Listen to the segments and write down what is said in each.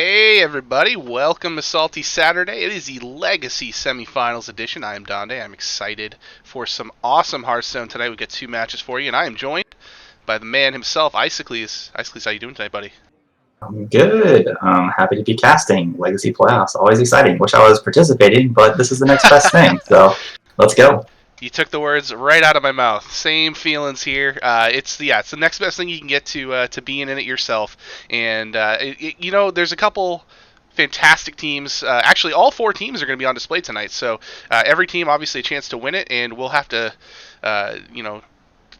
Hey everybody, welcome to Salty Saturday. It is the Legacy Semifinals edition. I am Donde. I'm excited for some awesome Hearthstone tonight. We've got two matches for you, and I am joined by the man himself, Icicles. Icicles, how you doing tonight, buddy? I'm good. Happy to be casting Legacy Playoffs. Always exciting. Wish I was participating, but this is the next best thing. So let's go. You took the words right out of my mouth. Same feelings here. It's the next best thing you can get to being in it yourself. And there's a couple fantastic teams. Actually, all four teams are going to be on display tonight. So every team obviously a chance to win it, and we'll have to,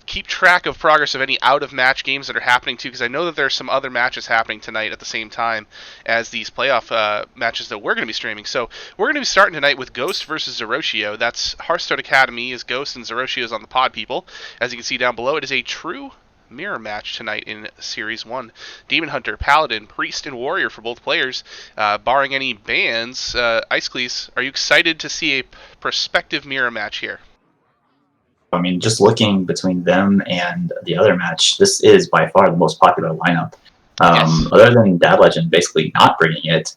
keep track of progress of any out of match games that are happening too, because I know that there's some other matches happening tonight at the same time as these playoff matches that we're going to be streaming. So we're going to be starting tonight with Ghost versus Zerotio. That's Hearthstone Academy is Ghost and Zerotio is on the Pod People. As you can see down below, it is a true mirror match tonight in Series 1. Demon Hunter, Paladin, Priest, and Warrior for both players. Barring any bans, Icicles, are you excited to see a prospective mirror match here? I mean, just looking between them and the other match, this is by far the most popular lineup. Yes. Other than DadLegend basically not bringing it,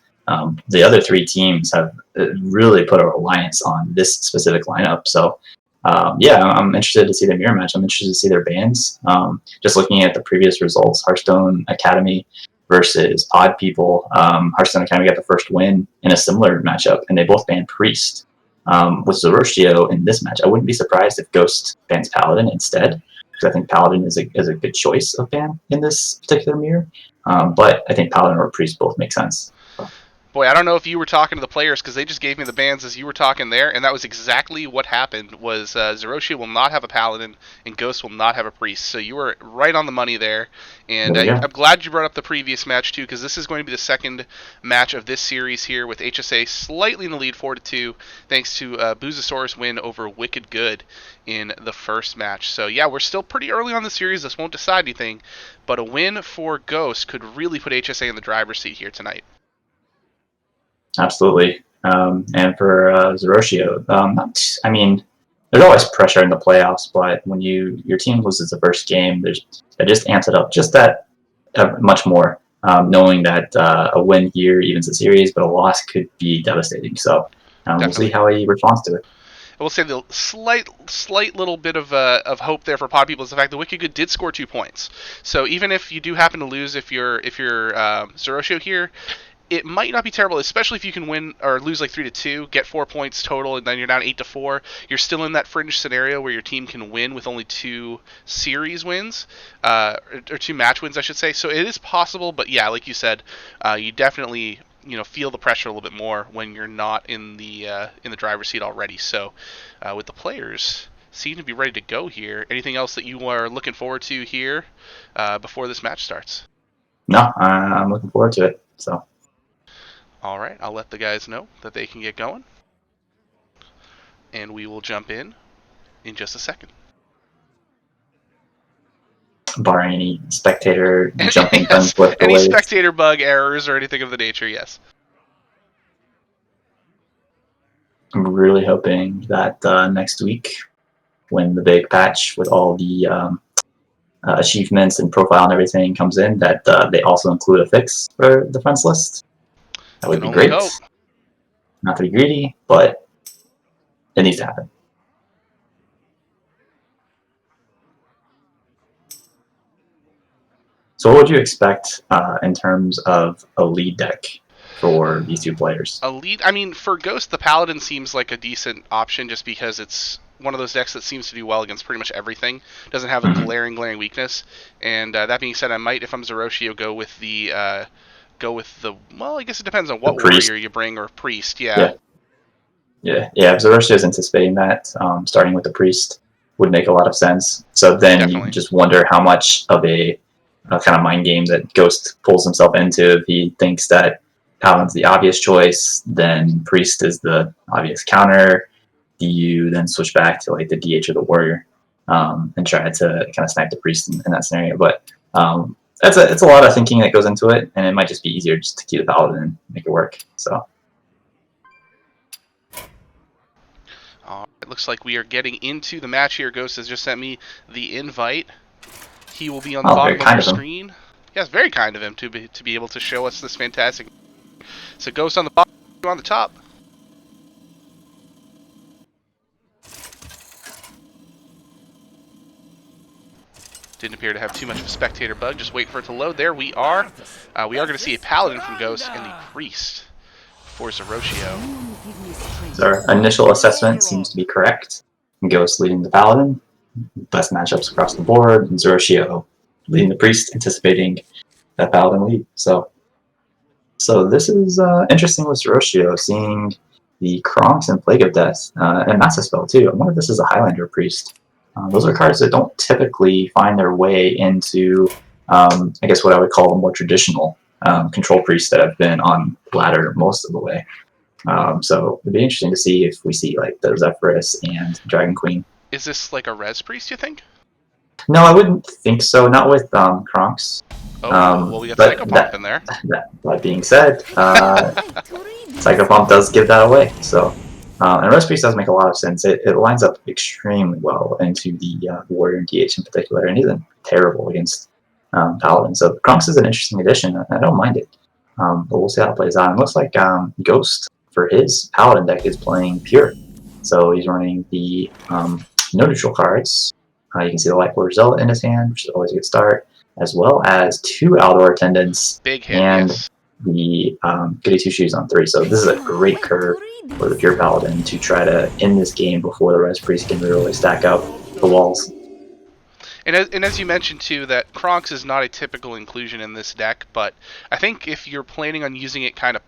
the other three teams have really put a reliance on this specific lineup. So, I'm interested to see the mirror match. I'm interested to see their bans. Just looking at the previous results, Hearthstone Academy versus Pod People. Hearthstone Academy got the first win in a similar matchup, and they both banned Priest. With Zerotio in this match, I wouldn't be surprised if Ghost bans Paladin instead, because I think Paladin is a good choice of ban in this particular mirror. But I think Paladin or Priest both make sense. Boy, I don't know if you were talking to the players, because they just gave me the bans as you were talking there, and that was exactly what happened. Was Zerotio will not have a Paladin, and Ghost will not have a Priest. So you were right on the money there, and I'm glad you brought up the previous match too, because this is going to be the second match of this series here, with HSA slightly in the lead, 4-2, thanks to Boozosaur's win over Wicked Good in the first match. So yeah, we're still pretty early on the series. This won't decide anything, but a win for Ghost could really put HSA in the driver's seat here tonight. Absolutely. And for Zerotio, there's always pressure in the playoffs, but when your team loses the first game, that just amps it up just that much more. Knowing that a win here evens the series, but a loss could be devastating. So we'll see how he responds to it. I will say the slight little bit of hope there for Pod People is the fact that Wicked Good did score 2 points. So even if you do happen to lose, if you're Zerotio here, it might not be terrible, especially if you can win or lose like 3-2, get 4 points total, and then you're down 8-4. You're still in that fringe scenario where your team can win with only 2 series wins, or 2 match wins, I should say. So it is possible, but yeah, like you said, you definitely feel the pressure a little bit more when you're not in the driver's seat already. So with the players seem to be ready to go here. Anything else that you are looking forward to here before this match starts? No, I'm looking forward to it. So. All right, I'll let the guys know that they can get going, and we will jump in just a second. Barring any spectator jumping guns with any spectator bug errors or anything of the nature, yes. I'm really hoping that next week, when the big patch with all the achievements and profile and everything comes in, that they also include a fix for the friends list. That would be great. Hope. Not to be greedy, but it needs to happen. So what would you expect in terms of a lead deck for these two players? A lead, for Ghost, the Paladin seems like a decent option just because it's one of those decks that seems to do well against pretty much everything. Doesn't have a glaring weakness. And that being said, I might, if I'm Zerotio, go with the well, I guess it depends on what warrior you bring, or priest, Yeah, if Zerotio is anticipating that, starting with the priest would make a lot of sense. So then definitely. You just wonder how much of a kind of mind game that Ghost pulls himself into. If he thinks that Paladin's the obvious choice, then priest is the obvious counter. Do you then switch back to like the DH or the warrior and try to kind of snipe the priest in that scenario? But it's a lot of thinking that goes into it, and it might just be easier just to keep the Paladin and make it work. So. It looks like we are getting into the match here. Ghost has just sent me the invite. He will be on the bottom of your screen. Yeah, it's very kind of him to be able to show us this fantastic So Ghost on the bottom, on the top. Didn't appear to have too much of a spectator bug. Just wait for it to load. There we are. We are going to see a Paladin from Ghost and the Priest for Zerotio. So our initial assessment seems to be correct. Ghost leading the Paladin. Best matchups across the board. And Zerotio leading the Priest, anticipating that Paladin lead. So this is interesting with Zerotio, seeing the Kronks and Plague of Death, and Massive Spell too. I wonder if this is a Highlander Priest. Those are cards that don't typically find their way into, I guess what I would call a more traditional control priests that have been on ladder most of the way. So it'd be interesting to see if we see like the Zephyrus and Dragon Queen. Is this like a res priest, you think? No, I wouldn't think so. Not with Kronks. Oh, well, we got Psychopomp in there. That being said, Psychopomp does give that away. So, and Res Priest does make a lot of sense. It lines up extremely well into the Warrior and DH in particular, and isn't terrible against Paladin. So Kronks is an interesting addition. I don't mind it, but we'll see how it plays out. It looks like Ghost for his Paladin deck is playing Pure, so he's running the no neutral cards. You can see the Lightborder Zealot in his hand, which is always a good start, as well as 2 Aldor Attendants Big hit, and yes. the Goody Two Shoes on 3. So this is a great curve for the Pure Paladin to try to end this game before the Res Priest can really stack up the walls. And as you mentioned too, that Kronks is not a typical inclusion in this deck, but I think if you're planning on using it kind of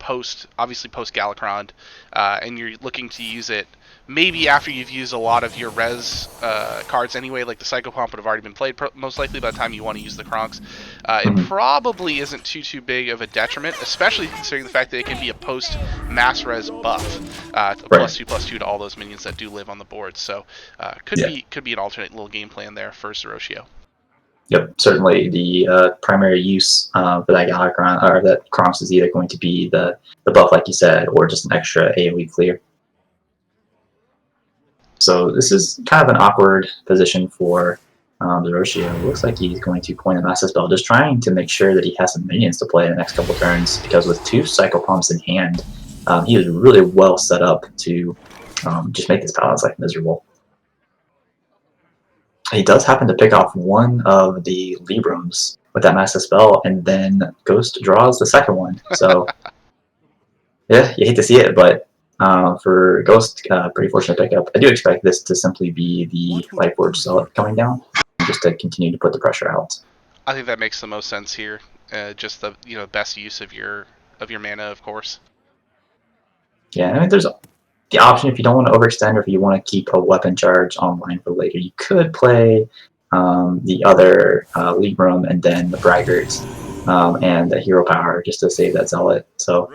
obviously post Galakron, and you're looking to use it maybe after you've used a lot of your res cards anyway, like the Psychopomp would have already been played most likely by the time you want to use the Kronks, it probably isn't too big of a detriment, especially considering the fact that it can be a post mass res buff, +2/+2 to all those minions that do live on the board. So could be an alternate little game plan there for Zerotio. Yep, certainly the primary use for that Galakron or that Kronks is either going to be the buff, like you said, or just an extra AoE clear. So this is kind of an awkward position for Zerotio. It looks like he's going to point a Massive Spell, just trying to make sure that he has some minions to play in the next couple turns, because with 2 Psychopomps in hand, he is really well set up to just make this Paladin's life miserable. He does happen to pick off one of the Librams with that Massive Spell, and then Ghost draws the second one. So, yeah, you hate to see it, but for Ghost, pretty fortunate pickup. I do expect this to simply be the Lightborder Zealot coming down, just to continue to put the pressure out. I think that makes the most sense here. Just the best use of your mana, of course. Yeah, I mean, there's the option if you don't want to overextend, or if you want to keep a weapon charge online for later. You could play the other Libram and then the Braggart and the Hero Power just to save that Zealot. So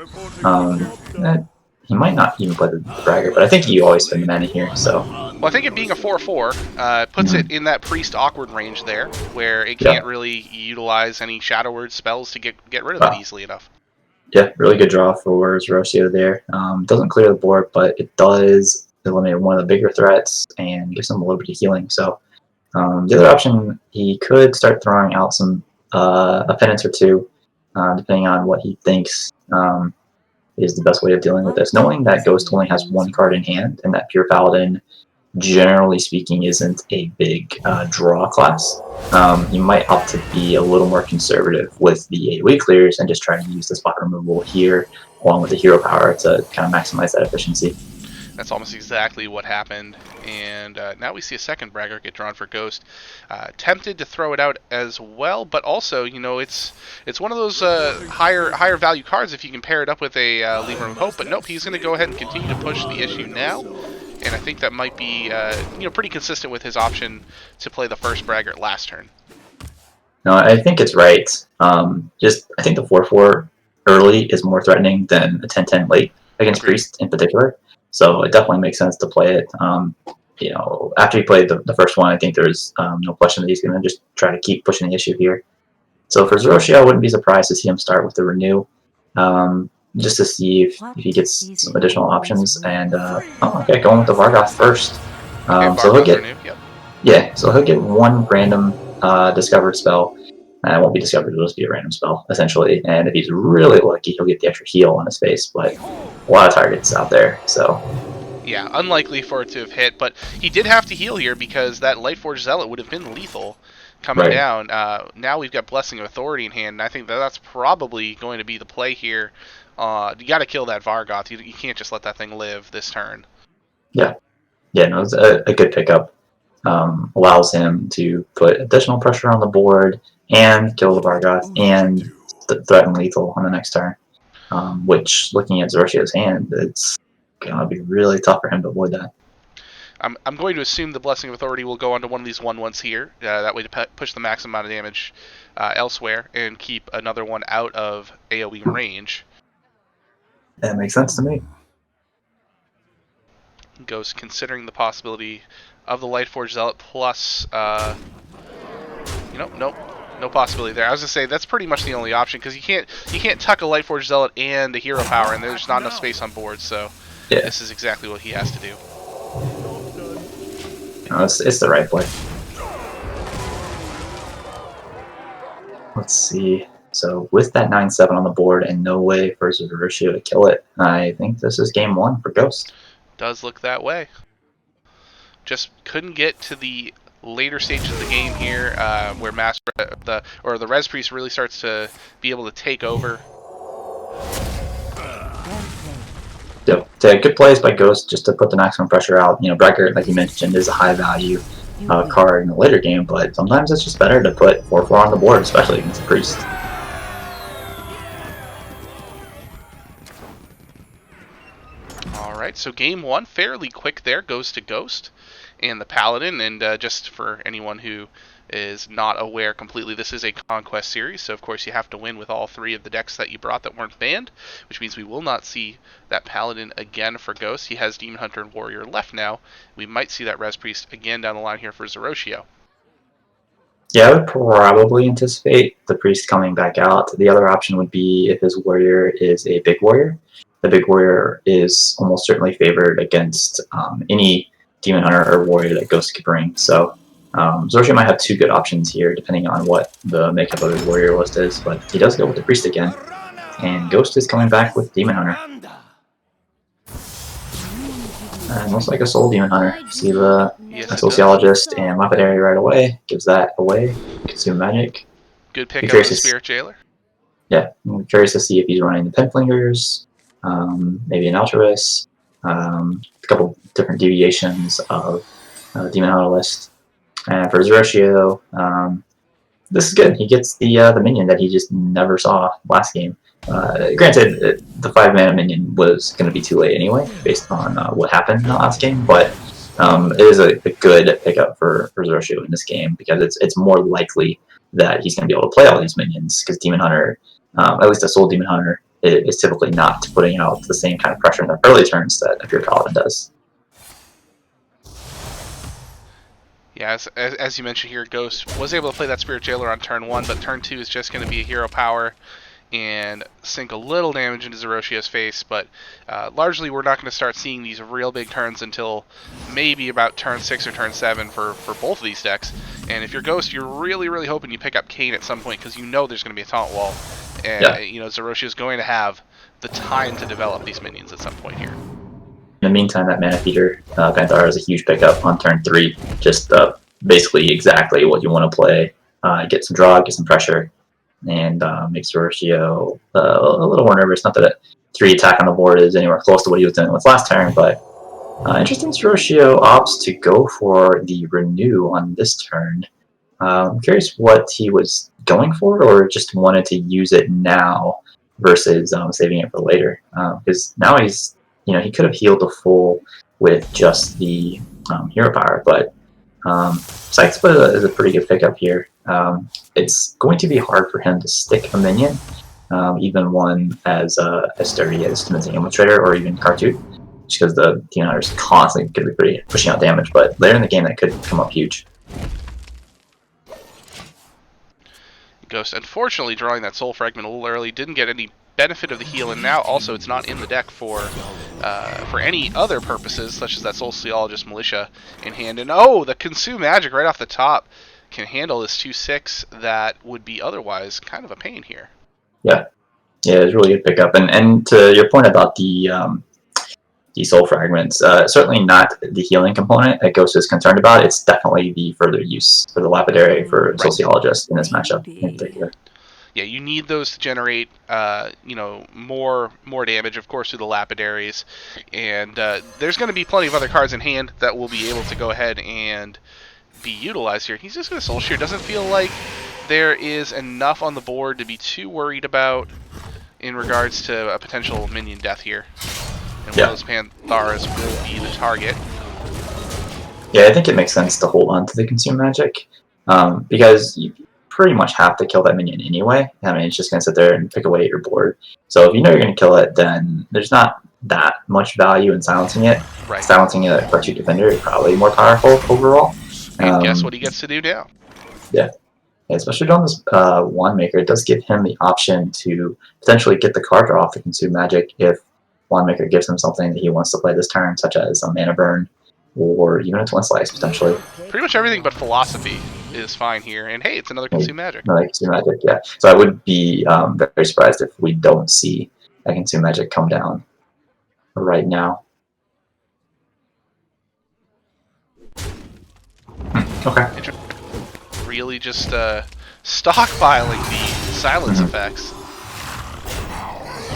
he might not even play the Braggart, but I think you always spend the mana here. So. Well, I think it being a 4/4 puts it in that Priest awkward range there, where it can't really utilize any Shadow Word spells to get rid of it easily enough. Yeah, really good draw for Zerotio there. Doesn't clear the board, but it does eliminate one of the bigger threats and gives him a little bit of healing. So the other option, he could start throwing out some a penance or two, depending on what he thinks is the best way of dealing with this. Knowing that Ghost only has 1 card in hand, and that Pure Paladin, generally speaking, isn't a big draw class, you might opt to be a little more conservative with the AoE clears and just try to use the spot removal here along with the Hero Power to kind of maximize that efficiency. That's almost exactly what happened, and now we see a second Braggart get drawn for Ghost. Tempted to throw it out as well, but also, it's one of those higher value cards if you can pair it up with a Libram of Hope. But nope, he's going to go ahead and continue to push the issue now, and I think that might be pretty consistent with his option to play the first Braggart last turn. No, I think it's right. I think the 4/4 early is more threatening than a 10/10 late against Priest in particular. So it definitely makes sense to play it. After he played the first one, I think there's no question that he's going to just try to keep pushing the issue here. So for Zerotio, I wouldn't be surprised to see him start with the Renew, just to see if he gets some additional options. And going with the Vargoth first. So he'll get so he'll get 1 random Discover spell, And it won't be discovered. It'll just be a random spell, essentially. And if he's really lucky, he'll get the extra heal on his face. But a lot of targets out there, so... Yeah, unlikely for it to have hit, but he did have to heal here because that Lightforged Zealot would have been lethal coming down. Now we've got Blessing of Authority in hand, and I think that's probably going to be the play here. You got to kill that Vargoth. You can't just let that thing live this turn. Yeah, no, it's a good pickup. Allows him to put additional pressure on the board and kill the Vargoth and threaten lethal on the next turn. Which, looking at Zerotio's hand, it's gonna be really tough for him to avoid that. I'm going to assume the Blessing of Authority will go onto one of these 1/1s here. That way to push the maximum amount of damage elsewhere and keep another one out of AoE range. That makes sense to me. Ghost considering the possibility of the Lightforged Zealot plus, no possibility there. I was gonna say that's pretty much the only option because you can't tuck a Lightforged Zealot and a hero power, and there's not enough space on board. So This is exactly what he has to do. No, it's the right play. Let's see. So with that 9/7 on the board and no way for Zerotio to kill it, I think this is game 1 for Ghost. Does look that way. Just couldn't get to the later stages of the game here, where the Res Priest really starts to be able to take over. Yep, good plays by Ghost just to put the maximum pressure out. Brecker, like you mentioned, is a high value card in the later game, but sometimes it's just better to put 4/4 on the board, especially against the Priest. Alright, so game 1, fairly quick there, goes to Ghost and the Paladin, and just for anyone who is not aware completely, this is a Conquest series, so of course you have to win with all 3 of the decks that you brought that weren't banned, which means we will not see that Paladin again for Ghost. He has Demon Hunter and Warrior left now. We might see that Res Priest again down the line here for Zerotio. Yeah, I would probably anticipate the Priest coming back out. The other option would be if his Warrior is a big Warrior. The big Warrior is almost certainly favored against any Demon Hunter or Warrior that Ghost could bring. So Zerotio might have 2 good options here, depending on what the makeup of his Warrior list is. But he does go with the Priest again, and Ghost is coming back with Demon Hunter. And looks like a Soul Demon Hunter. See the Sociologist and Lapidary right away. Gives that away. Consume Magic. Good pick up of the Spirit Jailer. Yeah, I'm curious to see if he's running the Penflingers, maybe an Altruist, a couple different deviations of Demon Hunter list. And for Zerotio, this is good. He gets the minion that he just never saw last game. Granted, the 5-mana minion was going to be too late anyway, based on what happened in the last game, but it is a good pickup for Zerotio in this game, because it's more likely that he's going to be able to play all these minions, because Demon Hunter, at least a Soul Demon Hunter, is typically not putting out the same kind of pressure in the early turns that a Pure Paladin does. Yeah, as you mentioned here, Ghost was able to play that Spirit Jailer on turn 1, but turn 2 is just going to be a hero power and sink a little damage into Zerotio's face, but largely we're not going to start seeing these real big turns until maybe about turn 6 or turn 7 for both of these decks. And if you're Ghost, you're really hoping you pick up Kayn at some point, because you know there's going to be a taunt wall, and Zerotio's going to have the time to develop these minions at some point here. In the meantime, that Mana Feeder Panthara is a huge pickup on turn 3. Just basically exactly what you want to play. Get some draw, get some pressure, and make Zerotio a little more nervous. Not that 3 attack on the board is anywhere close to what he was doing with last turn, but interesting Zerotio opts to go for the Renew on this turn. I'm curious what he was going for, or just wanted to use it now versus saving it for later. Because now he's, he could have healed the full with just the hero power, but Scythe Split is a pretty good pickup here. It's going to be hard for him to stick a minion, even one as sturdy as Dimension Infiltrator or even Cartoon, just because the Demon Hunter is constantly going to be pushing out damage, but later in the game that could come up huge. Ghost, unfortunately, drawing that Soul Fragment a little early, didn't get any benefit of the heal, and now also it's not in the deck for any other purposes, such as that Soul Sociologist Militia in hand. And the Consume Magic right off the top can handle this 2/6 that would be otherwise kind of a pain here. Yeah, it's a really good pickup. And to your point about the soul fragments, certainly not the healing component that Ghost is concerned about. It's definitely the further use for the lapidary for Sociologist in this matchup in particular. Yeah, you need those to generate, more damage, of course, through the lapidaries, and there's going to be plenty of other cards in hand that will be able to go ahead and be utilized here. He's just going to Soul Shear. Doesn't feel like there is enough on the board to be too worried about in regards to a potential minion death here. And one of those Pantharas will be the target. Yeah, I think it makes sense to hold on to the Consume Magic, because you pretty much have to kill that minion anyway. I mean, it's just going to sit there and pick away at your board. So if you know you're going to kill it, then there's not that much value in silencing it. Right. Silencing it at Cartoon Defender is probably more powerful overall. And guess what he gets to do now? Yeah, especially on this Wand Maker, it does give him the option to potentially get the card draw off the Consume Magic if Wand Maker gives him something that he wants to play this turn, such as a Mana Burn or even a Twin Slice potentially. Pretty much everything but Philosophy is fine here, and hey, it's another Consume Magic. Another Consume Magic, yeah. So I would be very surprised if we don't see that Consume Magic come down right now. Okay. Really just stockpiling the silence effects.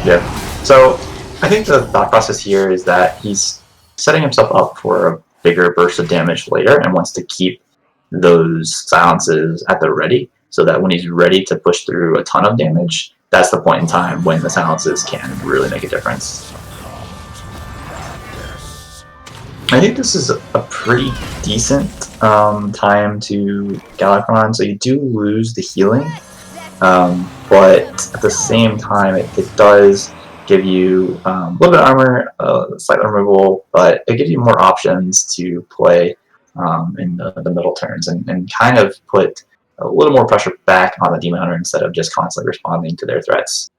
Yeah. So I think the thought process here is that he's setting himself up for a bigger burst of damage later and wants to keep those silences at the ready so that when he's ready to push through a ton of damage, that's the point in time when the silences can really make a difference. I think this is a pretty decent time to Galakrond, so you do lose the healing, but at the same time it does give you a little bit of armor, slight removal, but it gives you more options to play in the middle turns and kind of put a little more pressure back on the Demon Hunter instead of just constantly responding to their threats.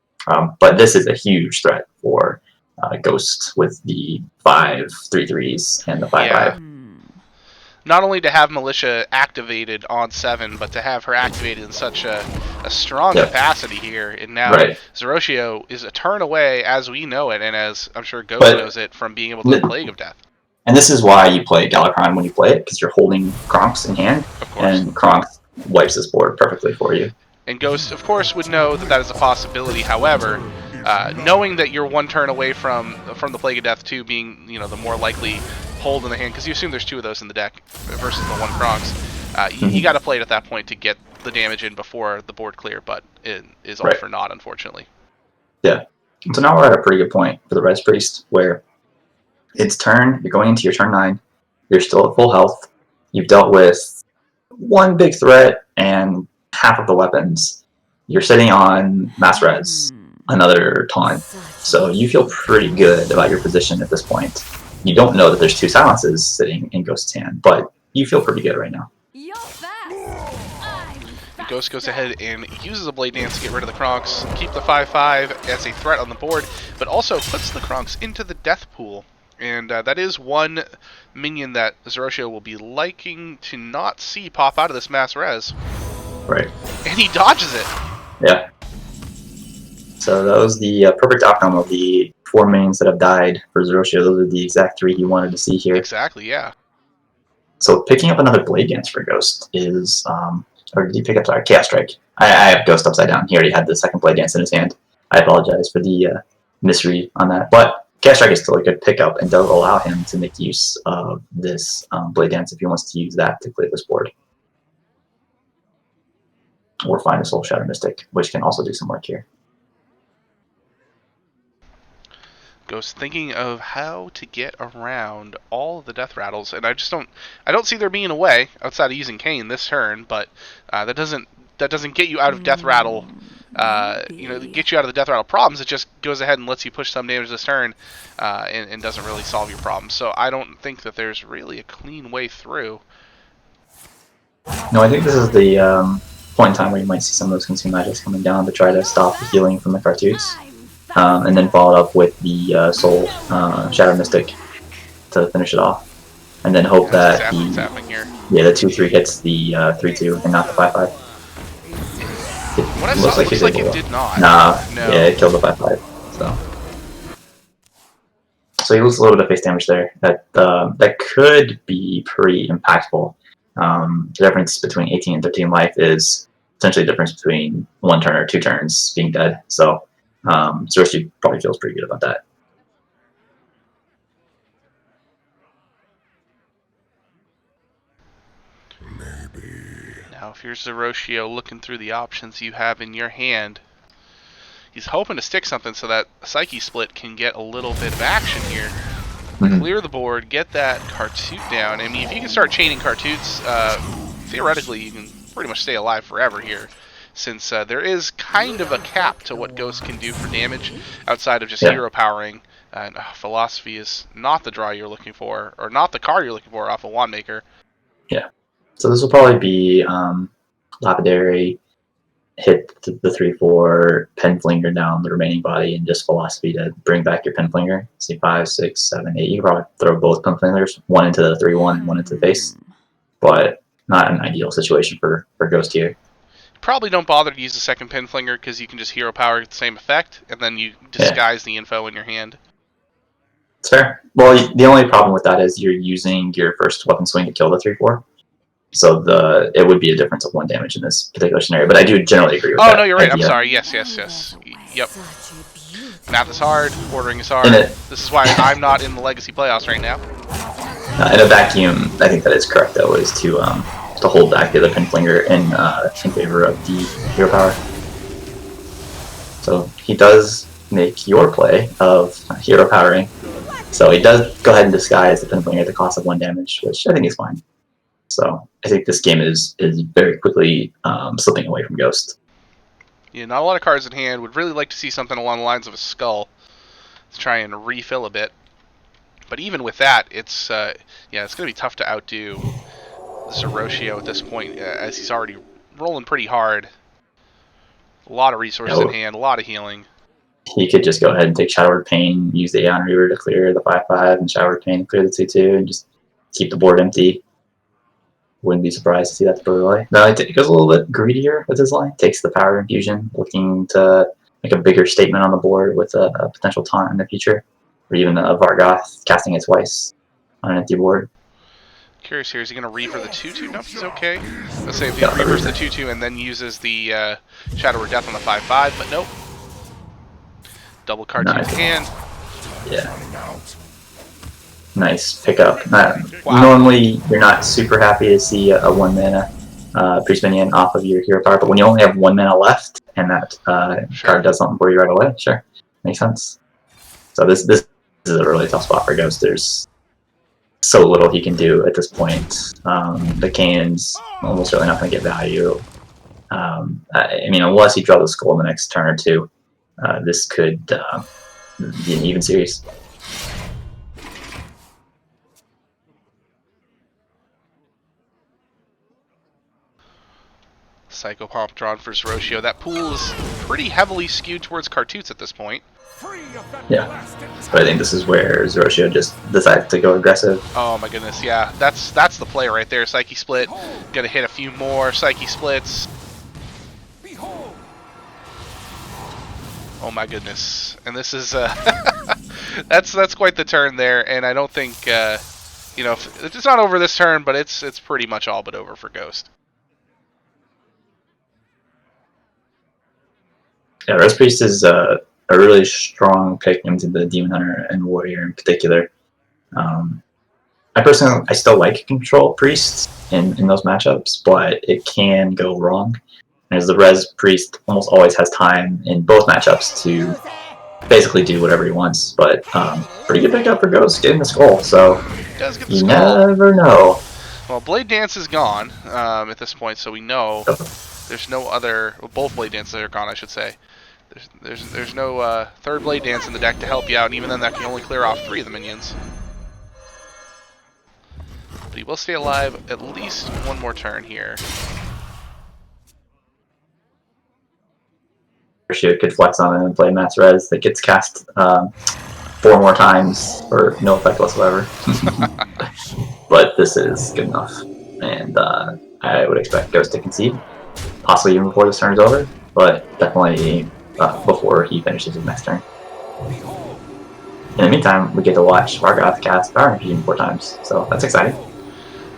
But this is a huge threat for Ghost with the 5 3/3s and the 5/5. Not only to have Militia activated on 7, but to have her activated in such a strong capacity here. And now Zerotio is a turn away, as we know it, and as I'm sure Ghost knows it, from being able to Plague of Death. And this is why you play Galakrond when you play it, because you're holding Kronks in hand, and Kronks wipes this board perfectly for you. And Ghost, of course, would know that that is a possibility. However, knowing that you're one turn away from the Plague of Death 2 being, the more likely hold in the hand, because you assume there's 2 of those in the deck versus the 1 Kronks, you got to play it at that point to get the damage in before the board clear, but it is all for naught, unfortunately. Yeah. So now we're at a pretty good point for the Res Priest, where it's turn, you're going into your turn 9, you're still at full health, you've dealt with one big threat and half of the weapons, you're sitting on Mass Res, another taunt, so you feel pretty good about your position at this point. You don't know that there's 2 silences sitting in Ghost's hand, but you feel pretty good right now. Ghost goes ahead and uses a Blade Dance to get rid of the Kronks, keep the 5/5 as a threat on the board, but also puts the Kronks into the death pool. And that is one minion that Zerotio will be liking to not see pop out of this Mass Res. Right. And he dodges it. Yeah. So that was the perfect outcome of the 4 minions that have died for Zerotio. Those are the exact 3 he wanted to see here. Exactly, yeah. So picking up another Blade Dance for Ghost is, or did he pick up, sorry, Chaos Strike. I have Ghost upside down. He already had the second Blade Dance in his hand. I apologize for the misread on that. But Chaos Strike is still a good pickup and does allow him to make use of this Blade Dance if he wants to use that to clear this board. Or find a Soul Shatter Mystic, which can also do some work here. Ghost thinking of how to get around all of the death rattles, and I don't see there being a way outside of using Kane this turn, but that doesn't get you out of death rattle. Get you out of the death rattle problems. It just goes ahead and lets you push some damage this turn, and doesn't really solve your problem. So I don't think that there's really a clean way through. No, I think this is the point in time where you might see some of those Consume Magics coming down to try to stop the healing from the Cartoots. And then followed up with the Soul Shadow Mystic to finish it off. and then hope That's that exactly what's happening here. the 2/3 hits the 3/2 and not the 5/5. What I saw, it looks like it did not. Nah, No. yeah, it killed the 5/5. So he loses a little bit of face damage there. That could be pretty impactful. The difference between 18 and 13 life is essentially the difference between 1 turn or 2 turns being dead. So Zerotio probably feels pretty good about that. Now, if you're Zerotio looking through the options you have in your hand, he's hoping to stick something so that Psyche Split can get a little bit of action here. Clear the board, get that Kartoot down. I mean, if you can start chaining Kartoots, theoretically you can pretty much stay alive forever here, since there is kind of a cap to what Ghost can do for damage outside of just hero powering. And Philosophy is not the draw you're looking for, or not the card you're looking for off a Wand Maker. Yeah. So this will probably be Lapidary, hit the 3/4, Penflinger down the remaining body, and just Philosophy to bring back your Penflinger. See 5, 6, 7, 8. You can probably throw both Penflingers, one into the 3/1 and one into the face, but not an ideal situation for Ghost here. Probably don't bother to use the second Penflinger because you can just hero power at the same effect, and then you disguise the info in your hand. It's fair. Well, the only problem with that is you're using your first weapon swing to kill the 3/4. So it would be a difference of 1 damage in this particular scenario. But I do generally agree with that. Oh, no, you're right. I'm sorry. Yes. Yep. Math is hard. Ordering is hard. This is why I'm not in the Legacy playoffs right now. In a vacuum, I think that is correct, though, is to hold back the other Penflinger in favor of the hero power. So he does make your play of hero powering. So he does go ahead and disguise the Penflinger at the cost of 1 damage, which I think is fine. So I think this game is very quickly slipping away from Ghost. Yeah, not a lot of cards in hand. Would really like to see something along the lines of a Skull to try and refill a bit. But even with that, it's going to be tough to outdo Zerotio at this point, as he's already rolling pretty hard. A lot of resources in hand, a lot of healing. He could just go ahead and take Shadowward Pain, use the Aeon Reaver to clear the 5/5, and Shadowward Pain to clear the 2/2, and just keep the board empty. Wouldn't be surprised to see that throw away. No, it goes a little bit greedier with his line. Takes the Power Infusion, looking to make a bigger statement on the board with a potential taunt in the future. Or even a Vargoth casting it twice on an empty board. Curious here, is he going to Reaver the 2/2? Nope, he's okay. Let's say if he Reavers the 2/2 and then uses the Shadow Word Death on the 5/5, but nope. Double card to hand. Yeah. Nice pickup. Normally, you're not super happy to see a 1 mana Priest Minion off of your hero power, but when you only have 1 mana left and that card does something for you right away, sure. Makes sense. So this is a really tough spot for Ghost. There's so little he can do at this point. The Cannon's almost really not going to get value. I mean, unless you draw the Skull in the next turn or two, this could be an even series. Psychopomp drawn for Zerotio. That pool is pretty heavily skewed towards Kartoots at this point. Yeah, but I think this is where Zerotio just decides to go aggressive. Oh my goodness, yeah, that's the play right there. Psyche Split, gonna hit a few more Psyche Splits. Oh my goodness, and this is that's quite the turn there, and I don't think it's not over this turn, but it's pretty much all but over for Ghost. Yeah, Res Priest is a really strong pick into the Demon Hunter and Warrior in particular. I still like Control Priest in those matchups, but it can go wrong. As the Res Priest almost always has time in both matchups to basically do whatever he wants. But pretty good pickup for Ghost getting the Skull, so you never know. Well, Blade Dance is gone at this point, so we know there's no other. Well, both Blade Dances are gone, I should say. There's no third Blade Dance in the deck to help you out, and even then that can only clear off 3 of the minions. But he will stay alive at least 1 more turn here. She could flex on it and play Mass Res that gets cast 4 more times for no effect whatsoever. but this is good enough. And I would expect Ghost to concede, possibly even before this turn is over, but definitely before he finishes his next turn. In the meantime, we get to watch Vargoth cast Power Infusion 4 times, so that's exciting.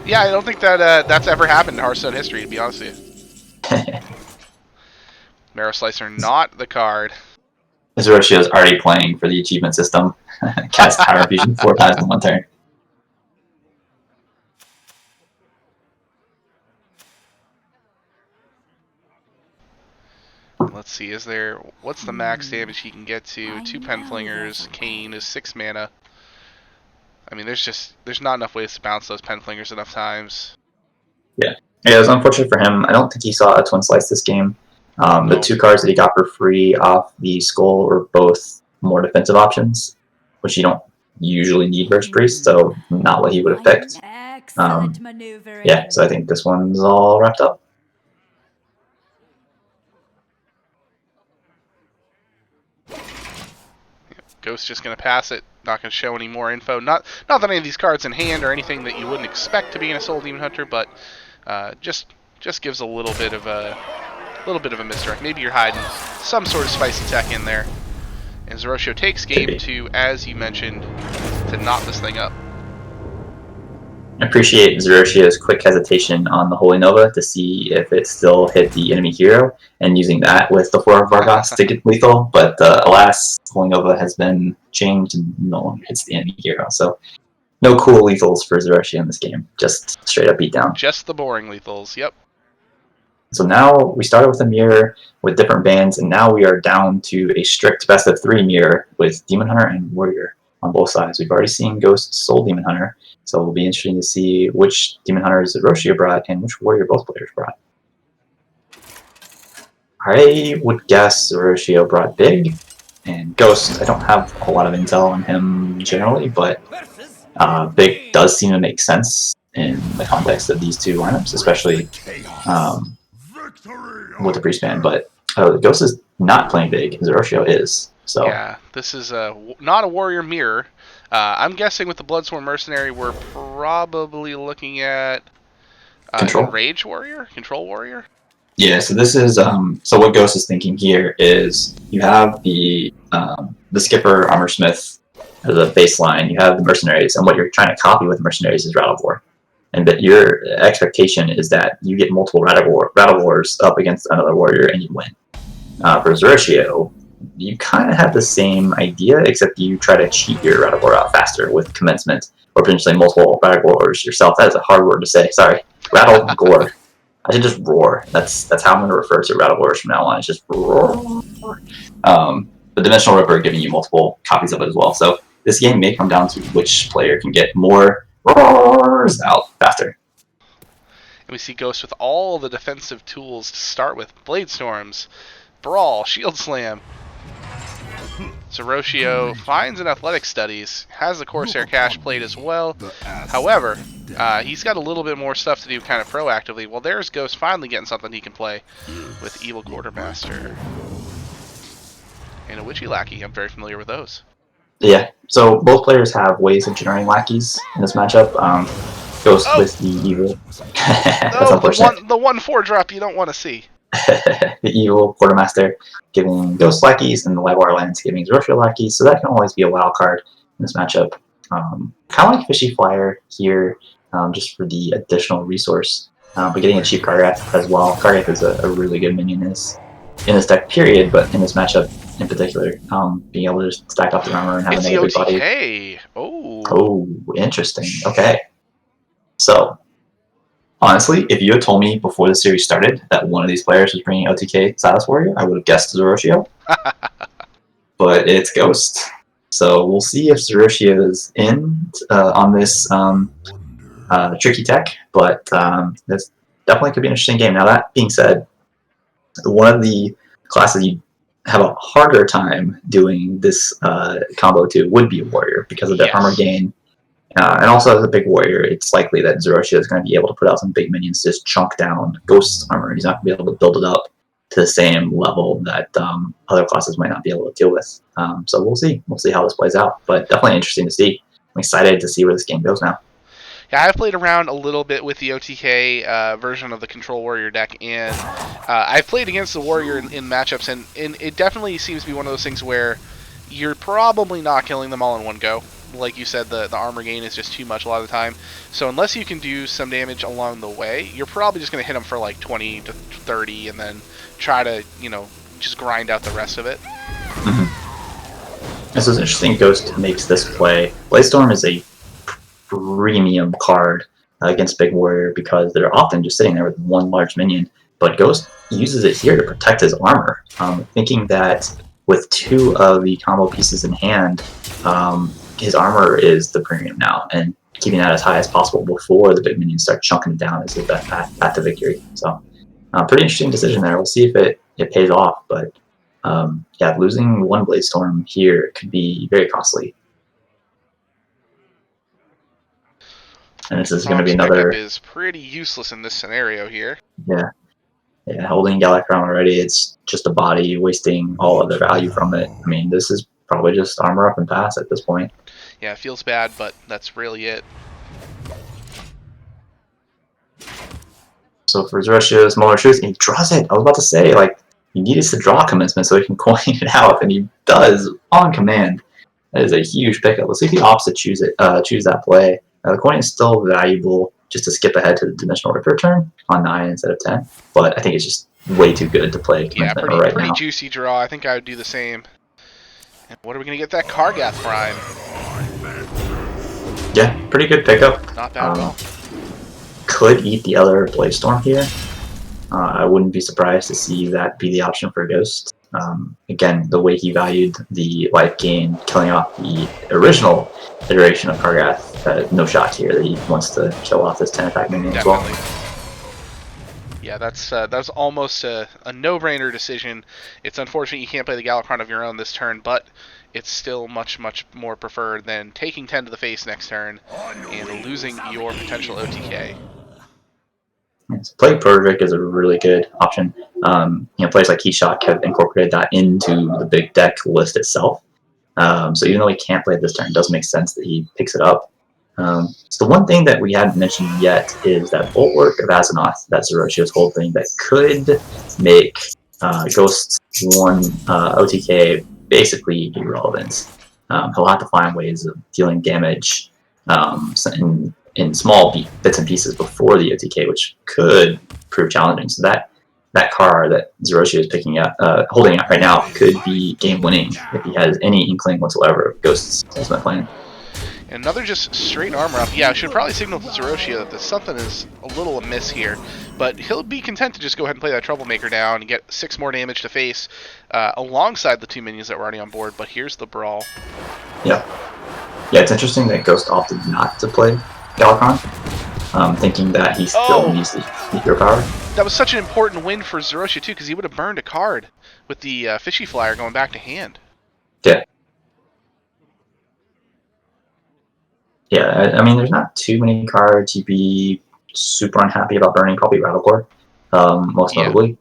Yeah, I don't think that that's ever happened in Hearthstone history, to be honest with you. Marrow Slicer, not the card. Zerotio is already playing for the achievement system. Cast Power Infusion 4 times in one turn. Let's see, what's the max damage he can get to? 2 Penflingers, Kane is 6 mana. I mean, there's not enough ways to bounce those Penflingers enough times. Yeah, it was unfortunate for him. I don't think he saw a Twin Slice this game. The 2 cards that he got for free off the Skull were both more defensive options, which you don't usually need versus Priest, so not what he would have picked. Yeah, so I think this one's all wrapped up. Ghost's just going to pass it, not going to show any more info. Not that any of these cards in hand or anything that you wouldn't expect to be in a Soul Demon Hunter, but just gives a little bit of a misdirect. Maybe you're hiding some sort of spicy tech in there. And Zerotio takes game 2, as you mentioned, to knot this thing up. I appreciate Zerotio's quick hesitation on the Holy Nova to see if it still hit the enemy hero, and using that with the 4 Vargoths to get lethal, but alas, Holy Nova has been changed and no longer hits the enemy hero, so no cool lethals for Zerotio in this game, just straight up beatdown. Just the boring lethals, yep. So now we started with a mirror with different bands, and now we are down to a strict best of 3 mirror with Demon Hunter and Warrior on both sides. We've already seen Ghost Soul Demon Hunter, so it'll be interesting to see which Demon Hunter Zerotio brought and which Warrior both players brought. I would guess Zerotio brought Big, and Ghost, I don't have a lot of intel on him generally, but Big does seem to make sense in the context of these 2 lineups, especially with the Priest band, but Ghost is not playing Big, Zerotio is. So yeah, this is not a Warrior mirror. I'm guessing with the Bloodsworn Mercenary, we're probably looking at Rage Warrior? Control Warrior? Yeah, so this is so what Ghost is thinking here is you have the Skipper Armorsmith as a baseline, you have the Mercenaries, and what you're trying to copy with Mercenaries is Rattle of War. And that your expectation is that you get multiple Rattle Wars up against another Warrior and you win. For Zerotio, you kind of have the same idea, except you try to cheat your Rattle War out faster with Commencement, or potentially multiple Rattle Wars yourself. That is a hard word to say. Sorry. Rattle Gore. I should just roar. That's how I'm going to refer to Rattle Wars from now on. It's just roar. The Dimensional Ripper giving you multiple copies of it as well. So this game may come down to which player can get more roars out faster. And we see Ghost with all the defensive tools to start with. Blade Storms, Brawl, Shield Slam. Zerotio finds an Athletic Studies, has the Corsair Cache played as well. However, he's got a little bit more stuff to do kind of proactively. Well, there's Ghost finally getting something he can play with Evil Quartermaster and a Witchy Lackey. I'm very familiar with those. Yeah, so both players have ways of generating lackeys in this matchup. Ghost with the Evil. That's unfortunate. The 1/4 drop you don't want to see. The Evil Quartermaster giving Ghost lackeys and the Live Wire Lance giving Zerotio lackeys, so that can always be a wild card in this matchup. Kind of like Fishy Flyer here, just for the additional resource, but getting a cheap Kargath as well. Kargath is a really good minion in this deck, period, but in this matchup in particular, being able to just stack up the armor and have another big body. Oh, interesting. Okay. So, honestly, if you had told me before the series started that one of these players was bringing OTK Silas Warrior, I would have guessed Zerotio. But it's Ghost. So we'll see if Zerotio is in on this tricky tech, but this definitely could be an interesting game. Now, that being said, one of the classes you have a harder time doing this combo to would be a Warrior because of the armor gain. And also, as a big Warrior, it's likely that Zerotio is going to be able to put out some big minions to just chunk down Ghost's armor. He's not going to be able to build it up to the same level that other classes might not be able to deal with. So we'll see. We'll see how this plays out. But definitely interesting to see. I'm excited to see where this game goes now. Yeah, I've played around a little bit with the OTK version of the Control Warrior deck, and I've played against the Warrior in matchups, and it definitely seems to be one of those things where you're probably not killing them all in one go. Like you said, the armor gain is just too much a lot of the time. So unless you can do some damage along the way, you're probably just going to hit them for like 20 to 30, and then try to, just grind out the rest of it. Mm-hmm. This is interesting. Ghost makes this play. Bladestorm is a premium card against Big Warrior because they're often just sitting there with one large minion, but Ghost uses it here to protect his armor, thinking that with 2 of the combo pieces in hand, his armor is the premium now, and keeping that as high as possible before the big minions start chunking it down is the best path to victory. So, pretty interesting decision there. We'll see if it pays off, but yeah, losing 1 Bladestorm here could be very costly. And this is going to be another. Pickup is pretty useless in this scenario here. Yeah, holding Galakrond already, it's just a body, wasting all of the value from it. I mean, this is probably just armor up and pass at this point. Yeah, it feels bad, but that's really it. So for Zerotio's Moment of Truth, he draws it. I was about to say, like, he needs to draw commencement so he can coin it out, and he does on command. That is a huge pickup. Let's see if he opts to choose that play. The coin is still valuable just to skip ahead to the Dimensional Ripper turn on 9 instead of 10, but I think it's just way too good to play commencement right now. Pretty juicy draw. I think I would do the same. And what are we going to get that Kargath Prime? Yeah, pretty good pickup. Not bad at all. Could eat the other Bladestorm here. I wouldn't be surprised to see that be the option for Ghost. Again, the way he valued the life gain, killing off the original iteration of Kargath, no shot here that he wants to kill off this 10 attack minion as well. Yeah, that's almost a no-brainer decision. It's unfortunate you can't play the Galakrond of your own this turn, but it's still much, much more preferred than taking 10 to the face next turn and losing your potential OTK. So Plague Prodric is a really good option. Players like Keyshot have incorporated that into the big deck list itself. So even though he can't play it this turn, it does make sense that he picks it up. So the one thing that we hadn't mentioned yet is that Bulwark of Azzinoth, that Zerotio's whole thing, that could make Ghost's 1 OTK basically irrelevant. He'll have to find ways of dealing damage in small bits and pieces before the OTK, which could prove challenging. So that card that Zerotio is holding out right now could be game winning if he has any inkling whatsoever of Ghost's ultimate plan. Another just straight armor up. Yeah, I should probably signal to Zerotio that something is a little amiss here, but he'll be content to just go ahead and play that Troublemaker down and get 6 more damage to face alongside the 2 minions that were already on board. But here's the Brawl. Yeah, it's interesting that Ghost opted not to play Galakrond, thinking that he still needs the hero power. That was such an important win for Zerotio too, because he would have burned a card with the Fishy Flyer going back to hand. Yeah, I mean, there's not too many cards you'd be super unhappy about burning. Probably Rattlecore, most notably.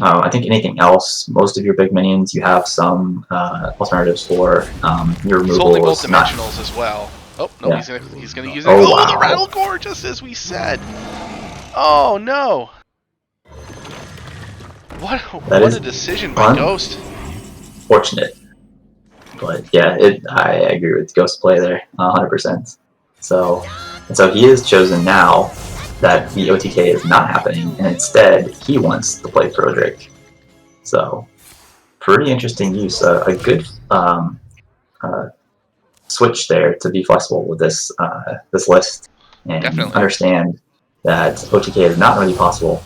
I think anything else, most of your big minions, you have some alternatives for. Your removal He's holding both dimensionals as well. Oh, no, yeah. He's gonna use it. Oh, wow. The Rattlecore, just as we said. Oh, no. What a decision by Ghost. Fortunate. But yeah, I agree with Ghost play there, 100%. So he has chosen now that the OTK is not happening, and instead he wants to play Prodric. So pretty interesting use. A good switch there to be flexible with this list and understand that OTK is not really possible.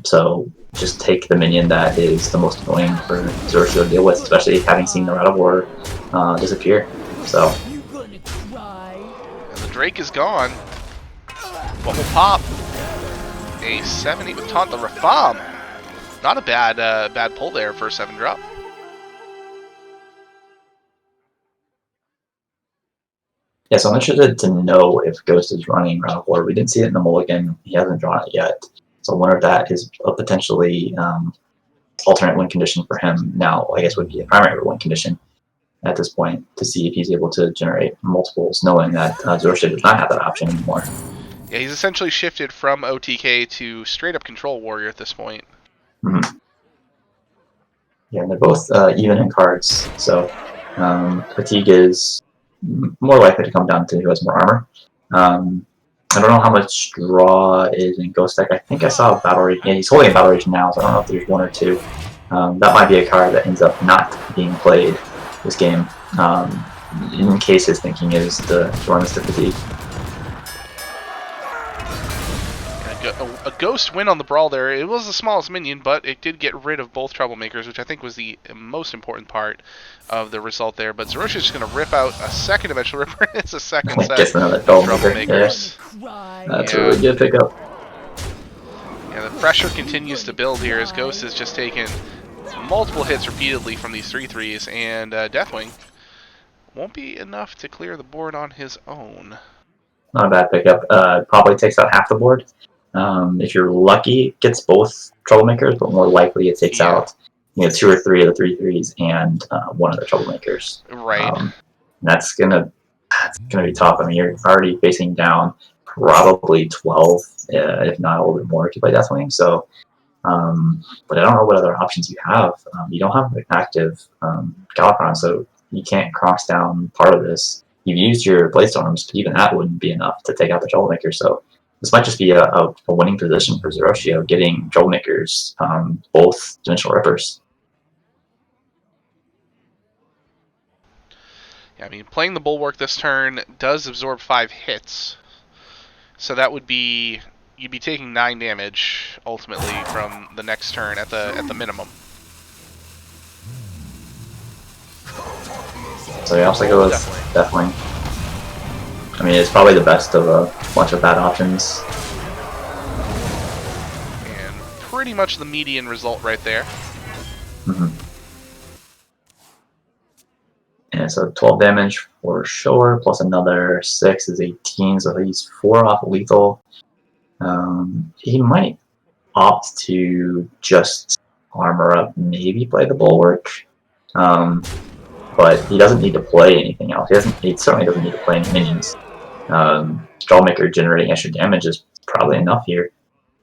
So just take the minion that is the most annoying for Zerotio to deal with, especially having seen the Rattle War disappear. So. And the Drake is gone. What will pop? A 70 with Taunt the Rafam. Not a bad pull there for a 7-drop. Yeah, so I'm interested to know if Ghost is running Rattle War. We didn't see it in the mulligan. He hasn't drawn it yet. So I wonder if that is a potentially alternate win condition for him. Now, I guess would be a primary win condition. at this point to see if he's able to generate multiples, knowing that Zerotio does not have that option anymore. Yeah, he's essentially shifted from OTK to straight up control warrior at this point. Mm-hmm. Yeah, and they're both even in cards, so fatigue is more likely to come down to who has more armor. I don't know how much draw is in Ghost Deck. I think I saw a Battle Rage. Yeah, he's holding a Battle Rage now, so I don't know if there's one or two. That might be a card that ends up not being played this game, in case his thinking is to run this to fatigue. A ghost win on the brawl there. It was the smallest minion, but it did get rid of both troublemakers, which I think was the most important part of the result there. But Zerotio's just going to rip out a second Dimensional Ripper. It's a second set Gets another of troublemakers. Yeah. That's a really good pickup. Yeah, the pressure continues to build here as Ghost has just taken multiple hits repeatedly from these 3/3s, and Deathwing won't be enough to clear the board on his own. Not a bad pickup. Probably takes out half the board. If you're lucky, it gets both troublemakers, but more likely it takes out 2 or 3 of the 3/3s and one of the troublemakers. Right. That's gonna be tough. I mean, you're already facing down probably 12, if not a little bit more, if you play Deathwing. So, but I don't know what other options you have. You don't have an active Gallopron, so you can't cross down part of this. You've used your Bladestorms, but even that wouldn't be enough to take out the Troublemaker. So this might just be a winning position for Zerotio, getting Troublemakers, both Dimensional Rippers. Yeah, I mean, playing the Bulwark this turn does absorb 5 hits. So that would be... You'd be taking 9 damage, ultimately, from the next turn at the minimum. So you also go with Deathwing. I mean, it's probably the best of a bunch of bad options. And pretty much the median result right there. Mm-hmm. And so 12 damage for sure, plus another 6 is 18, so he's 4 off lethal. He might opt to just armor up, maybe play the Bulwark. But he doesn't need to play anything else. He certainly doesn't need to play any minions. Strawmaker generating extra damage is probably enough here.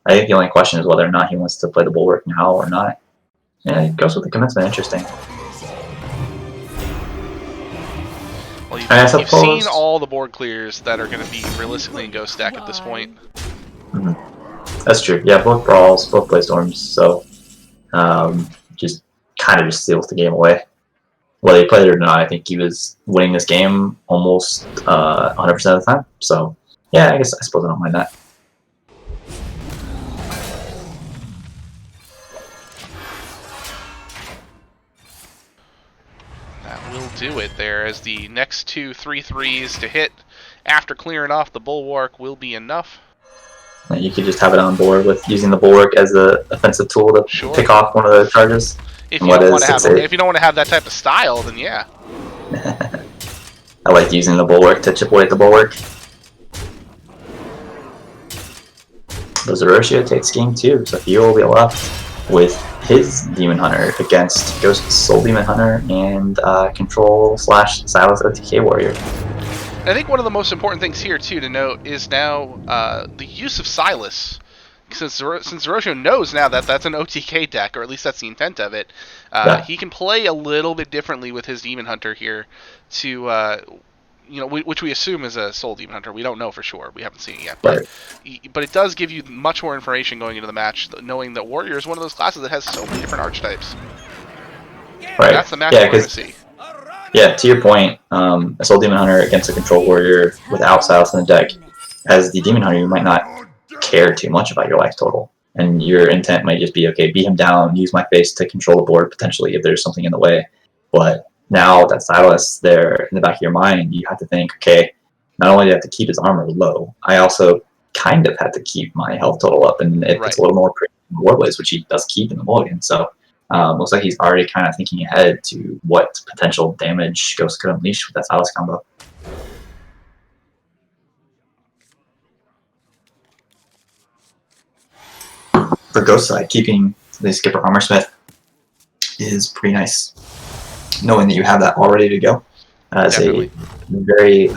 I think the only question is whether or not he wants to play the Bulwark now or not. Yeah, he goes with the Commencement. Interesting. Well, you've seen all the board clears that are going to be realistically in Ghost Deck at this point. Mm-hmm. That's true. Yeah, both Brawls, both Playstorms, so just kind of seals the game away. Whether he played it or not, I think he was winning this game almost 100% of the time. So, yeah, I suppose I don't mind that. That will do it there, as the next 2 3/3s to hit after clearing off the Bulwark will be enough. And you could just have it on board with using the Bulwark as an offensive tool to pick off one of the charges. If you don't want to have that type of style, then yeah. I like using the Bulwark to chip away at the Bulwark. The Zerotio takes game 2, so he will be left with his Demon Hunter against Ghost's Soul Demon Hunter and Control / Silas OTK Warrior. I think one of the most important things here, too, to note is now the use of Silas. Since Zerotio knows now that that's an OTK deck, or at least that's the intent of it, he can play a little bit differently with his Demon Hunter here to, which we assume is a Soul Demon Hunter. We don't know for sure. We haven't seen it yet. But it does give you much more information going into the match, knowing that Warrior is one of those classes that has so many different archetypes. Right. That's the match we're going to see. Yeah, to your point, a Soul Demon Hunter against a Control Warrior without Silas in the deck, as the Demon Hunter, you might not care too much about your life total. And your intent might just be, okay, beat him down, use my face to control the board, potentially, if there's something in the way. But now that Silas there in the back of your mind, you have to think, okay, not only do I have to keep his armor low, I also kind of have to keep my health total up, and it's a little more Warblades, which he does keep in the mulligan. So looks like he's already kind of thinking ahead to what potential damage Ghost could unleash with that Silas combo. For Ghost side, keeping the Skipper Armorsmith is pretty nice. knowing that you have that all ready to go as Definitely. a very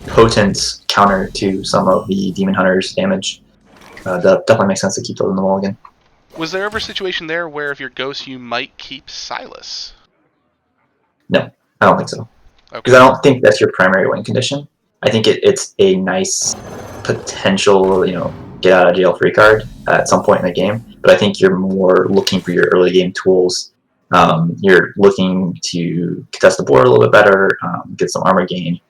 potent counter to some of the Demon Hunter's damage. That definitely makes sense to keep those in the mulligan. Was there ever a situation there where if you're Ghost, you might keep Silas? No, I don't think so. Because Okay. I don't think that's your primary win condition. I think it's a nice potential, get out of jail free card at some point in the game. But I think you're more looking for your early game tools. You're looking to contest the board a little bit better, get some armor gain.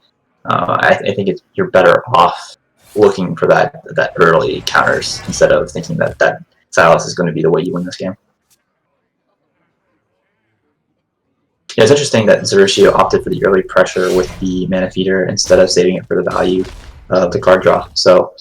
I think you're better off looking for that early counters instead of thinking that Silas is going to be the way you win this game. Yeah, it's interesting that Zerotio opted for the early pressure with the Mana Feeder instead of saving it for the value of the card draw. So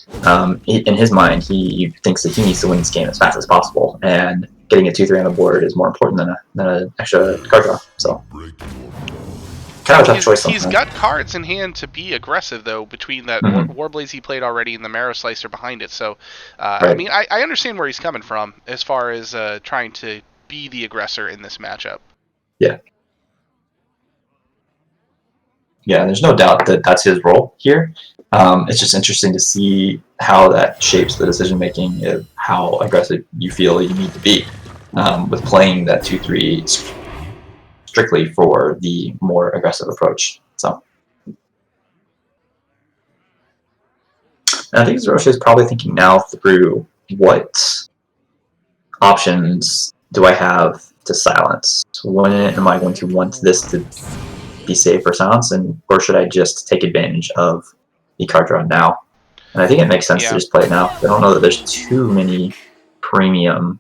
in his mind, he thinks that he needs to win this game as fast as possible, and getting a 2-3 on the board is more important than an extra card draw. So kind of a tough choice. He's got cards in hand to be aggressive, though, between that Warblaze he played already and the Marrow Slicer behind it. So, right. I mean, I understand where he's coming from as far as trying to be the aggressor in this matchup. Yeah. Yeah, there's no doubt that that's his role here. It's just interesting to see how that shapes the decision-making of how aggressive you feel you need to be with playing that 2-3 strictly for the more aggressive approach. So and I think Zerotio is probably thinking now through what options do I have to silence? When am I going to want this to be safe for silence, or should I just take advantage of the card draw now? And I think it makes sense to just play it now. I don't know that there's too many premium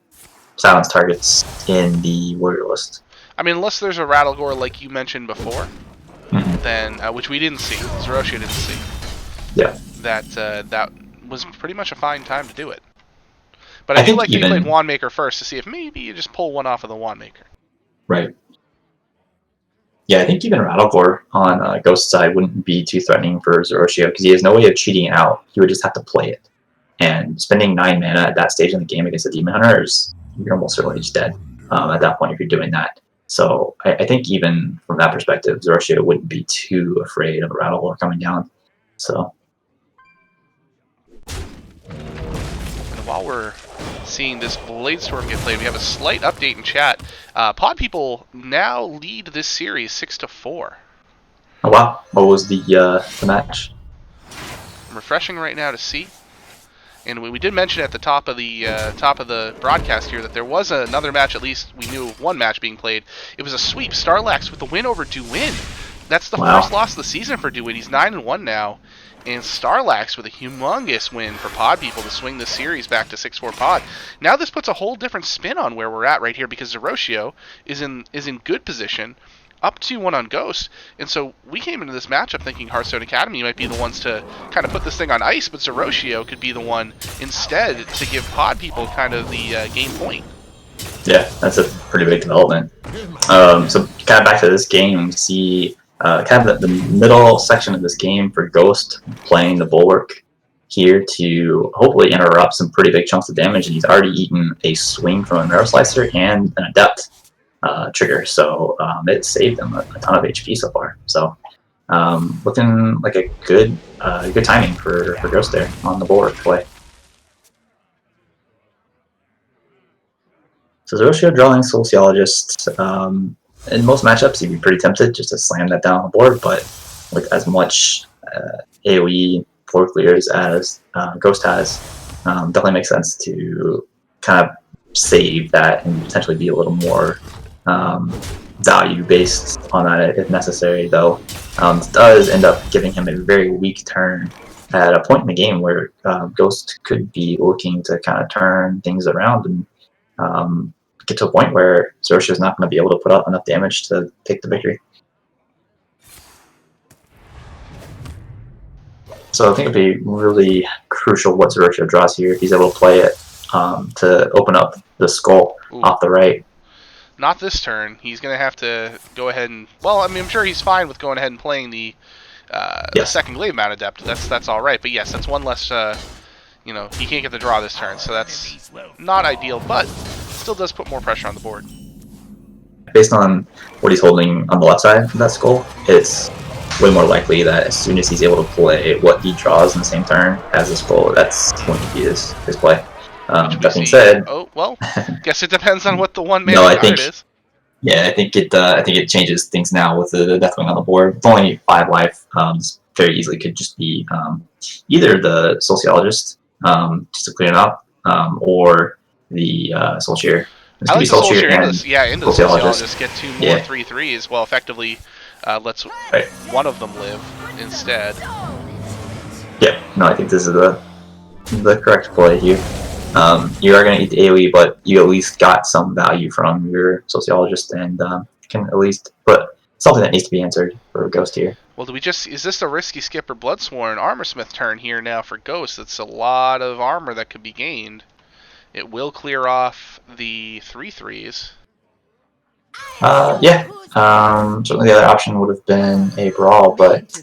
silence targets in the warrior list. I mean, unless there's a Rattlegore like you mentioned before, then which we didn't see, Zerotio didn't see. Yeah. That was pretty much a fine time to do it. But I do like that you played Wandmaker first to see if maybe you just pull one off of the Wandmaker. Right. Yeah, I think even Rattlegore on Ghost side wouldn't be too threatening for Zerotio because he has no way of cheating it out. He would just have to play it. And spending 9 mana at that stage in the game against a Demon Hunter you're almost certainly just dead at that point if you're doing that. So I think even from that perspective, Zerotio wouldn't be too afraid of a Rattlegore coming down. So. And while we're seeing this Bladestorm get played, we have a slight update in chat. Pod People now lead this series 6-4. Oh wow! What was the match? I'm refreshing right now to see. And we did mention at the top of the broadcast here that there was another match. At least we knew of one match being played. It was a sweep. Starlax with the win over Duwin. That's the first loss of the season for Duwin. He's 9-1 now. And Starlax with a humongous win for Pod People to swing the series back to 6-4 Pod. Now this puts a whole different spin on where we're at right here because Zerotio is in good position, up 2-1 on Ghost. And so we came into this matchup thinking Hearthstone Academy might be the ones to kind of put this thing on ice, but Zerotio could be the one instead to give Pod People kind of the game point. Yeah, that's a pretty big development. So kind of back to this game, we see kind of the middle section of this game for Ghost playing the Bulwark here to hopefully interrupt some pretty big chunks of damage, and he's already eaten a swing from a Marrow Slicer and an Adept trigger, so it saved him a ton of HP so far. So looking like a good timing for Ghost there on the Bulwark play. So Zerotio drawing Sociologist. In most matchups, you'd be pretty tempted just to slam that down on the board, but with as much AoE board clears as Ghost has, definitely makes sense to kind of save that and potentially be a little more value based on that if necessary. Though it does end up giving him a very weak turn at a point in the game where Ghost could be looking to kind of turn things around and get to a point where Zerotio is not going to be able to put out enough damage to take the victory. So I think it'd be really crucial what Zerotio draws here if he's able to play it to open up the skull off the right. Not this turn. He's going to have to go ahead and... Well, I mean, I'm sure he's fine with going ahead and playing the second Glaive Mount Adept. That's all right. But yes, that's one less... he can't get the draw this turn, so that's not ideal, but still does put more pressure on the board. based on what he's holding on the left side of that skull, it's way more likely that as soon as he's able to play what he draws in the same turn as his skull, that's going to be his play. That being said, oh well, guess it depends on what the one mana no, I card think is. yeah, I think it changes things now with the Deathwing on the board. With only 5 life, very easily could just be either the Sociologist, just to clean it up, or the Soul Shear. This I could like be the Soul Shear into and the Sociologist. Get 2 more 3/3s. Well, effectively, lets one of them live instead. Yeah, no, I think this is the correct play here. You are going to eat the AoE, but you at least got some value from your Sociologist, and can at least put something that needs to be answered for Ghost here. Well, is this a risky skip or Bloodsworn Armorsmith turn here now for Ghost? It's a lot of armor that could be gained. It will clear off the 3/3s. Yeah. Certainly the other option would have been a Brawl, but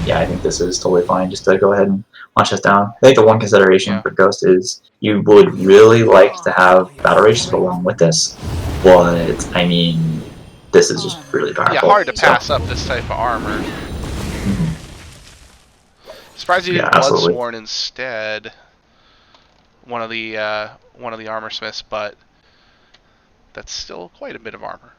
yeah, I think this is totally fine just to go ahead and launch this down. I think the one consideration for Ghost is you would really like to have Battle Rage go along with this, but I mean, this is just really powerful. Yeah, hard to pass up this type of armor. Surprised you did Bloodsworn instead. One of the Armorsmiths, but that's still quite a bit of armor.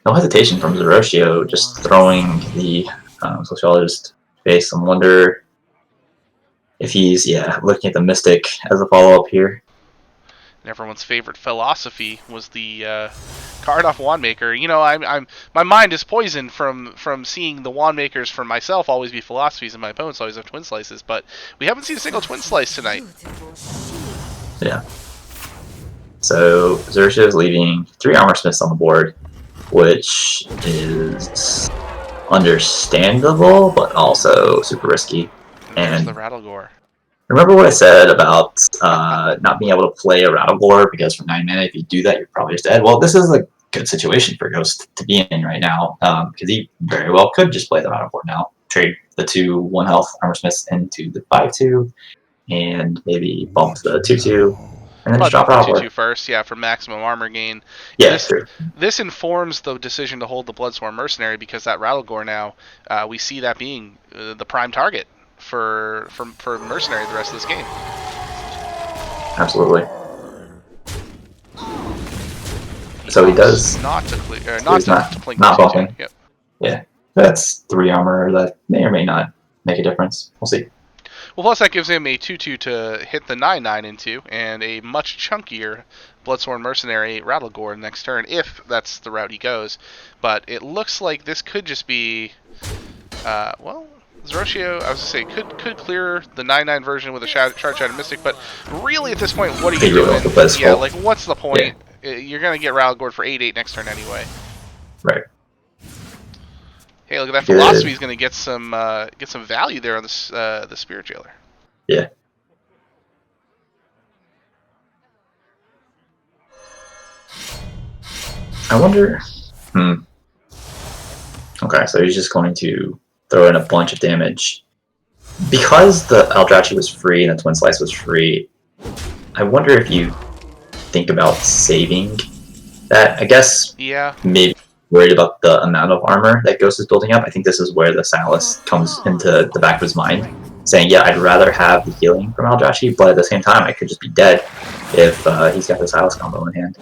No hesitation from Zerotio just throwing the Sociologist face. I wonder if he's looking at the Mystic as a follow-up here. And everyone's favorite philosophy was the card off Wandmaker. You know, my mind is poisoned from seeing the Wandmakers for myself always be philosophies and my opponents always have Twin Slices, but we haven't seen a single Twin Slice tonight. Yeah. So Zerotio is leaving 3 Armorsmiths on the board, which is understandable, but also super risky. And the Rattlegore. Remember what I said about not being able to play a Rattlegore because for 9 mana, if you do that, you're probably just dead. Well, this is a good situation for Ghost to be in right now, because he very well could just play the Rattlegore now, trade the 2 1-health Armorsmiths into the 5/2, and maybe bump the 2/2. And then just drop Rattlegore. 2/2 first, for maximum armor gain. Yeah, this informs the decision to hold the Bloodsworn Mercenary because that Rattlegore now, we see that being the prime target for Mercenary the rest of this game. Absolutely. So he does not to clear, not bumping. Yep. Yeah, that's 3 armor that may or may not make a difference. We'll see. Well, plus that gives him a 2/2 to hit the 9/9 into, and a much chunkier Bloodsworn Mercenary Rattlegore next turn, if that's the route he goes. But it looks like this could just be, well, Zerotio, I was going to say, could clear the 9/9 version with a Charge Shattered Mystic, but really at this point, what are you doing? Yeah, like, what's the point? Yeah. You're going to get Rattlegore for 8/8 next turn anyway. Right. Hey, look at that philosophy. He's going to get some value there on the Spirit Jailer. Yeah. I wonder. Okay, so he's just going to throw in a bunch of damage because the Eldrazi was free and the Twin Slice was free. I wonder if you think about saving that. I guess. Yeah. Maybe. Worried about the amount of armor that Ghost is building up. I think this is where the Silas comes into the back of his mind, saying, yeah, I'd rather have the healing from Eldrazi, but at the same time, I could just be dead if he's got the Silas combo in hand.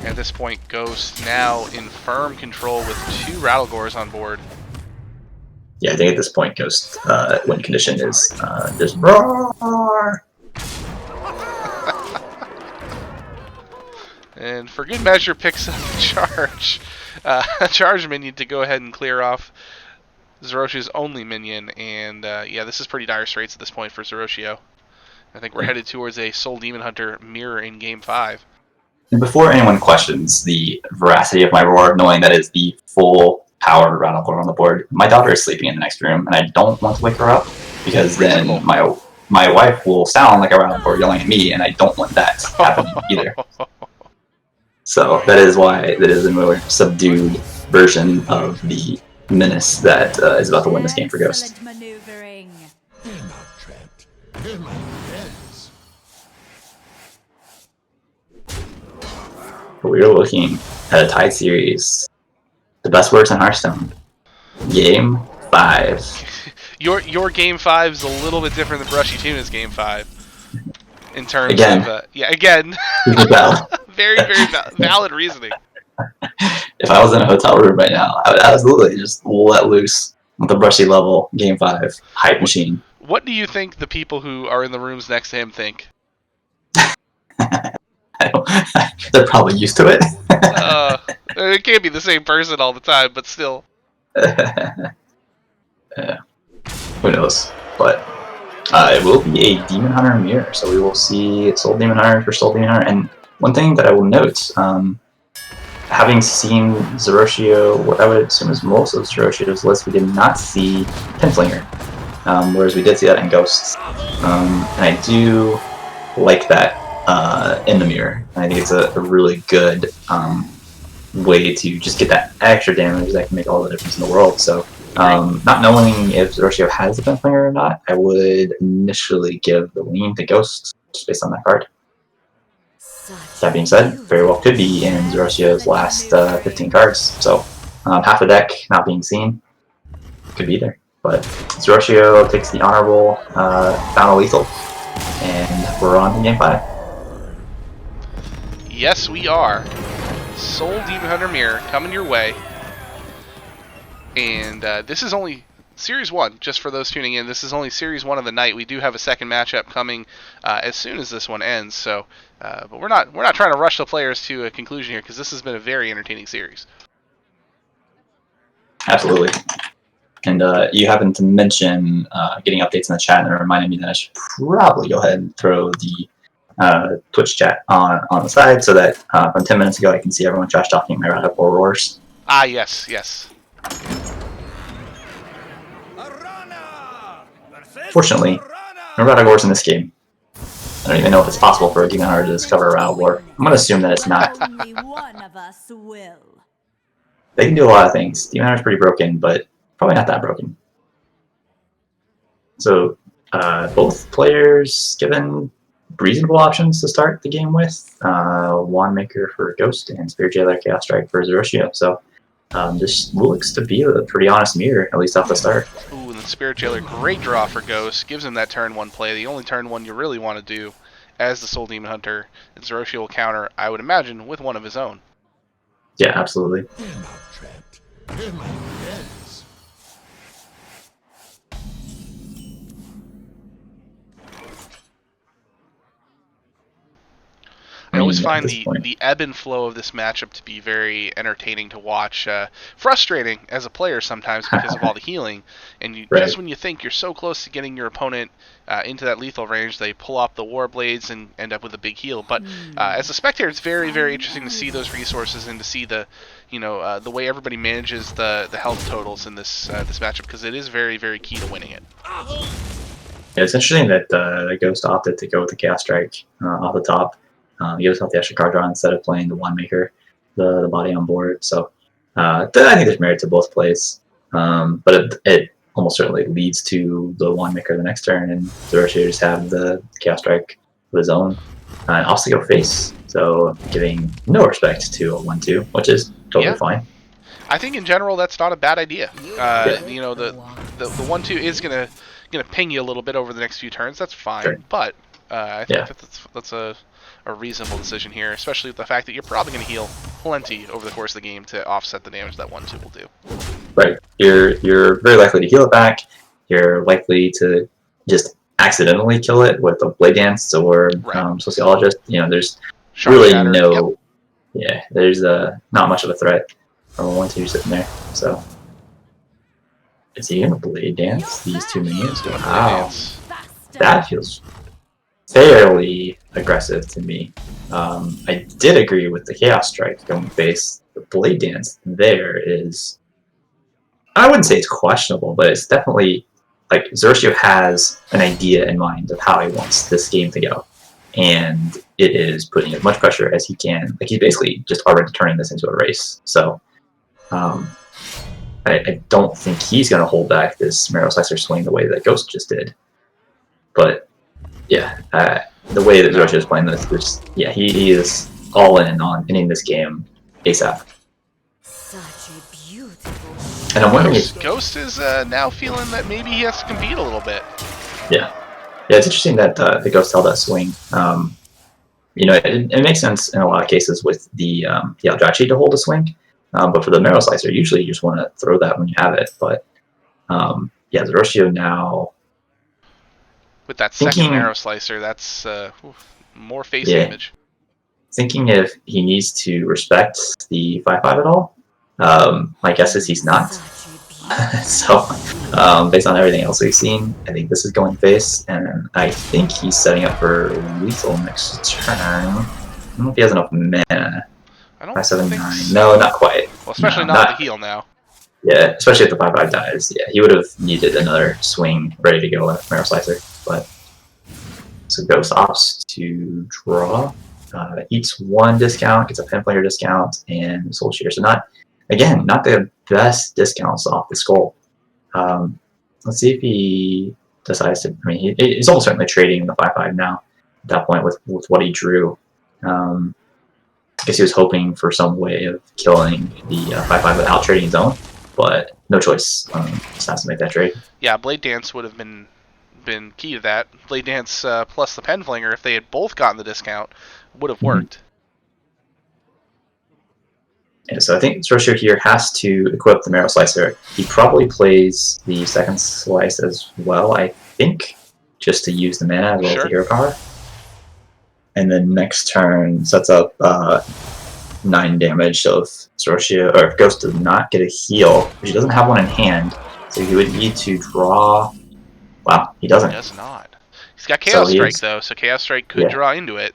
At this point, Ghost now in firm control with 2 Rattlegores on board. Yeah, I think at this point, Ghost, win condition is just roar! And for good measure, picks up a charge minion to go ahead and clear off Zerotio's only minion. And yeah, this is pretty dire straits at this point for Zerotio. I think we're headed towards a Soul Demon Hunter mirror in Game 5. And before anyone questions the veracity of my roar, knowing that it's the full power Rattlegore on the board, my daughter is sleeping in the next room, and I don't want to wake her up because then my wife will sound like a Rattlegore yelling at me, and I don't want that to happen either. So that is why it is a more subdued version of the menace that is about to win this game for Ghost. we're looking at a tied series. The best works in Hearthstone. Game 5. Your game 5 is a little bit different than Brushy Tuna's game 5 in terms Again. of again. Very valid reasoning. If I was in a hotel room right now, I would absolutely just let loose with the Brushy level game 5 hype machine. What do you think the people who are in the rooms next to him think? They're probably used to it. It can't be the same person all the time, but still. Who knows? But it will be a Demon Hunter mirror, so we will see Soul Demon Hunter for Soul Demon Hunter. And one thing that I will note, having seen Zerotio, what I would assume is most of Zerotio's list, we did not see Pinflinger, whereas we did see that in Ghosts. And I do like that in the mirror. I think it's a really good way to just get that extra damage that can make all the difference in the world. So, not knowing if Zerotio has the Pinflinger or not, I would initially give the lean to Ghost just based on that card. That being said, very well could be in Zerotio's last 15 cards. So, half the deck not being seen could be there. But Zerotio takes the honorable final lethal, and we're on to game 5. Yes, we are. Soul Demon Hunter Mirror coming your way. And this is only Series 1, just for those tuning in. This is only Series 1 of the night. We do have a second matchup coming as soon as this one ends. So, but we're not trying to rush the players to a conclusion here because this has been a very entertaining series. Absolutely. And you happened to mention getting updates in the chat, and it reminded me that I should probably go ahead and throw the Twitch chat on the side so that from 10 minutes ago I can see everyone trash talking my Radical Roars. Ah, yes. Fortunately, no Radagors in this game. I don't even know if it's possible for a Demon Hunter to discover a Radagor. I'm going to assume that it's not. Only one of us will. They can do a lot of things. Demon Hunter's pretty broken, but probably not that broken. So, both players given reasonable options to start the game with. Wand Maker for Ghost and Spirit Jailer Chaos Strike for Zerotio. So, this looks to be a pretty honest mirror, at least off the start. Ooh, and the Spirit Jailer, great draw for Ghost. Gives him that turn 1 play, the only turn 1 you really want to do as the Soul Demon Hunter. And Zerotio will counter, I would imagine, with one of his own. Yeah, absolutely. I always find the ebb and flow of this matchup to be very entertaining to watch. Frustrating as a player sometimes because of all the healing. And just when you think you're so close to getting your opponent into that lethal range, they pull off the Warblades and end up with a big heal. But as a spectator, it's very, very interesting to see those resources and to see the the way everybody manages the health totals in this matchup, because it is very, very key to winning it. Yeah, it's interesting that the Ghost opted to go with the Chaos Strike off the top. He gives out the extra card draw instead of playing the Wand Maker, the body on board. So I think there's merit to both plays. But it almost certainly leads to the Wand Maker the next turn, and Zerotio just have the Chaos Strike of his own. And also go face, so giving no respect to a 1-2, which is totally fine. I think in general that's not a bad idea. You know, the 1-2 is gonna ping you a little bit over the next few turns. That's fine, sure. But I think that's a reasonable decision here, especially with the fact that you're probably going to heal plenty over the course of the game to offset the damage that 1-2 will do. Right. You're very likely to heal it back. You're likely to just accidentally kill it with a Blade Dance or Sociologist. You know, there's really no... Yep. Yeah, there's not much of a threat from a 1-2 sitting there. So, is he going to Blade Dance these two minions? Wow. That feels fairly aggressive to me. I did agree with the Chaos Strike going face. The Blade Dance there is... I wouldn't say it's questionable, but it's definitely... Like, Zerotio has an idea in mind of how he wants this game to go. And it is putting as much pressure as he can. Like, he's basically just already turning this into a race. So, I don't think he's going to hold back this Marrow Slicer swing the way that Ghost just did. But, yeah, the way that Zerotio is playing this, he is all in on ending this game ASAP. Such a beautiful. And I'm wondering if Ghost is now feeling that maybe he has to compete a little bit. yeah, it's interesting that the Ghost held that swing. It makes sense in a lot of cases with the Eldrachi to hold a swing, but for the Marrow Slicer, usually you just want to throw that when you have it. But Zerotio now With that second Marrow Slicer, that's more face damage. Thinking if he needs to respect the 5/5 at all. My guess is he's not. So, based on everything else we've seen, I think this is going face, and I think he's setting up for lethal next turn. I don't know if he has enough mana. I don't 5/7/9. so. No, not quite. Well, especially not the heal now. Yeah, especially if the 5/5 dies. Yeah, he would have needed another swing ready to go with Marrow Slicer. But so Ghost opts to draw, eats 1 discount, gets a Pinflanger discount, and Soul Shear. So not the best discounts off the skull. Let's see if he decides to. I mean, he's almost certainly trading the 5/5 now. At that point, with what he drew, I guess he was hoping for some way of killing the 5/5 without trading his own, but no choice. Just has to make that trade. Yeah, Blade Dance would have been key to that. Blade Dance plus the Penflinger, if they had both gotten the discount, would have worked. Yeah, so I think Zerotio here has to equip the Marrow Slicer. He probably plays the second slice as well, I think, just to use the mana as well as the hero power. And then next turn sets up 9 damage. So if Zerotio or if Ghost does not get a heal, which he doesn't have one in hand, so he would need to draw. Wow, he doesn't. He does not. He's got Chaos Strike though, so Chaos Strike could draw into it.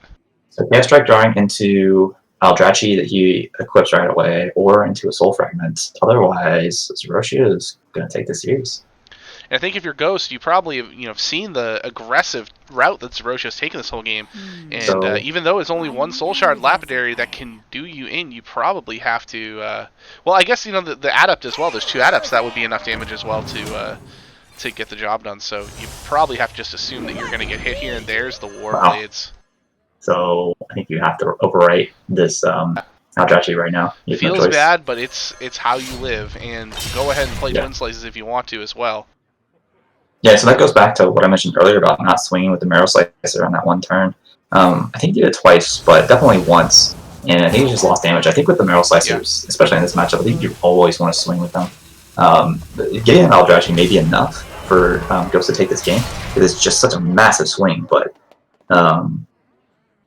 So Chaos Strike drawing into Eldrachi that he equips right away, or into a Soul Fragment. Otherwise, Zerotio is going to take the series. And I think if you're Ghost, you probably have seen the aggressive route that Zerotio's taken this whole game. And even though it's only 1 Soul Shard Lapidary that can do you in, you probably have to. Well, I guess the Adept as well. There's 2 Adepts that would be enough damage as well to get the job done. So you probably have to just assume that you're going to get hit here and there's the War Blades. So I think you have to overwrite this Eldrachi right now. It feels bad, but it's how you live, and go ahead and play Twin Slices if you want to as well. Yeah, so that goes back to what I mentioned earlier about not swinging with the Marrow Slicer on that 1 turn. I think he did it twice, but definitely once, and I think he just lost damage. I think with the Marrow Slicers, especially in this matchup, I think you always want to swing with them. Getting an Eldrachi may be enough for Ghost to take this game. It is just such a massive swing, but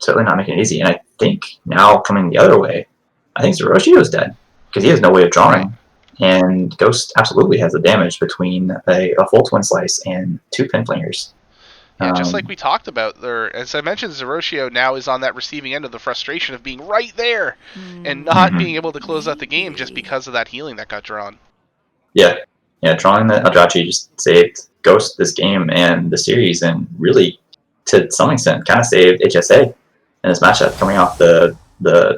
certainly not making it easy. And I think now coming the other way, I think Zerotio is dead because he has no way of drawing. And Ghost absolutely has the damage between a full Twin Slice and 2 Pinflingers. Yeah, just like we talked about, as I mentioned, Zerotio now is on that receiving end of the frustration of being right there and not being able to close out the game just because of that healing that got drawn. Yeah, drawing the Eldrachi just saved Ghost this game and the series, and really, to some extent, kind of saved HSA in this matchup, coming off the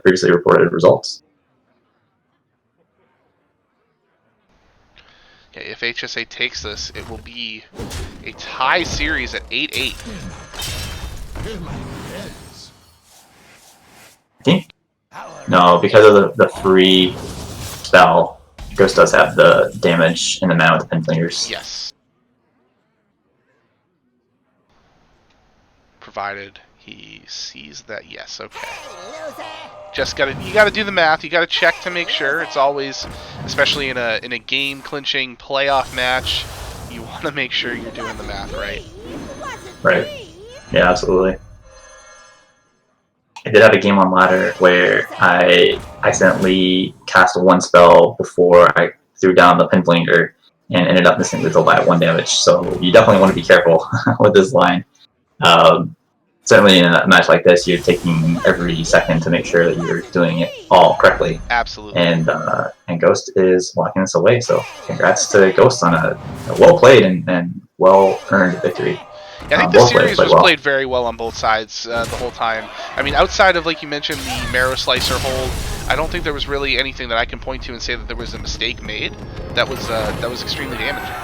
previously reported results. Yeah, if HSA takes this, it will be a tie series at 8-8. I think no, because of the free spell, Ghost does have the damage and the mana with the Pinflingers. Yes. Provided he sees that. Yes, okay. You gotta do the math. You gotta check to make sure. It's always, especially in a game clinching playoff match, you want to make sure you're doing the math right. Right. Yeah, absolutely. I did have a game on ladder where I accidentally cast 1 spell before I threw down the Pinflinger and ended up missing lethal by 1 damage. So you definitely want to be careful with this line. Certainly in a match like this, you're taking every second to make sure that you're doing it all correctly. Absolutely. And Ghost is walking this away. So congrats to Ghost on a well-played and well-earned victory. Yeah, I think the series was played very well on both sides the whole time. I mean, outside of, like you mentioned, the Marrow Slicer hold, I don't think there was really anything that I can point to and say that there was a mistake made. That was extremely damaging.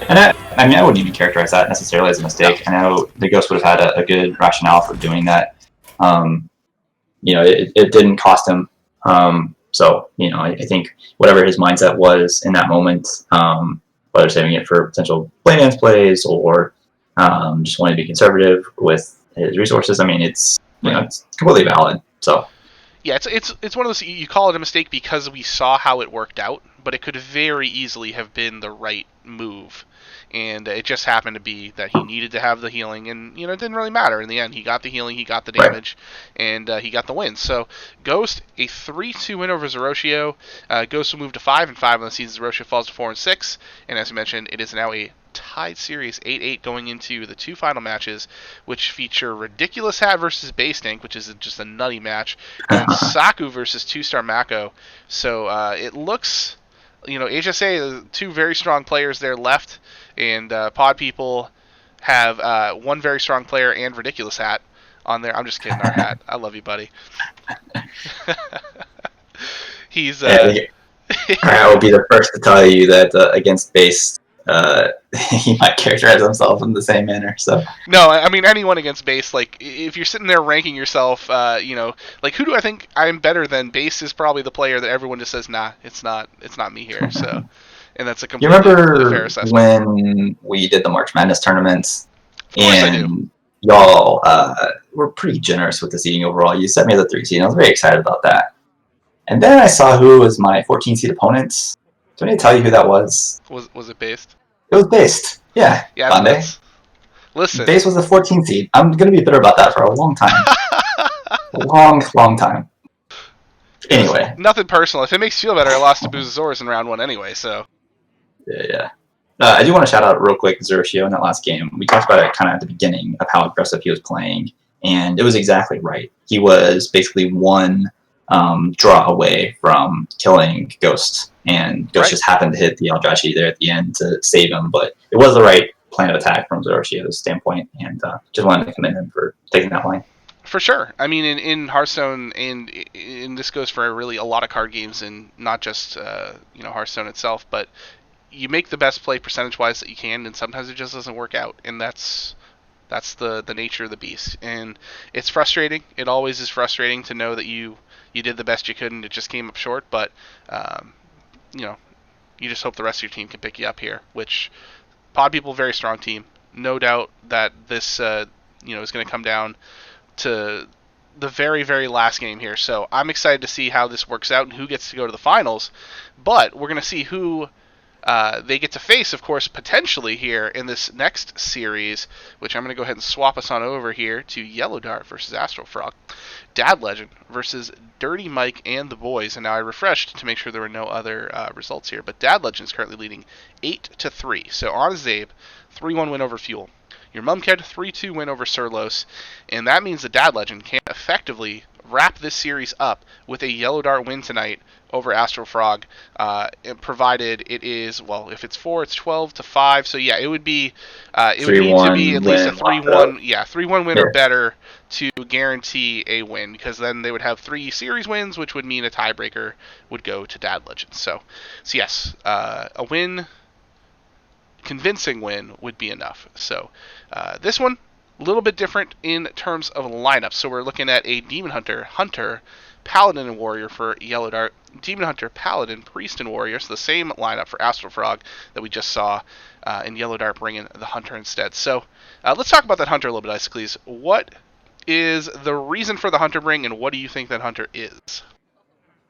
And I wouldn't even characterize that necessarily as a mistake. No. I know the Ghost would have had a good rationale for doing that. it didn't cost him. So I think whatever his mindset was in that moment, whether saving it for potential play-dance plays or just wanting to be conservative with his resources, I mean, it's it's completely valid. So yeah, it's one of those, you call it a mistake because we saw how it worked out, but it could very easily have been the right move. And it just happened to be that he needed to have the healing, and it didn't really matter in the end. He got the healing, he got the damage, and he got the win. So Ghost, a 3-2 win over Zerotio. Ghost will move to 5-5 on the season. Zerotio falls to 4-6, and as I mentioned, it is now a tied series 8-8 going into the two final matches, which feature Ridiculous Hat versus Baystink, which is just a nutty match, and then Saku versus 2-star Mako. So it looks, HSA, two very strong players there left, and Pod People have one very strong player and Ridiculous Hat on there. I'm just kidding, our Hat. I love you, buddy. He's I will be the first to tell you that against base, he might characterize himself in the same manner. So no, I mean anyone against base. Like if you're sitting there ranking yourself, like who do I think I'm better than? Base is probably the player that everyone just says, nah, it's not me here. So, and that's a completely fair assessment. When we did the March Madness tournaments, of course I do. Y'all were pretty generous with the seeding overall. You set me as a 3 seed, and I was very excited about that. And then I saw who was my 14 seed opponents. Do I need to tell you who that was? Was it based? It was based. Yeah. Donde. Listen. Base was a 14 seed. I'm going to be bitter about that for a long time. long time. Anyway. Nothing personal. If it makes you feel better, I lost to Boozasaurus in round 1 anyway, so. Yeah. I do want to shout out real quick Zerotio in that last game. We talked about it kind of at the beginning of how aggressive he was playing, and it was exactly right. He was basically one draw away from killing Ghost, and Ghost just happened to hit the Eldrazi there at the end to save him, but it was the right plan of attack from Zerotio's standpoint, and just wanted to commend him for taking that line. For sure. I mean, in Hearthstone, and this goes for really a lot of card games, and not just Hearthstone itself, but you make the best play percentage-wise that you can, and sometimes it just doesn't work out, and that's the nature of the beast. And it's frustrating. It always is frustrating to know that you did the best you could and it just came up short, but you just hope the rest of your team can pick you up here, which Pod People, very strong team. No doubt that this is going to come down to the very, very last game here. So I'm excited to see how this works out and who gets to go to the finals, but we're going to see who they get to face, of course, potentially here in this next series, which I'm going to go ahead and swap us on over here to Yellowdart versus Astralfrog, DadLegend versus Dirty Mike and the boys. And now I refreshed to make sure there were no other results here, but DadLegend is currently leading 8-3. So on Zabe, 3-1 win over Fuel. Your Mumked, 3-2 win over Surlos, and that means the DadLegend can effectively wrap this series up with a Yellowdart win tonight over Astralfrog, provided it is, if it's 4, it's 12-5. So yeah, it would be it would need to be at least a 3-1, 3-1 win or better to guarantee a win, because then they would have 3 series wins, which would mean a tiebreaker would go to DadLegend. So yes, a win, convincing win would be enough. So this one, a little bit different in terms of lineup. So we're looking at a Demon Hunter, Paladin, and Warrior for Yellowdart. Demon Hunter, Paladin, Priest, and Warrior. So the same lineup for Astralfrog that we just saw in Yellowdart, bringing the Hunter instead. So let's talk about that Hunter a little bit, Icicles. What is the reason for the Hunter bring, and what do you think that Hunter is?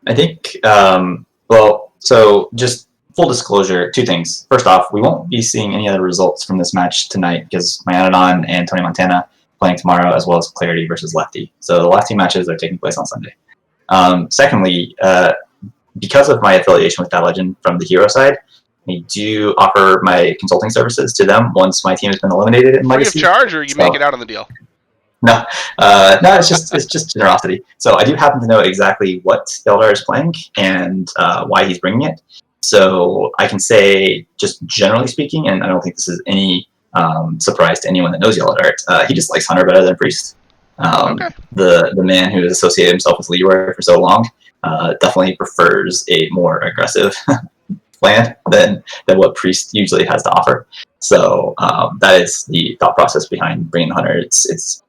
I think, so just full disclosure, 2 things. First off, we won't be seeing any other results from this match tonight because Myanodon and Tony Montana playing tomorrow, as well as Clarity versus Lefty. So the last 2 matches are taking place on Sunday. Secondly, because of my affiliation with DadLegend from the hero side, I do offer my consulting services to them once my team has been eliminated in Legacy. Free of charge, or you make it out on the deal? No, it's just generosity. So I do happen to know exactly what Yellowdart is playing and why he's bringing it. So I can say, just generally speaking, and I don't think this is any surprise to anyone that knows Yellowdart, he just likes Hunter better than Priest. The man who has associated himself with Leroy for so long definitely prefers a more aggressive plan than what Priest usually has to offer. So that is the thought process behind bringing the Hunter. It's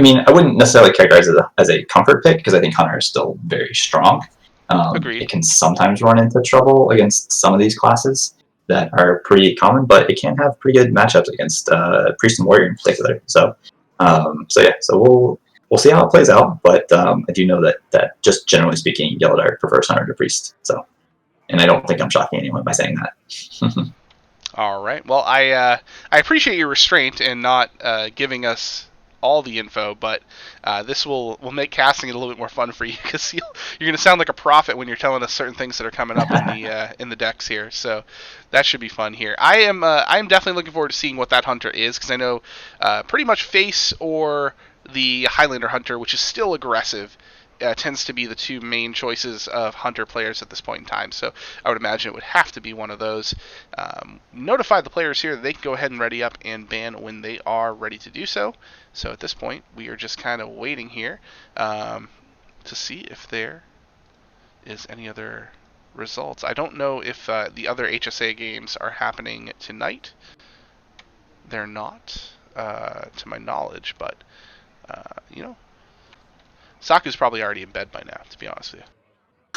I mean, I wouldn't necessarily characterize it as a comfort pick because I think Hunter is still very strong. Agreed. It can sometimes run into trouble against some of these classes that are pretty common, but it can have pretty good matchups against Priest and Warrior in particular. So yeah, so we'll see how it plays out. But I do know that just generally speaking, Yellowdart prefers Hunter to Priest. So, and I don't think I'm shocking anyone by saying that. All right. Well, I appreciate your restraint and not giving us all the info, but this will make casting it a little bit more fun for you because you're going to sound like a prophet when you're telling us certain things that are coming up in the decks here. So that should be fun here. I am definitely looking forward to seeing what that hunter is because I know pretty much face or the Highlander hunter, which is still aggressive. Tends to be the two main choices of hunter players at this point in time. So I would imagine it would have to be one of those. Notify the players here that they can go ahead and ready up and ban when they are ready to do so. So at this point, we are just kind of waiting here to see if there is any other results. I don't know if the other HSA games are happening tonight. They're not, to my knowledge, but you know, Saku's probably already in bed by now, to be honest with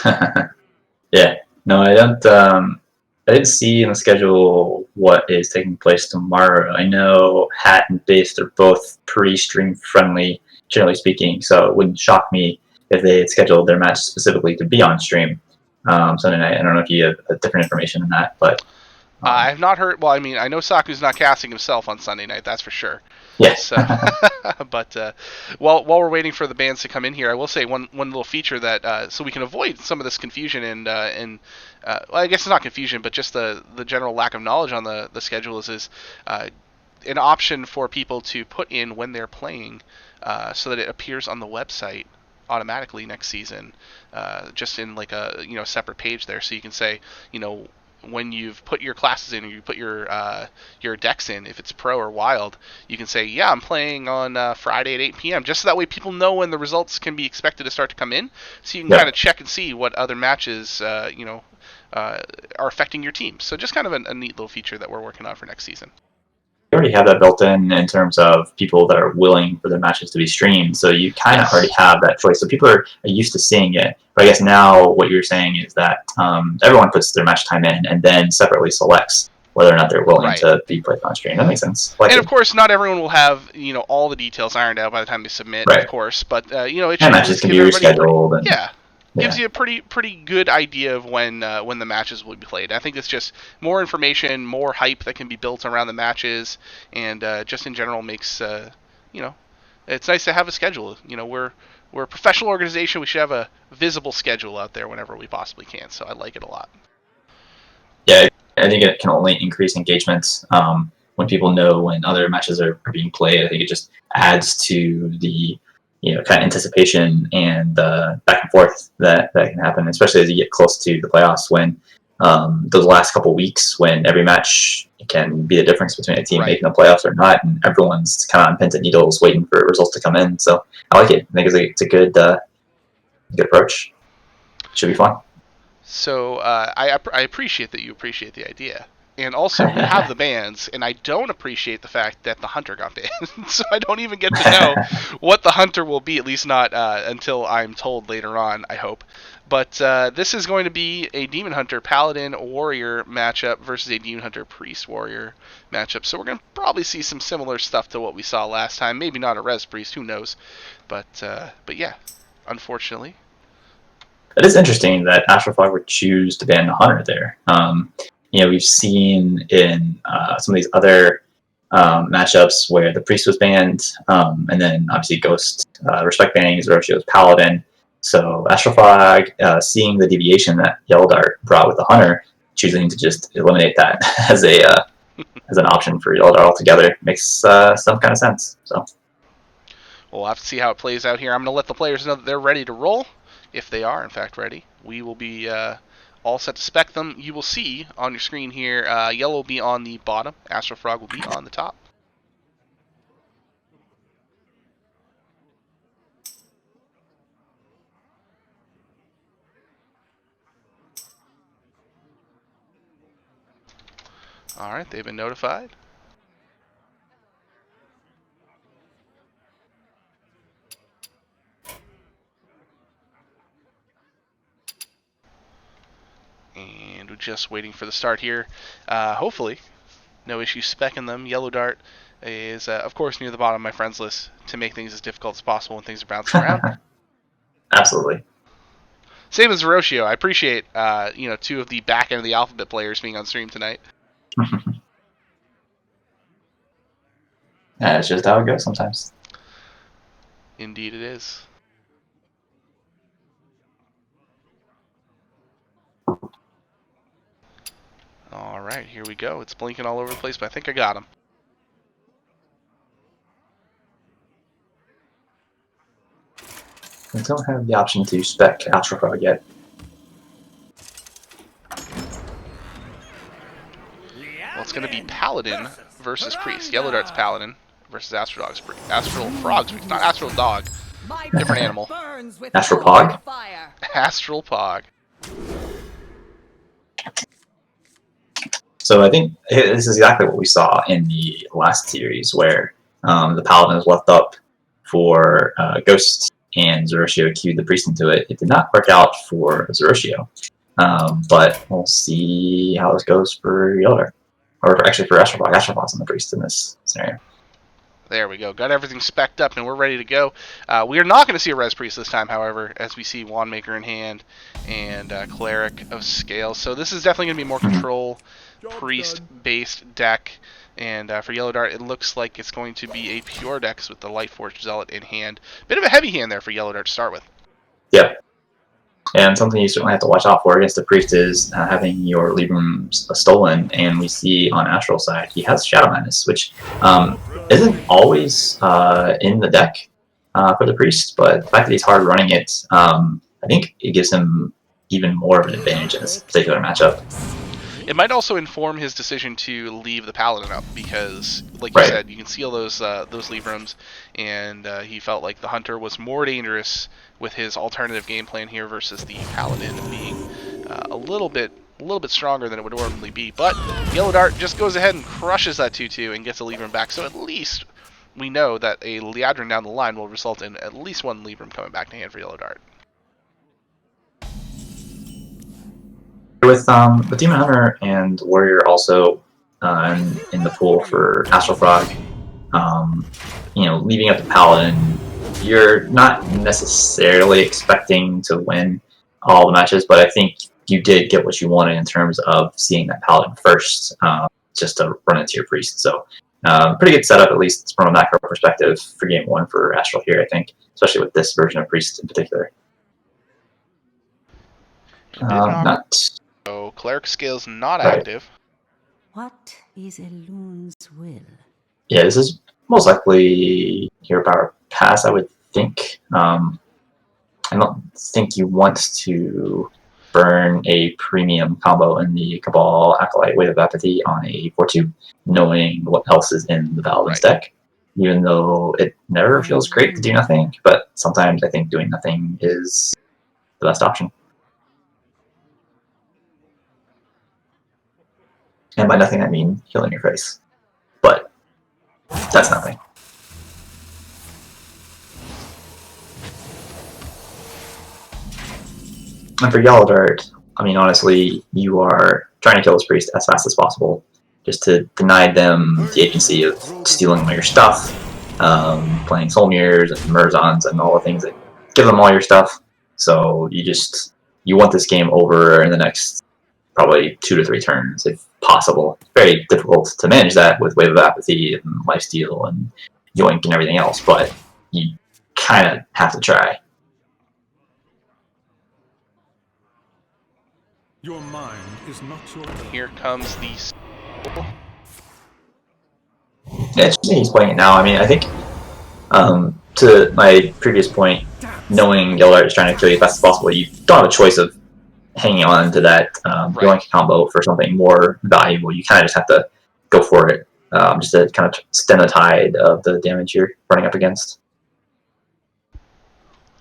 you. Yeah, no, I don't. I didn't see in the schedule what is taking place tomorrow. I know Hat and Based are both pretty stream friendly, generally speaking, so it wouldn't shock me if they had scheduled their match specifically to be on stream Sunday night. I don't know if you have different information on that, but I have not heard. Well, I mean, I know Saku's not casting himself on Sunday night. That's for sure. yeah. So, but while we're waiting for the bands to come in here, I will say one little feature that so we can avoid some of this confusion and well, I guess it's not confusion, but just the general lack of knowledge on the schedule is an option for people to put in when they're playing, so that it appears on the website automatically next season, just in like a separate page there, so you can say when you've put your classes in or you put your decks in, if it's pro or wild, you can say, yeah, I'm playing on Friday at 8 p.m. Just so that way people know when the results can be expected to start to come in, so you can kind of check and see what other matches are affecting your team. So just kind of a neat little feature that we're working on for next season. You already have that built in terms of people that are willing for their matches to be streamed. So you kind of already have that choice. So people are used to seeing it. But I guess now what you're saying is that everyone puts their match time in and then separately selects whether or not they're willing to be played on stream. That makes sense. And of course, not everyone will have all the details ironed out by the time they submit, of course. But it should matches can be rescheduled. Gives you a pretty good idea of when the matches will be played. I think it's just more information, more hype that can be built around the matches, and just in general makes it's nice to have a schedule. We're a professional organization. We should have a visible schedule out there whenever we possibly can. So I like it a lot. Yeah, I think it can only increase engagement when people know when other matches are being played. I think it just adds to the kind of anticipation and back and forth that can happen, especially as you get close to the playoffs when those last couple weeks when every match can be the difference between a team making the playoffs or not, and everyone's kind of on pins and needles waiting for results to come in. So I like it. I think it's a good approach. Should be fun. So I appreciate that you appreciate the idea. And also, we have the bans, and I don't appreciate the fact that the hunter got banned. So I don't even get to know what the hunter will be, at least not until I'm told later on, I hope. But this is going to be a Demon Hunter Paladin Warrior matchup versus a Demon Hunter Priest Warrior matchup. So we're going to probably see some similar stuff to what we saw last time. Maybe not a Res Priest, who knows. But yeah, unfortunately. It is interesting that Astralfrog would choose to ban the hunter there. We've seen in some of these other matchups where the priest was banned, and then obviously Ghost respect banning Zerotio's paladin. So Astralfrog, seeing the deviation that Yellowdart brought with the hunter, choosing to just eliminate that as an option for Yellowdart altogether makes some kind of sense. So we'll have to see how it plays out here. I'm going to let the players know that they're ready to roll. If they are, in fact, ready, we will be all set to spec them. You will see on your screen here, Yellow will be on the bottom, Astralfrog will be on the top. Alright, they've been notified. just waiting for the start here. Hopefully, no issue specking them. Yellowdart is, of course, near the bottom of my friends list to make things as difficult as possible when things are bouncing around. Absolutely. Same as Zerotio. I appreciate, two of the back end of the alphabet players being on stream tonight. Yeah, it's just how it goes sometimes. Indeed it is. Alright, here we go. It's blinking all over the place, but I think I got him. We don't have the option to spec Astralfrog yet. Well, it's going to be Paladin versus Priest. Yellowdart's Paladin versus Astralfrog's Priest. Not Astral Dog. Different animal. Astralfrog? Astralfrog. So I think this is exactly what we saw in the last series, where the Paladin was left up for Ghost, and Zerotio queued the Priest into it. It did not work out for Zerotio, but we'll see how this goes for Yellowdart. Or actually for Astralfrog. Astralfrog's on the Priest in this scenario. There we go. Got everything spec'd up, and we're ready to go. We are not going to see a Res Priest this time, however, as we see Wandmaker in hand and Cleric of Scales. So this is definitely going to be more control, Priest-based deck. And for Yellowdart, it looks like it's going to be a pure deck with the Lightforge Zealot in hand. Bit of a heavy hand there for Yellowdart to start with. Yep. And something you certainly have to watch out for against the Priest is having your Libram stolen, and we see on Astral's side he has Shadow Madness, which isn't always in the deck for the Priest, but the fact that he's hard running it, I think it gives him even more of an advantage in this particular matchup. It might also inform his decision to leave the Paladin up because, like you said, you can seal those Librams, and he felt like the Hunter was more dangerous with his alternative game plan here versus the Paladin being a little bit stronger than it would normally be. But Yellowdart just goes ahead and crushes that 2-2 and gets a Libram back, so at least we know that a Liadrin down the line will result in at least one Libram coming back to hand for Yellowdart. With Demon Hunter and Warrior also in the pool for Astralfrog, leaving up the Paladin, you're not necessarily expecting to win all the matches, but I think you did get what you wanted in terms of seeing that Paladin first, just to run into your Priest. So pretty good setup, at least from a macro perspective, for game one for Astral here, I think, especially with this version of Priest in particular. So Cleric Scales not active. What is a loon's will? Yeah, this is most likely your power pass, I would think. I don't think you want to burn a premium combo in the Cabal Acolyte Weight of Apathy on a 4-2, knowing what else is in the Paladin's deck. Even though it never feels great to do nothing, but sometimes I think doing nothing is the best option. And by nothing, I mean healing your face. But that's nothing. And for Yellowdart, I mean, honestly, you are trying to kill this Priest as fast as possible, just to deny them the agency of stealing all your stuff, playing Soul Mirrors and Merzons and all the things that give them all your stuff. So you want this game over in the next probably 2 to 3 turns, if possible. It's very difficult to manage that with Wave of Apathy and Lifesteal and Yoink and everything else, but you kind of have to try. Your mind is not your own. Here comes the... Yeah, it's just he's playing it now. I mean, I think, to my previous point, knowing Yellowdart is trying to kill you as fast as possible, you don't have a choice of hanging on to that Yoink combo for something more valuable. You kind of just have to go for it, just to kind of stem the tide of the damage you're running up against.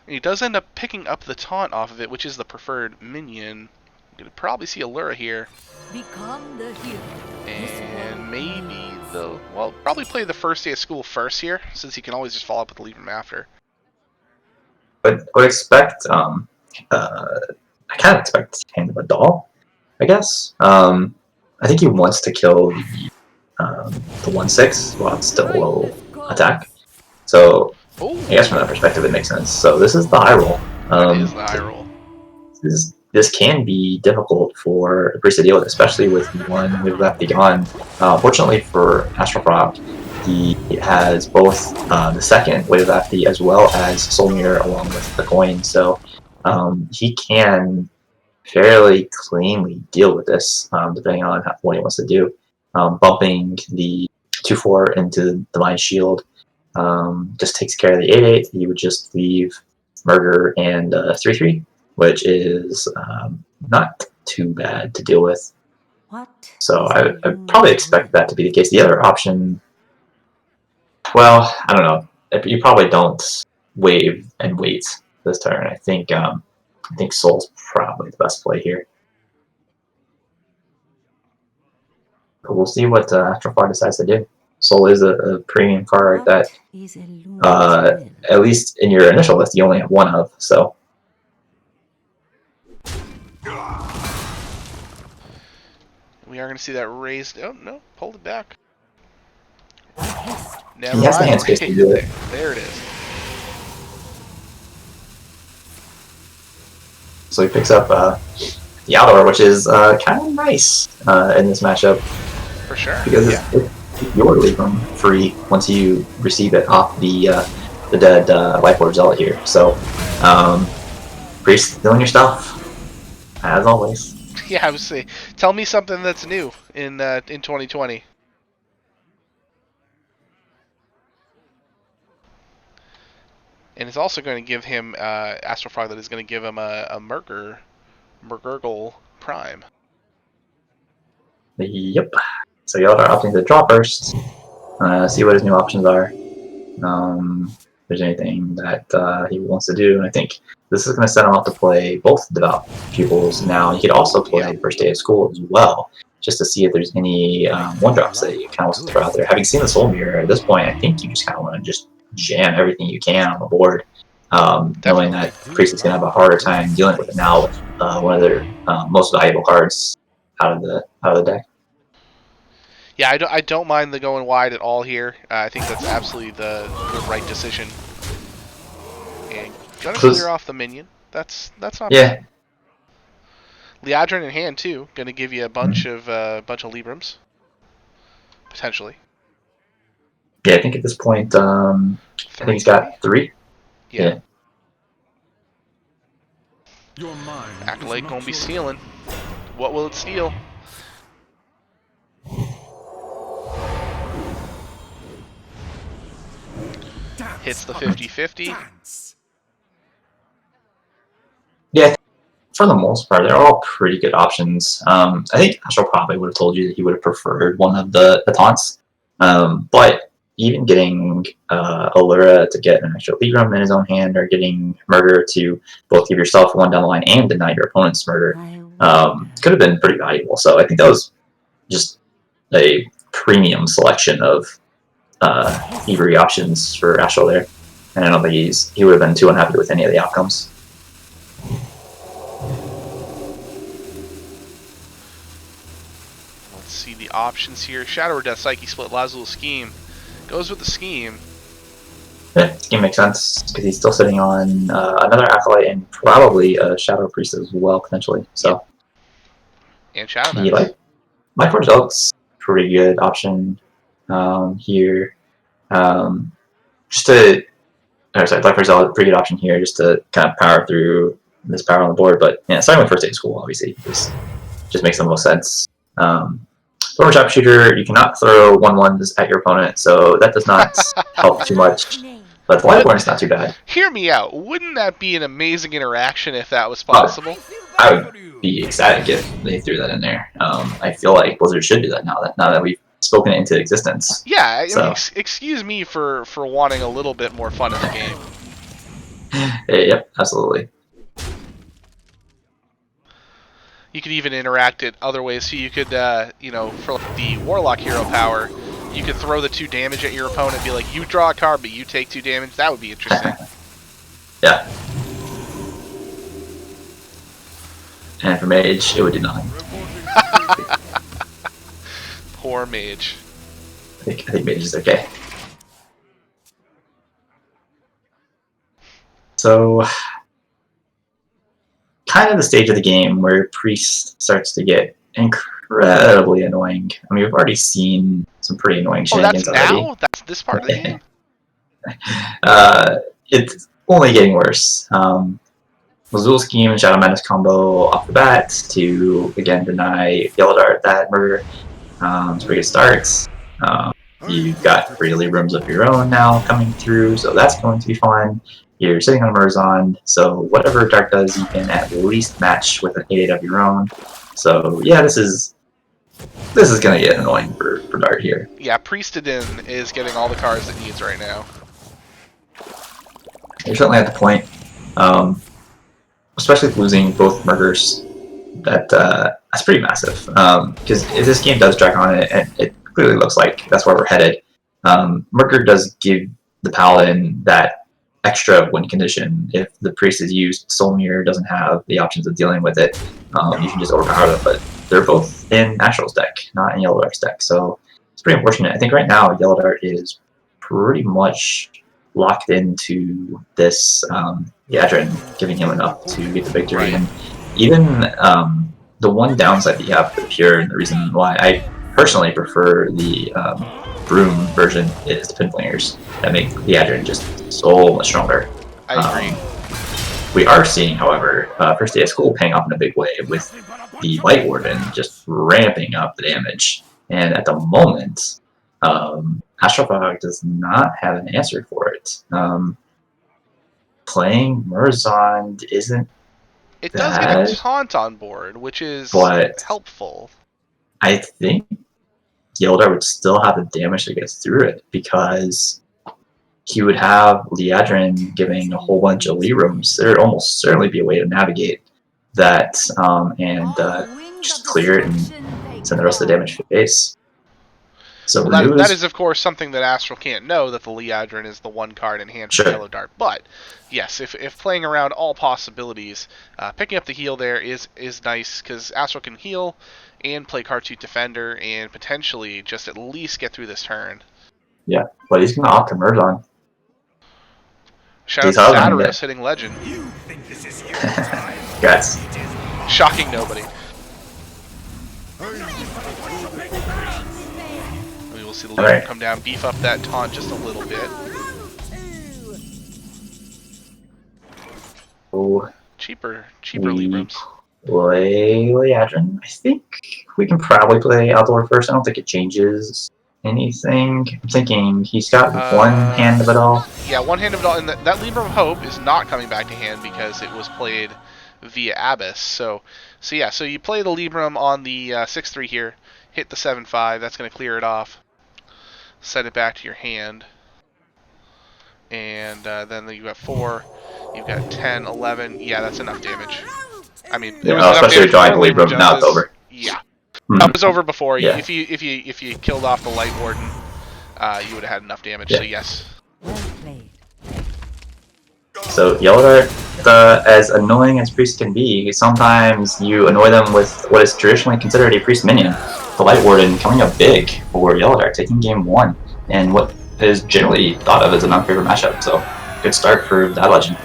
He does end up picking up the taunt off of it, which is the preferred minion. You're going to probably see Allura here. Become the hero. And maybe probably play the first day of school first here, since he can always just follow up with the Libram after. But I would expect, I kind of expect Hand of a Doll, I guess. I think he wants to kill the 1/6 while it's still low attack. So Oh, I guess from that perspective, it makes sense. So this is the high roll. that is the high roll. This can be difficult for a priest to deal with, especially with one wave left beyond. Fortunately for Astralfrog, he has both the second wave lefty as well as Soul Mirror along with the coin, so he can fairly cleanly deal with this, depending on what he wants to do. Bumping the 2/4 into the Divine Shield just takes care of the 8/8. He would just leave Murder and 3/3, which is not too bad to deal with. What So is I a probably loon's expect will? that to be the case. The other option, well, I don't know. You probably don't wave and wait this turn. I think Soul's probably the best play here. But we'll see what Astrofar decides to do. Soul is a premium card that, What is a loon's will? at least in your initial list, you only have one of. So We are going to see that raised. Oh, no. Pulled it back. Never he has the mind. hand space to do it. There it is. So he picks up Yellowdart, which is kind of nice in this matchup For sure. because Yeah. it's your Libram free once you receive it off the dead Lifelord Zealot here. So Priest doing your stuff as always. Yeah, I was saying. Tell me something that's new in 2020. And it's also going to give him Astrofrog that is going to give him a Murgurgle Prime. Yep. So Yellowdart opting to draw first. See what his new options are. If there's anything that he wants to do, and I think this is going to set him up to play both Devout Pupils now. He could also play First Day of School as well, just to see if there's any one drops that you kind of want to throw out there. Having seen the Soul Mirror at this point, I think you just kind of want to just jam everything you can on the board, knowing that Priest is going to have a harder time dealing with it now with one of their most valuable cards out of the deck. Yeah, I don't mind the going wide at all here. I think that's absolutely the right decision. And gonna clear off the minion. That's not bad. Liadrin in hand too. Gonna give you a bunch of Librams. Potentially. Yeah, I think at this point, I think he's got 3. Yeah. Your mind Acolyte is gonna not be your stealing. What will it steal? Hits the 50-50. Yeah, for the most part, they're all pretty good options. I think Astral probably would have told you that he would have preferred one of the taunts. But even getting Allura to get an extra Libram in his own hand, or getting Murder to both give yourself one down the line and deny your opponent's Murder, could have been pretty valuable. So I think that was just a premium selection of Every options for Astral there. And I don't think he would have been too unhappy with any of the outcomes. Let's see the options here. Shadow or Death Psyche split. Lazul Scheme. Goes with the Scheme. Yeah, scheme makes sense because he's still sitting on another Acolyte and probably a Shadow Priest as well, potentially. So, And Shadow he Knights. Lifelord Zealot's pretty good option here. Lifelord Zealot, pretty good option here just to kind of power through this power on the board. But yeah, starting with First Day of School, obviously, just makes the most sense. Former Sharpshooter, you cannot throw 1/1s at your opponent, so that does not help too much. But the Lightborn is not too bad. Hear me out. Wouldn't that be an amazing interaction if that was possible? I would be ecstatic if they threw that in there. I feel like Blizzard should do that now that we've spoken it into existence. Yeah, So. I mean, excuse me for wanting a little bit more fun in the game. Yep, absolutely. You could even interact it other ways. So you could, for like the Warlock hero power, you could throw the 2 damage at your opponent and be like, you draw a card, but you take 2 damage. That would be interesting. Yeah. And for Mage, it would do nothing. Poor mage. I think mage is okay. So, kind of the stage of the game where priest starts to get incredibly annoying. I mean, we've already seen some pretty annoying Oh, that's shenanigans already. now? That's this part of the game? It's only getting worse. Lazul Scheme and Shadow Madness combo off the bat to, again, deny Yellowdart that murder. It's pretty good starts. You've got 3 elite rooms of your own now coming through, so that's going to be fun. You're sitting on a Murzond, so whatever Dark does, you can at least match with an 8/8 of your own. So yeah, this is gonna get annoying for Dark here. Yeah, Priestedin is getting all the cards it needs right now. You're certainly at the point, especially with losing both murders. That's pretty massive. Because if this game does drag on, it clearly looks like that's where we're headed. Murder does give the paladin that extra win condition. If the priest is used, Soulmere doesn't have the options of dealing with it. You can just overpower them, but they're both in Astral's deck, not in Yellowdart's deck. So it's pretty unfortunate. I think right now Yellowdart is pretty much locked into this Yadrin, giving him enough to get the victory. Right. And even the one downside that you have for the Pure, and the reason why I personally prefer the Broom version, is the Pinflingers that make the Yadrin just so much stronger. I agree. We are seeing, however, First Day of School paying off in a big way with the Light Warden just ramping up the damage. And at the moment, Astralfrog does not have an answer for it. Playing Murzond isn't It does get a taunt on board, which is helpful. I think Yellowdart would still have the damage that gets through it, because he would have Liadrin giving a whole bunch of Lee rooms. There would almost certainly be a way to navigate that and just clear it and send the rest of the damage to base. So that is, of course, something that Astral can't know, that the Liadrin is the one card in hand for Yellowdart. But, yes, if playing around all possibilities, picking up the heal there is nice, because Astral can heal and play card 2 Defender and potentially just at least get through this turn. Yeah, but he's going to opt to merge on. Shout out to Zerotio hitting Legend. Congrats. Shocking nobody. We will see the Legend come down, beef up that taunt just a little bit. Oh, cheaper Librams. Play Liadrin. I think we can probably play Outdoor first. I don't think it changes anything. I'm thinking he's got one hand of it all. Yeah, one hand of it all. And that Libram of Hope is not coming back to hand because it was played via Abyss. So you play the Libram on the 6/3 here, hit the 7/5. That's going to clear it off. Set it back to your hand. And then you got 4. You've got 10, 11. Yeah, that's enough damage. I mean, it was especially drawing the Libram. Now it's over. Yeah. That was over before. Yeah. If you killed off the Light Warden, you would have had enough damage. Yeah. So yes. So Yellowdart, as annoying as Priest can be, sometimes you annoy them with what is traditionally considered a Priest minion. The Light Warden coming up big for Yellowdart, taking game 1, and what is generally thought of as an unfavorite matchup. So good start for DadLegend.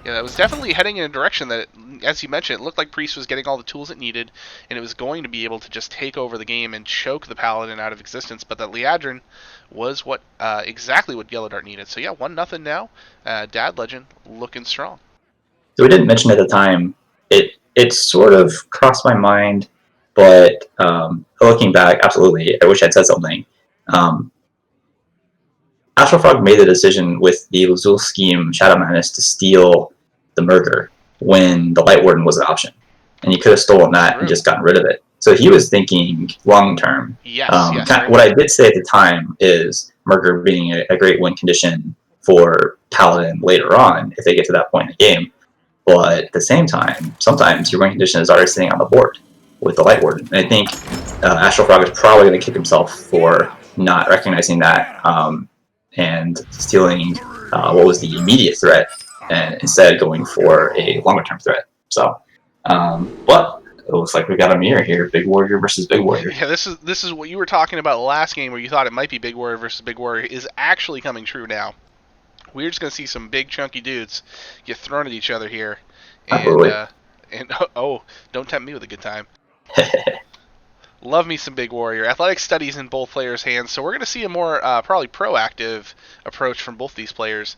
Yeah, that was definitely heading in a direction that, as you mentioned, it looked like Priest was getting all the tools it needed, and it was going to be able to just take over the game and choke the Paladin out of existence, but that Liadrin was exactly what Yellowdart needed. So yeah, 1-0 now. DadLegend looking strong. So we didn't mention at the time, it sort of crossed my mind, but looking back, absolutely, I wish I'd said something. Astralfrog made the decision with the Lazul Scheme Shadow Madness to steal the Murder when the Light Warden was an option. And he could have stolen that and just gotten rid of it. So he was thinking long term. Yes, what I did say at the time is Murder being a great win condition for Paladin later on if they get to that point in the game. But at the same time, sometimes your win condition is already sitting on the board with the Light Warden. And I think Astralfrog is probably going to kick himself for not recognizing that and stealing what was the immediate threat, and instead going for a longer term threat. So, but it looks like we got a mirror here: Big Warrior versus Big Warrior. Yeah, this is what you were talking about last game, where you thought it might be Big Warrior versus Big Warrior, is actually coming true now. We're just gonna see some big chunky dudes get thrown at each other here, and oh, don't tempt me with a good time. Love me some Big Warrior. Athletic studies in both players' hands, so we're going to see a more probably proactive approach from both these players.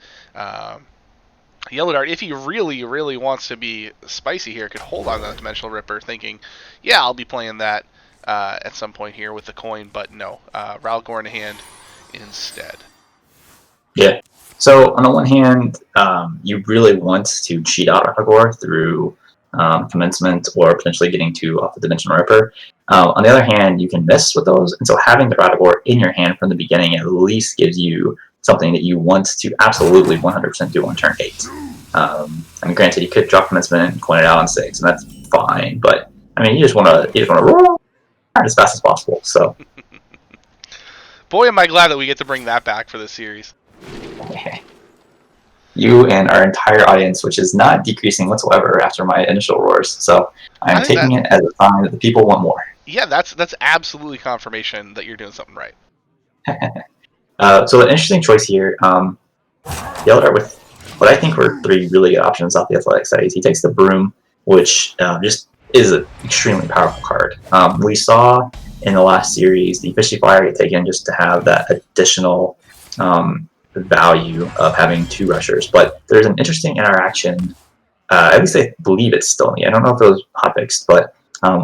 Yellowdart, if he really, really wants to be spicy here, could hold on to that Dimensional Ripper, thinking, yeah, I'll be playing that at some point here with the coin, but no. Ralgor in hand instead. Yeah. So on the one hand, you really want to cheat out Ralgor through commencement or potentially getting two off the Dimensional Ripper. On the other hand, you can miss with those, and so having the Ralgor in your hand from the beginning at least gives you something that you want to absolutely 100% do on turn 8. I mean, granted, you could drop commencement and coin it out on 6, and that's fine. But I mean, you just want to roll as fast as possible. So, boy, am I glad that we get to bring that back for this series. You and our entire audience, which is not decreasing whatsoever after my initial roars. So I'm taking it as a sign that the people want more. Yeah, that's absolutely confirmation that you're doing something right. So an interesting choice here. Yellowdart with what I think were 3 really good options off the athletic studies. He takes the broom, which just is an extremely powerful card. We saw in the last series the fishy flyer get taken just to have that additional value of having 2 rushers. But there's an interesting interaction. At least I believe it's still in the. I don't know if it was hotfixed, but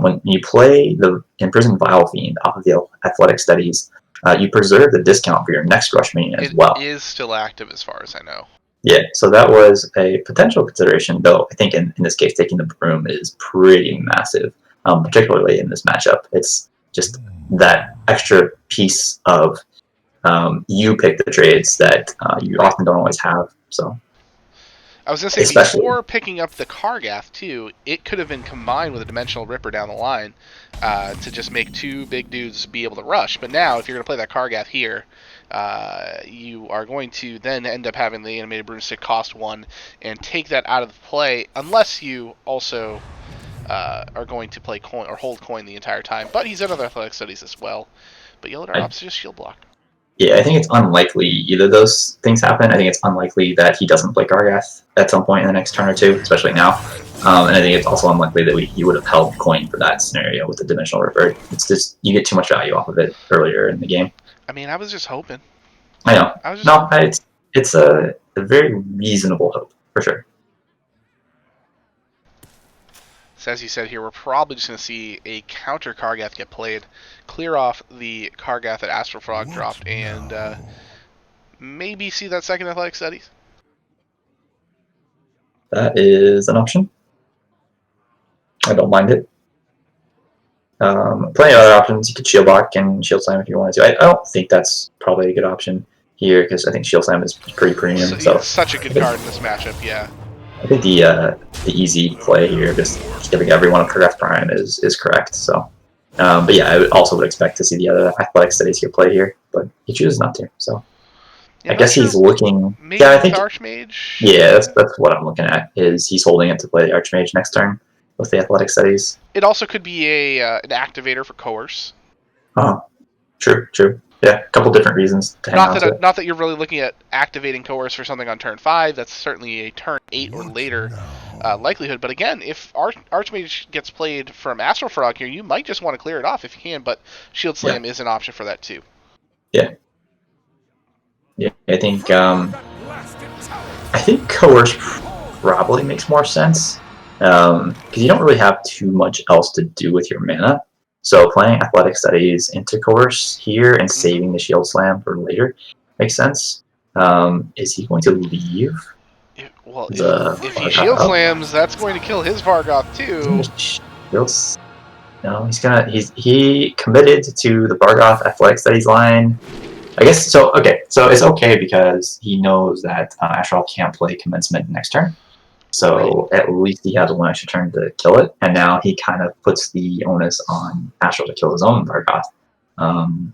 when you play the Imprisoned Vile Fiend off of the athletic studies, you preserve the discount for your next rush minion as well. It is still active as far as I know. Yeah, so that was a potential consideration, though I think in this case taking the broom is pretty massive, particularly in this matchup. It's just that extra piece of you pick the trades that you often don't always have. So I was going to say, before picking up the Kargath, too, it could have been combined with a Dimensional Ripper down the line to just make 2 big dudes be able to rush. But now, if you're going to play that Kargath here, you are going to then end up having the Animated Broomstick cost 1 and take that out of the play, unless you also are going to play coin or hold coin the entire time. But he's in other athletic studies as well. But Yellowdart opts to just shield block. Yeah, I think it's unlikely either of those things happen. I think it's unlikely that he doesn't play Kargath at some point in the next turn or 2, especially now. And I think it's also unlikely that he would have held coin for that scenario with the Dimensional Ripper. It's just, you get too much value off of it earlier in the game. I mean, I was just hoping. I know. It's a very reasonable hope, for sure. So as you said here, we're probably just going to see a counter Kargath get played, clear off the Kargath that Astralfrog dropped, and maybe see that second athletic studies. That is an option. I don't mind it. Plenty of other options. You could shield block and shield slam if you wanted to. I don't think that's probably a good option here because I think shield slam is pretty premium. So it's such a good card in this matchup, yeah. I think the easy play here, just giving everyone a Kargath Prime, is correct. So, but yeah, I also would expect to see the other athletic studies get played here, but he chooses not to. So, yeah, I guess he's looking. Maybe I think Archmage. Yeah, that's what I'm looking at. Is he's holding it to play the Archmage next turn with the athletic studies? It also could be an activator for Coerce. Oh, true. Yeah, a couple different reasons to hang on to it. Not that you're really looking at activating Coerce for something on turn 5. That's certainly a turn 8 or later likelihood. But again, if Archmage gets played from Astralfrog here, you might just want to clear it off if you can. But Shield Slam is an option for that too. Yeah. I think Coerce probably makes more sense because you don't really have too much else to do with your mana. So playing Athletic Studies into Coerce here and saving the Shield Slam for later makes sense. Is he going to leave? If he Shield Slams, that's going to kill his Vargoth too. No, he committed to the Vargoth Athletic Studies line. I guess so. Okay, so it's okay because he knows that Astral can't play Commencement next turn. So at least he has 1 extra turn to kill it, and now he kind of puts the onus on Astral to kill his own Vargoth,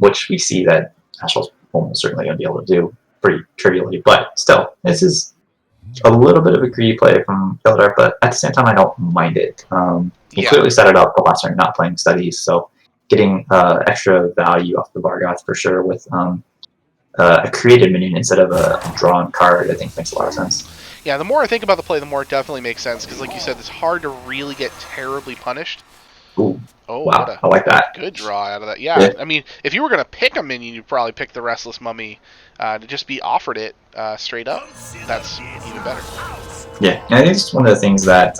which we see that Astral's almost certainly going to be able to do pretty trivially. But still, this is a little bit of a greedy play from Yellowdart, but at the same time, I don't mind it. He Yeah. clearly set it up the last turn, not playing studies, so getting extra value off the Vargoth for sure with a created minion instead of a drawn card, I think makes a lot of sense. Yeah, the more I think about the play, the more it definitely makes sense, because like you said, it's hard to really get terribly punished. Ooh, Oh, wow, I like that. good draw out of that. Yeah, I mean, if you were going to pick a minion, you'd probably pick the Restless Mummy to just be offered it straight up. That's even better. Yeah, and I think it's one of the things that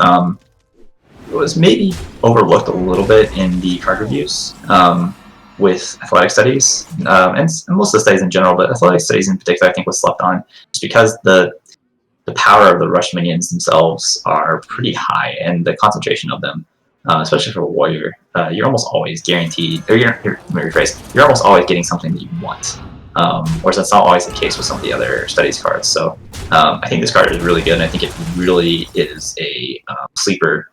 was maybe overlooked a little bit in the card reviews with athletic studies, and most of the studies in general, but athletic studies in particular I think was slept on, just because the power of the rush minions themselves are pretty high, and the concentration of them, especially for a warrior, you're almost always guaranteed, or let me rephrase, you're almost always getting something that you want. Whereas that's not always the case with some of the other studies cards. So I think this card is really good, and I think it really is a sleeper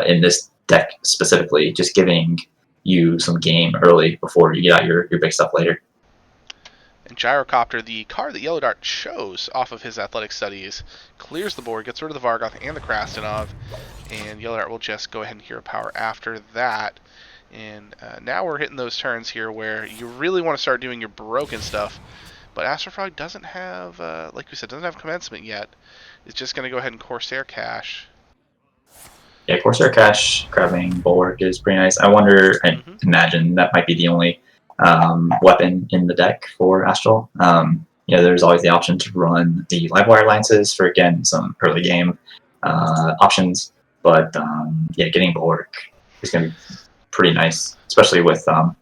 in this deck specifically, just giving you some game early before you get out your big stuff later. And Gyrocopter, the card that Yellowdart chose off of his athletic studies, clears the board, gets rid of the Vargoth and the Krasnov, and Yellowdart will just go ahead and hero power after that. And now we're hitting those turns here where you really want to start doing your broken stuff, but Astralfrog doesn't have, like we said, doesn't have commencement yet. It's just going to go ahead and Corsair Cache. Yeah, Corsair Cache grabbing Bulwark is pretty nice. I wonder, I imagine that might be the only weapon in the deck for Astral. There's always the option to run the Livewire Lances for, again, some early game options, but getting Bulwark is going to be pretty nice, especially with all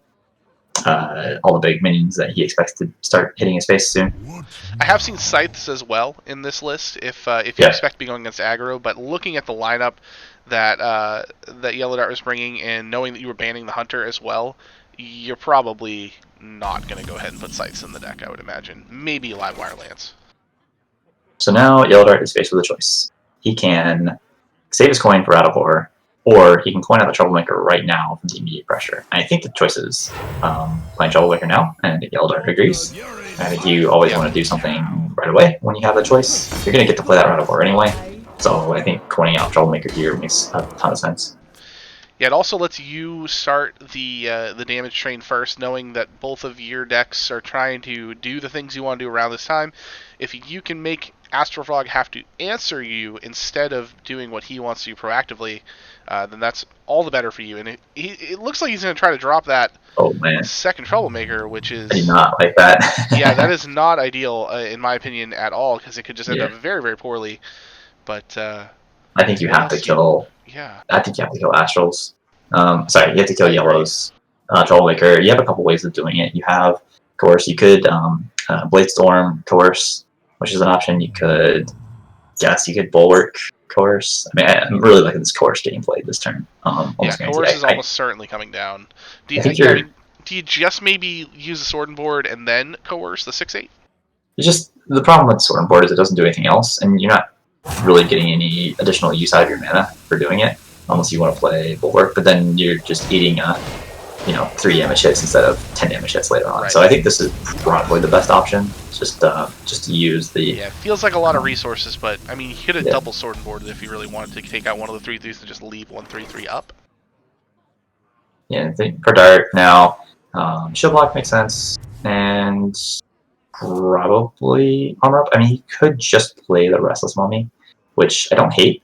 the big minions that he expects to start hitting his face soon. I have seen Scythes as well in this list if you expect to be going against aggro, but looking at the lineup that Yellowdart was bringing and knowing that you were banning the Hunter as well, you're probably not going to go ahead and put Scythes in the deck, I would imagine. Maybe Livewire Lance. So now Yellowdart is faced with a choice. He can save his coin for Out of Horror, or he can coin out the Troublemaker right now from the immediate pressure. And I think the choice is playing Troublemaker now, and I think Yellowdart agrees. And I think you always want to do something right away when you have the choice. You're going to get to play that Out of Horror anyway, so I think coining out Troublemaker here makes a ton of sense. Yeah, it also lets you start the damage train first, knowing that both of your decks are trying to do the things you want to do around this time. If you can make Astralfrog have to answer you instead of doing what he wants to do proactively, then that's all the better for you. And it looks like he's going to try to drop that second Troublemaker, which is... I do not like that. Yeah, that is not ideal, in my opinion, at all, because it could just end up very, very poorly. But I think you have to kill... Yeah. I think you have to kill Astrals. Sorry, you have to kill Yellow's Troublemaker. You have a couple ways of doing it. You have, of course, you could Blade Storm, Coerce, which is an option. You could Bulwark, Coerce. I mean, I'm really liking this Coerce getting played this turn. Coerce is almost certainly coming down. Do you just maybe use the Sword and Board and then Coerce the 6/8? It's just the problem with Sword and Board is it doesn't do anything else, and you're not really getting any additional use out of your mana for doing it, unless you want to play Bulwark. But then you're just eating 3 damage hits instead of 10 damage hits later on. Right. So I think this is probably the best option. Just to use the... Yeah, it feels like a lot of resources, but I mean, you could have double Sword and Board if you really wanted to take out one of the 3/3s and just leave 1/3/3 up. Yeah, I think for Dart now, Shield Block makes sense, and probably Armor Up. I mean, he could just play the Restless Mummy, which I don't hate.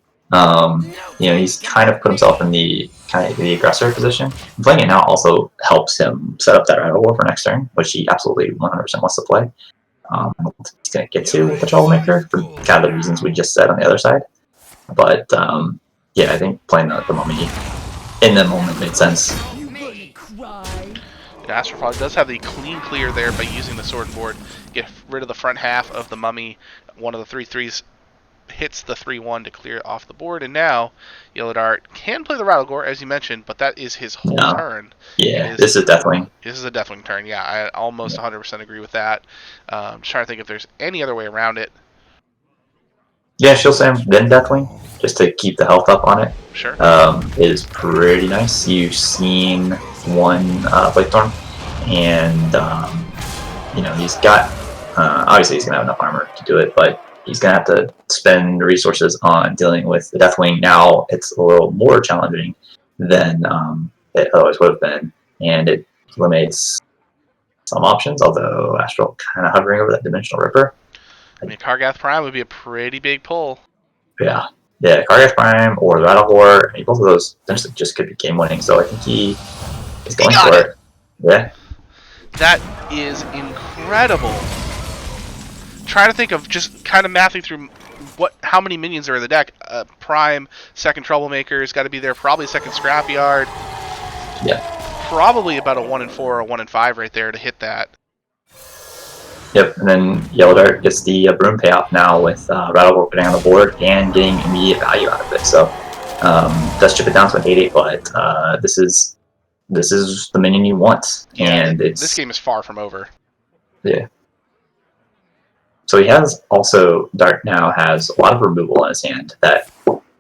He's kind of put himself in the aggressor position. And playing it now also helps him set up that Rattle War for next turn, which he absolutely 100% wants to play. He's going to get to with the Troublemaker for kind of the reasons we just said on the other side. But I think playing the Mummy in the moment made sense. Astralfrog does have the clean clear there by using the Sword and Board. Get rid of the front half of the Mummy. One of the 3/3s hits the 3/1 to clear it off the board, and now Yellowdart can play the Rattlegore, as you mentioned, but that is his whole turn. Yeah, this is Deathwing. This is a Deathwing turn, yeah. I almost 100% agree with that. Just trying to think if there's any other way around it. Yeah, Shield Slam, then Deathwing, just to keep the health up on it. Sure. Is pretty nice. You've seen one Blade Storm, and he's got obviously he's gonna have enough armor to do it, but he's going to have to spend resources on dealing with the Deathwing. Now it's a little more challenging than it otherwise would have been, and it eliminates some options, although Astral kind of hovering over that Dimensional Ripper. I mean, Kargath Prime would be a pretty big pull. Yeah, Kargath Prime or the Rattlebore, I mean, both of those essentially just could be game winning, so I think he is going for it. Yeah. That is incredible. Trying to think of just kind of mathing through how many minions are in the deck. Prime, second Troublemaker has got to be there, probably second Scrapyard. Yeah. Probably about a 1 in 4 or 1 in 5 right there to hit that. Yep, and then Yellowdart gets the Broom payoff now with Rattlebore putting on the board and getting immediate value out of it. So does chip it down to an 8/8, but this is the minion you want, and this game is far from over. Yeah. So he has also Dart now has a lot of removal in his hand that,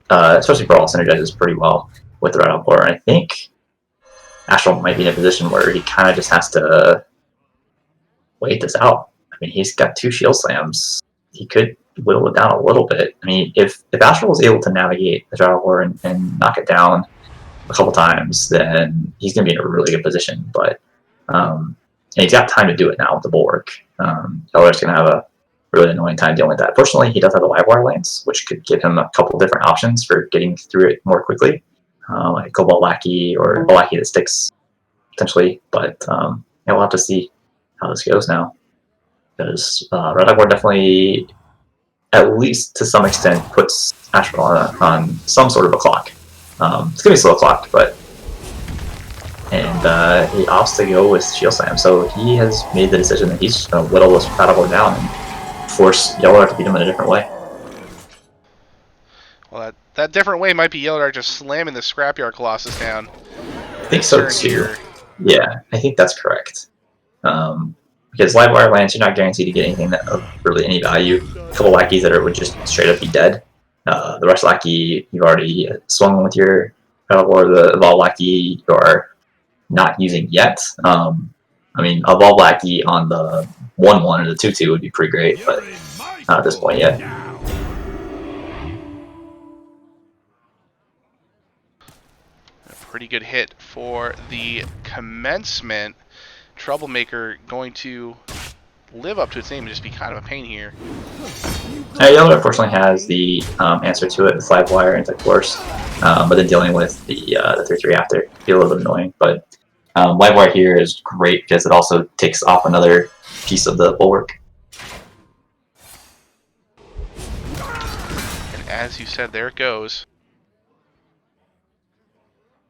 especially Brawl, synergizes pretty well with the Rattlebore. And I think Astral might be in a position where he kind of just has to wait this out. I mean, he's got 2 Shield Slams. He could whittle it down a little bit. I mean, if Astral was able to navigate the Rattlebore and knock it down a couple times, then he's going to be in a really good position. But and he's got time to do it now with the Borg. Yellowdart's going to have a really annoying time dealing with that. Fortunately, he does have the Livewire lanes, which could give him a couple different options for getting through it more quickly, like a Cobalt Lackey or a Lackey that sticks, potentially. But yeah, we'll have to see how this goes now. Because Rattlebore definitely, at least to some extent, puts Astral on some sort of a clock. It's going to be a slow clock, but... And he opts to go with Shield Slam, so he has made the decision that he's just going to whittle this Rattlebore down and force Yellowdart to beat him in a different way. Well, that different way might be Yellowdart just slamming the Scrapyard Colossus down. I think so too. Yeah, I think that's correct. Because Livewire lands, you're not guaranteed to get anything of really any value. A couple lackeys that would just straight up be dead. The Rush Lackey, you've already swung with your Rattlebore. The Evolve Lackey, you're not using yet. I mean, Evolve Lackey on the 1/1 or the 2/2 would be pretty great, but not at this point yet. A pretty good hit for the commencement. Troublemaker going to live up to its name and just be kind of a pain here. Yellowdart unfortunately has the answer to it, the Livewire anti-force, but then dealing with the 3/3 after can be a little bit annoying. But Livewire here is great because it also takes off another piece of the bulwark. And as you said, there it goes.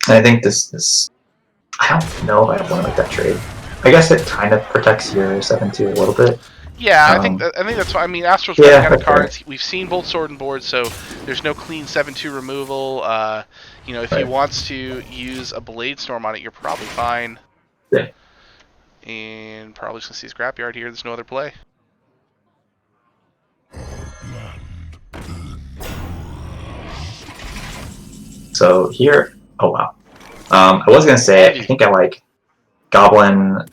And I think this I don't know if I want to make that trade. I guess it kind of protects your 7/2 a little bit. Yeah, I think that's why. I mean, Astral's running out of cards. We've seen both Sword and Board, so there's no clean 7/2 removal. You know, if he wants to use a Blade Storm on it, you're probably fine. Yeah. And probably just gonna see Scrapyard here. There's no other play. So here, oh wow. I was gonna say I think I like Goblin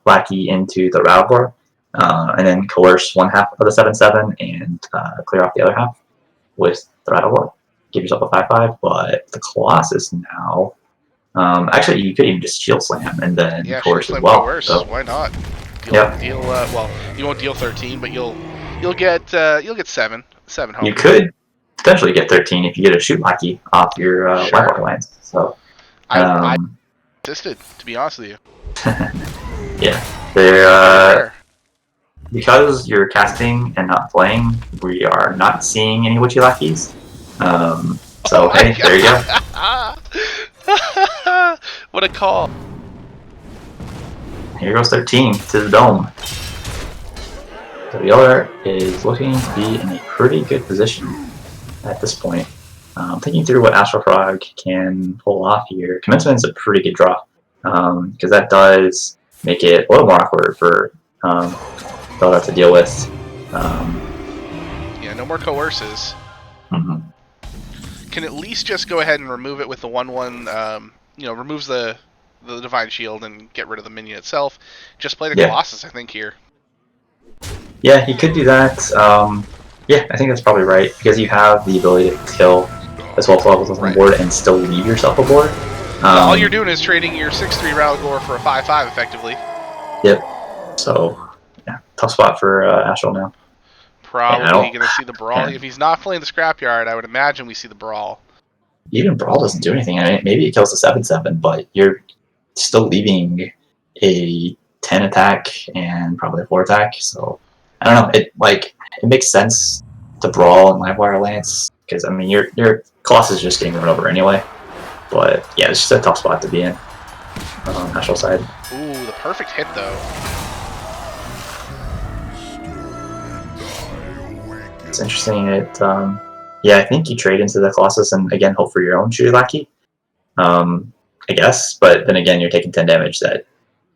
Lackey into the Rattlebore, and then coerce one half of the 7/7 and clear off the other half with the Rattlebore. Give yourself a 5/5, but the Colossus now. Actually, you could even just Shield Slam and then coerce as well. Coerce. So, why not? Deal, well, you won't deal 13, but you'll get 7 home. You could potentially get 13 if you get a Shoot Lackey off your Livewire lands. So I insisted, to be honest with you. Yeah, they're because you're casting and not playing. We are not seeing any Witchy Lackeys. So hey, there you go. What a call! Here goes 13 to the dome. So Yellowdart is looking to be in a pretty good position at this point. Thinking through what Astralfrog can pull off here, Commencement is a pretty good draw because that does make it a little more awkward for Yellowdart to deal with. Yeah, no more coerces. Can at least just go ahead and remove it with the 1/1. You know, removes the Divine Shield and get rid of the minion itself. Just play the Colossus, I think, here. Yeah, he could do that. Yeah, I think that's probably right, because you have the ability to kill as well 12 levels on Right. the board and still leave yourself a board. All you're doing is trading your 6/3 Ralgor for a 5/5 effectively. Yep. So, yeah, tough spot for Astral now. Probably going to see the Brawl. Yeah. If he's not playing the Scrapyard, I would imagine we see the Brawl. Even Brawl doesn't do anything. I mean, maybe it kills the 7/7, but you're still leaving a 10 attack and probably a 4 attack. So I don't know. It makes sense to Brawl and Livewire Lance because I mean your Colossus is just getting run over anyway. But yeah, it's just a tough spot to be in on Astral side. Ooh, the perfect hit though. It's interesting. Yeah, I think you trade into the Colossus and again hope for your own Shooty Lackey. I guess, but then again, you're taking 10 damage that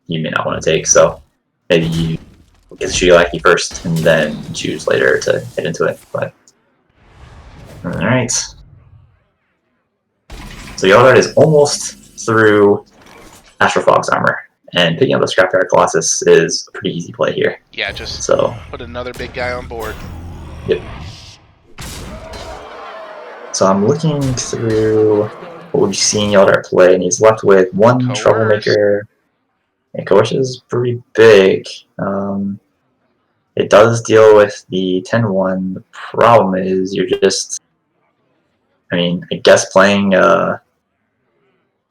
you may not want to take. So maybe you get the Shooty Lackey first and then choose later to hit into it. But all right. So Yellowdart is almost through Astralfrog's armor, and picking up the Scrapyard Colossus is a pretty easy play here. Yeah, just So put another big guy on board. yep. So I'm looking through what we've seen Yellowdart play, and he's left with one Coerce. Troublemaker. And Coerce is pretty big. It does deal with the 10-1. The problem is you're just, I mean, I guess playing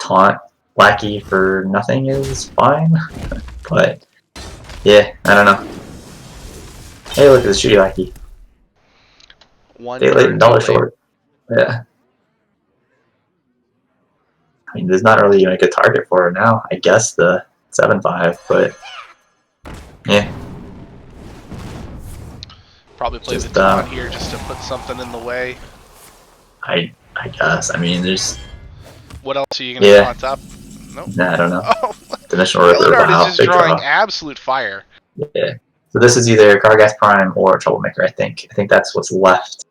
Taunt Lackey for nothing is fine. But, yeah, I don't know. Hey, look at this Shooty Lackey. One Day late and dollar too late. short. Yeah. I mean, there's not really even a good target for her now. I guess the 7/5, but yeah. Probably play Just, the taunt here just to put something in the way. I guess. I mean, there's. What else are you going to Yeah. taunt up? Nope. Nah, I don't know. Oh, Dimensional Ripper. Yellowdart Wow, is just big drawing draw. absolute fire. Yeah. So this is either Kargas Prime or Troublemaker. I think. I think that's what's left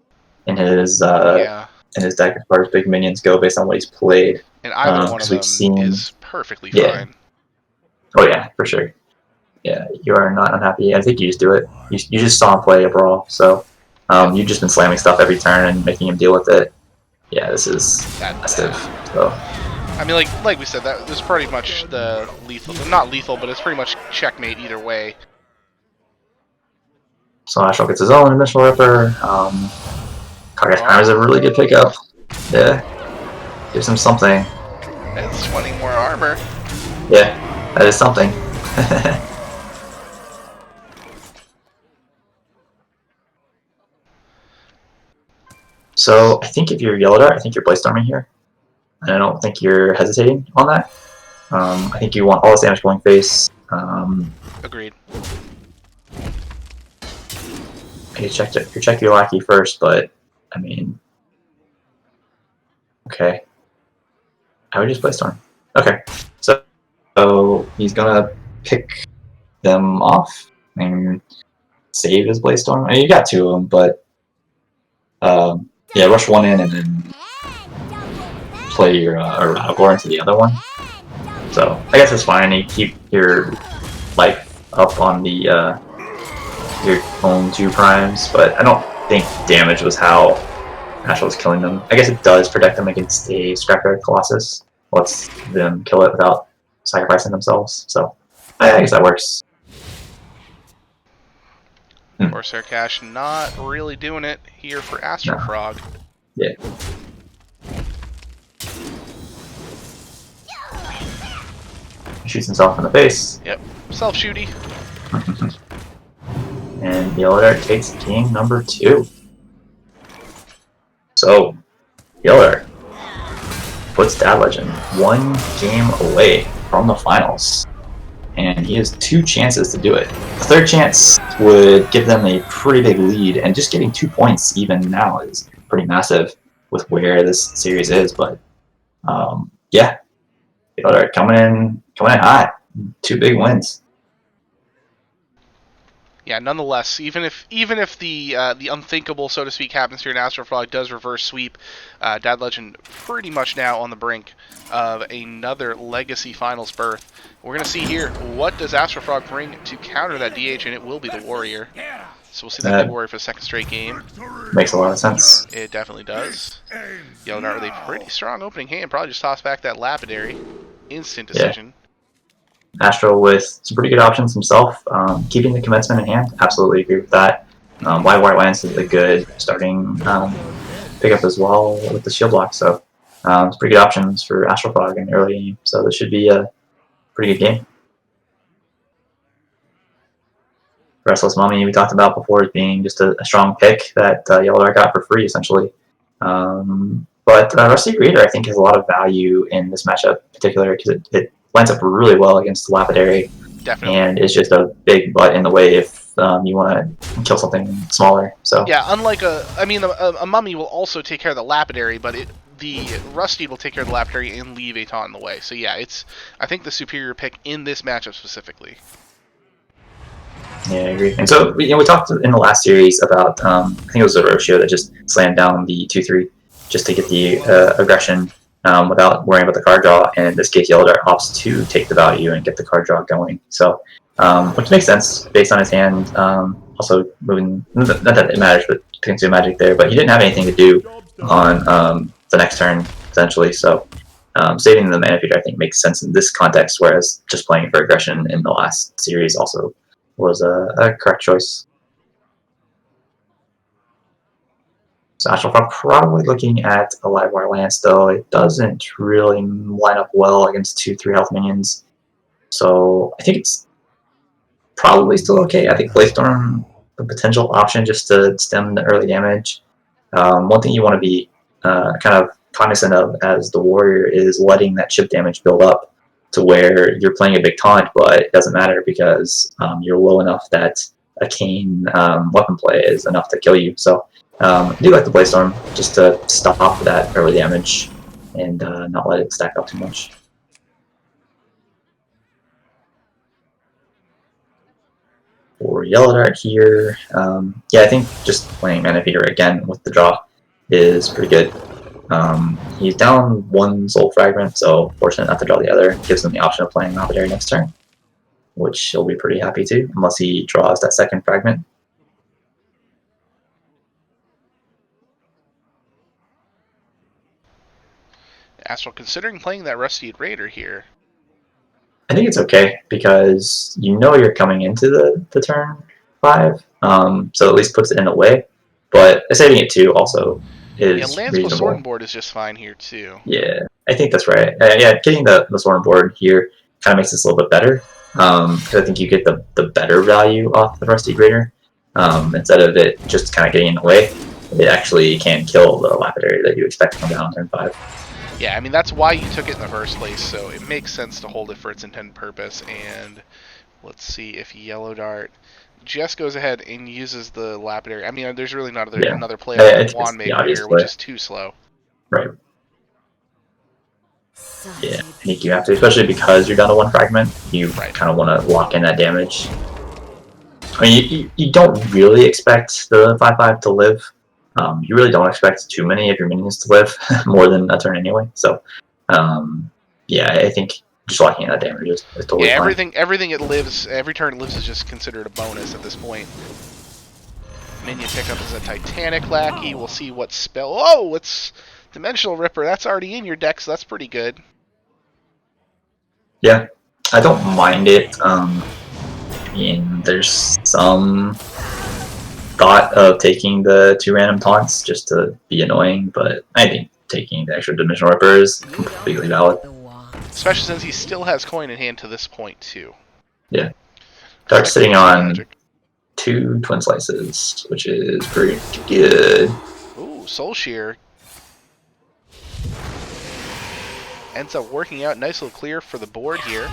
in his Yeah. in his deck as far as big minions go, based on what he's played. And either one of 'cause them we've seen- is perfectly Yeah. fine. Oh yeah, for sure. Yeah, you are not unhappy. I think you just do it. You just saw him play a Brawl, so you've just been slamming stuff every turn and making him deal with it. Yeah, this is massive. So I mean, like we said, that was pretty much the lethal. Not lethal, but it's pretty much checkmate either way. So Astral gets his own Dimensional Ripper. Kargas Prime is a really good pickup. Yeah, gives him something. That's 20 more armor. Yeah, that is something. So I think if you're Yellowdart, I think you're Bladestorming here. And I don't think you're hesitating on that. I think you want all this damage going face. Agreed. You check your Lackey first, but I mean, okay. I would just Bladestorm. Okay, so he's gonna pick them off and save his Bladestorm. I mean, you got two of them, but yeah, rush one in and then play your Ralgor into the other one. So I guess it's fine. You keep your life up on the your own 2 primes, but I don't think damage was how Astral was killing them. I guess it does protect them against a Scrapyard Colossus. Lets them kill it without sacrificing themselves. So I guess that works. Corsair Cash not really doing it here for Astralfrog. Yeah. He shoots himself in the face. Yep. Self-shooty. And Yellowdart takes game number 2. So, Yellowdart puts DadLegend 1 game away from the finals. And he has 2 chances to do it. The third chance would give them a pretty big lead, and just getting 2 points even now is pretty massive with where this series is. But yeah, coming in hot. 2 big wins. Yeah, nonetheless, even if the unthinkable, so to speak, happens here, and Astralfrog does reverse sweep, DadLegend pretty much now on the brink of another Legacy Finals berth. We're gonna see here, what does Astralfrog bring to counter that DH, and it will be the Warrior. So we'll see that big Warrior for the second straight game. Makes a lot of sense. It definitely does. Yellowdart with a pretty strong opening hand, probably just toss back that Lapidary. Instant decision. Astro with some pretty good options himself. Keeping the commencement in hand, absolutely agree with that. White Lance is a good starting pickup as well with the shield block. So it's pretty good options for Astralfrog in the early game. So this should be a pretty good game. Restless Mummy we talked about before as being just a strong pick that Yellowdart got for free essentially. But Rusty Reader I think has a lot of value in this matchup in particular because it lines up really well against the Lapidary. Definitely. And it's just a big butt in the way if you want to kill something smaller. So yeah, unlike a Mummy will also take care of the Lapidary, but the Rusty will take care of the Lapidary and leave a taunt in the way. So yeah, it's I think the superior pick in this matchup specifically. Yeah, I agree. And so we talked in the last series about I think it was Zerotio that just slammed down the 2/3 just to get the aggression without worrying about the card draw. And in this case, Yellowdart opts to take the value and get the card draw going. So which makes sense based on his hand. Also moving, not that it matters, but consume magic there. But he didn't have anything to do on the next turn essentially. So saving the mana feeder I think makes sense in this context, whereas just playing for aggression in the last series also was a correct choice. So Astralfrog probably looking at a Livewire Lance, though it doesn't really line up well against 2/3 health minions. So I think it's probably still okay. I think Bladestorm a potential option just to stem the early damage. One thing you want to be kind of cognizant of as the Warrior is letting that chip damage build up to where you're playing a big taunt, but it doesn't matter because you're low enough that a Cane weapon play is enough to kill you. So I do like the Bladestorm just to stop that early damage and not let it stack up too much. For Yellowdart here, yeah, I think just playing Mana Feeder again with the draw is pretty good. He's down one Soul Fragment, so fortunate not to draw the other. Gives him the option of playing Lapidary next turn, which he'll be pretty happy to, unless he draws that second fragment. Astral considering playing that Rusty Raider here. I think it's okay because you know you're coming into the turn 5, so at least puts it in a way. But saving it 2 also is yeah, Lance reasonable. plus Sword and Board is just fine here too. Yeah, I think that's right. Yeah, getting the Sword and Board here kind of makes this a little bit better. Because I think you get the better value off the Rusty Raider. Instead of it just kind of getting in the way, it actually can kill the Lapidary that you expect to come down on turn 5. Yeah, I mean, that's why you took it in the first place, so it makes sense to hold it for its intended purpose. And let's see if Yellowdart just goes ahead and uses the Lapidary. I mean, there's really not another play on the Wand Maker here, which is too slow. Right. Yeah, I think you have to, especially because you're down to 1 fragment, you kind of want to lock in that damage. I mean, you don't really expect the 5/5 to live. You really don't expect too many of your minions to live, more than a turn anyway. So, yeah, I think just locking in that damage is totally fine. Everything it lives, every turn it lives is just considered a bonus at this point. Minion pickup is a Titanic Lackey. We'll see what spell. Oh, it's Dimensional Ripper. That's already in your deck, so that's pretty good. Yeah, I don't mind it. I mean, there's some thought of taking the 2 random taunts just to be annoying, but I think taking the extra Dimensional Ripper is completely valid. Especially since he still has coin in hand to this point, too. Yeah. Dark's sitting on 2 Twin Slices, which is pretty good. Ooh, Soul Shear. Ends up working out nice little clear for the board here.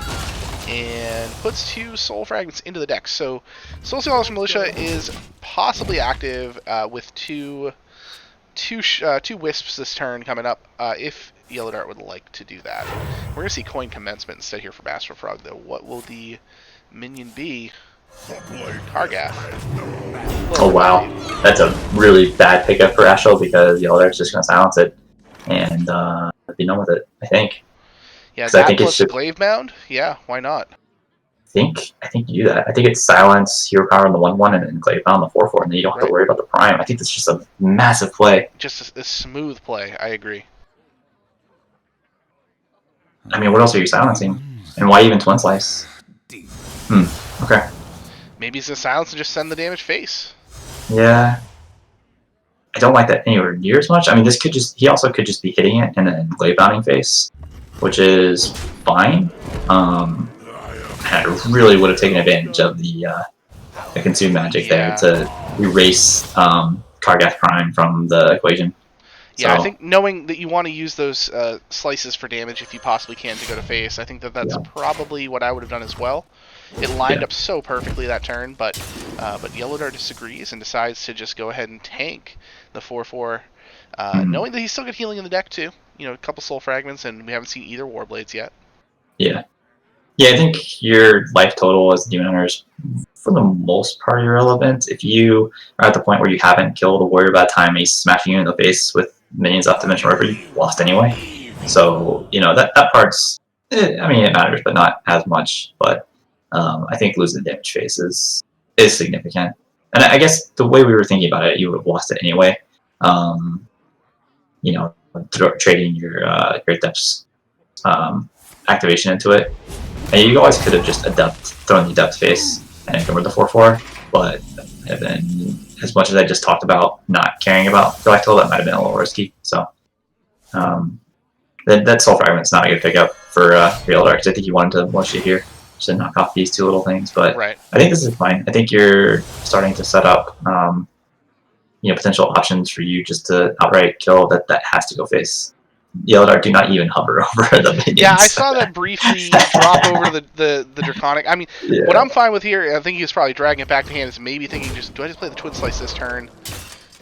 And puts 2 Soul Fragments into the deck. So Soul Scholar's Militia is possibly active with two Wisps this turn coming up if Yellowdart would like to do that. We're going to see Coin Commencement instead here for Astralfrog, though. What will the minion be? Kargath. Oh wow, that's a really bad pickup for Astral because Yellowdart's just going to silence it and be done with it. I think. Yeah, Because I that think it's plus just, Glaive Mound? Yeah, why not? I think you do that. I think it's silence, hero power on the 1/1, and then Glaive on the 4/4, and then you don't have to worry about the prime. I think that's just a massive play. Just a smooth play. I agree. I mean, what else are you silencing? And why even Twin Slice? Okay. Maybe he's gonna silence and just send the damage face. Yeah. I don't like that anywhere near as much. I mean, he also could just be hitting it and then Glaive Bounding face, which is fine. I really would have taken advantage of the consume magic there to erase Kargath Prime from the equation. Yeah, I think knowing that you want to use those slices for damage if you possibly can to go to face, I think that's probably what I would have done as well. It lined up so perfectly that turn, but Yellowdart disagrees and decides to just go ahead and tank the 4/4, knowing that he's still got healing in the deck too. You know, a couple soul fragments, and we haven't seen either Warblades yet. Yeah. Yeah, I think your life total as Demon Hunter is, for the most part, irrelevant. If you are at the point where you haven't killed a warrior by the time he's smashing you in the face with minions off Dimensional River, you've lost anyway. So, you know, that part's, I mean, it matters, but not as much. But I think losing the damage phase is significant. And I guess the way we were thinking about it, you would have lost it anyway. You know, trading your Great Depths activation into it. And you guys could have just thrown the Adept face and ignored the 4/4, but then, as much as I just talked about not caring about Galactal, that might have been a little risky. So that Soul Fragment's not a good pickup for Yellowdart, because I think you wanted to watch it here to knock off these two little things. But I think this is fine. I think you're starting to set up potential options for you just to outright kill that has to go face. Yellowdart, do not even hover over the minions. Yeah, I saw that briefly drop over the Draconic. I mean, what I'm fine with here, I think he was probably dragging it back to hand, is maybe thinking, do I just play the Twin Slice this turn?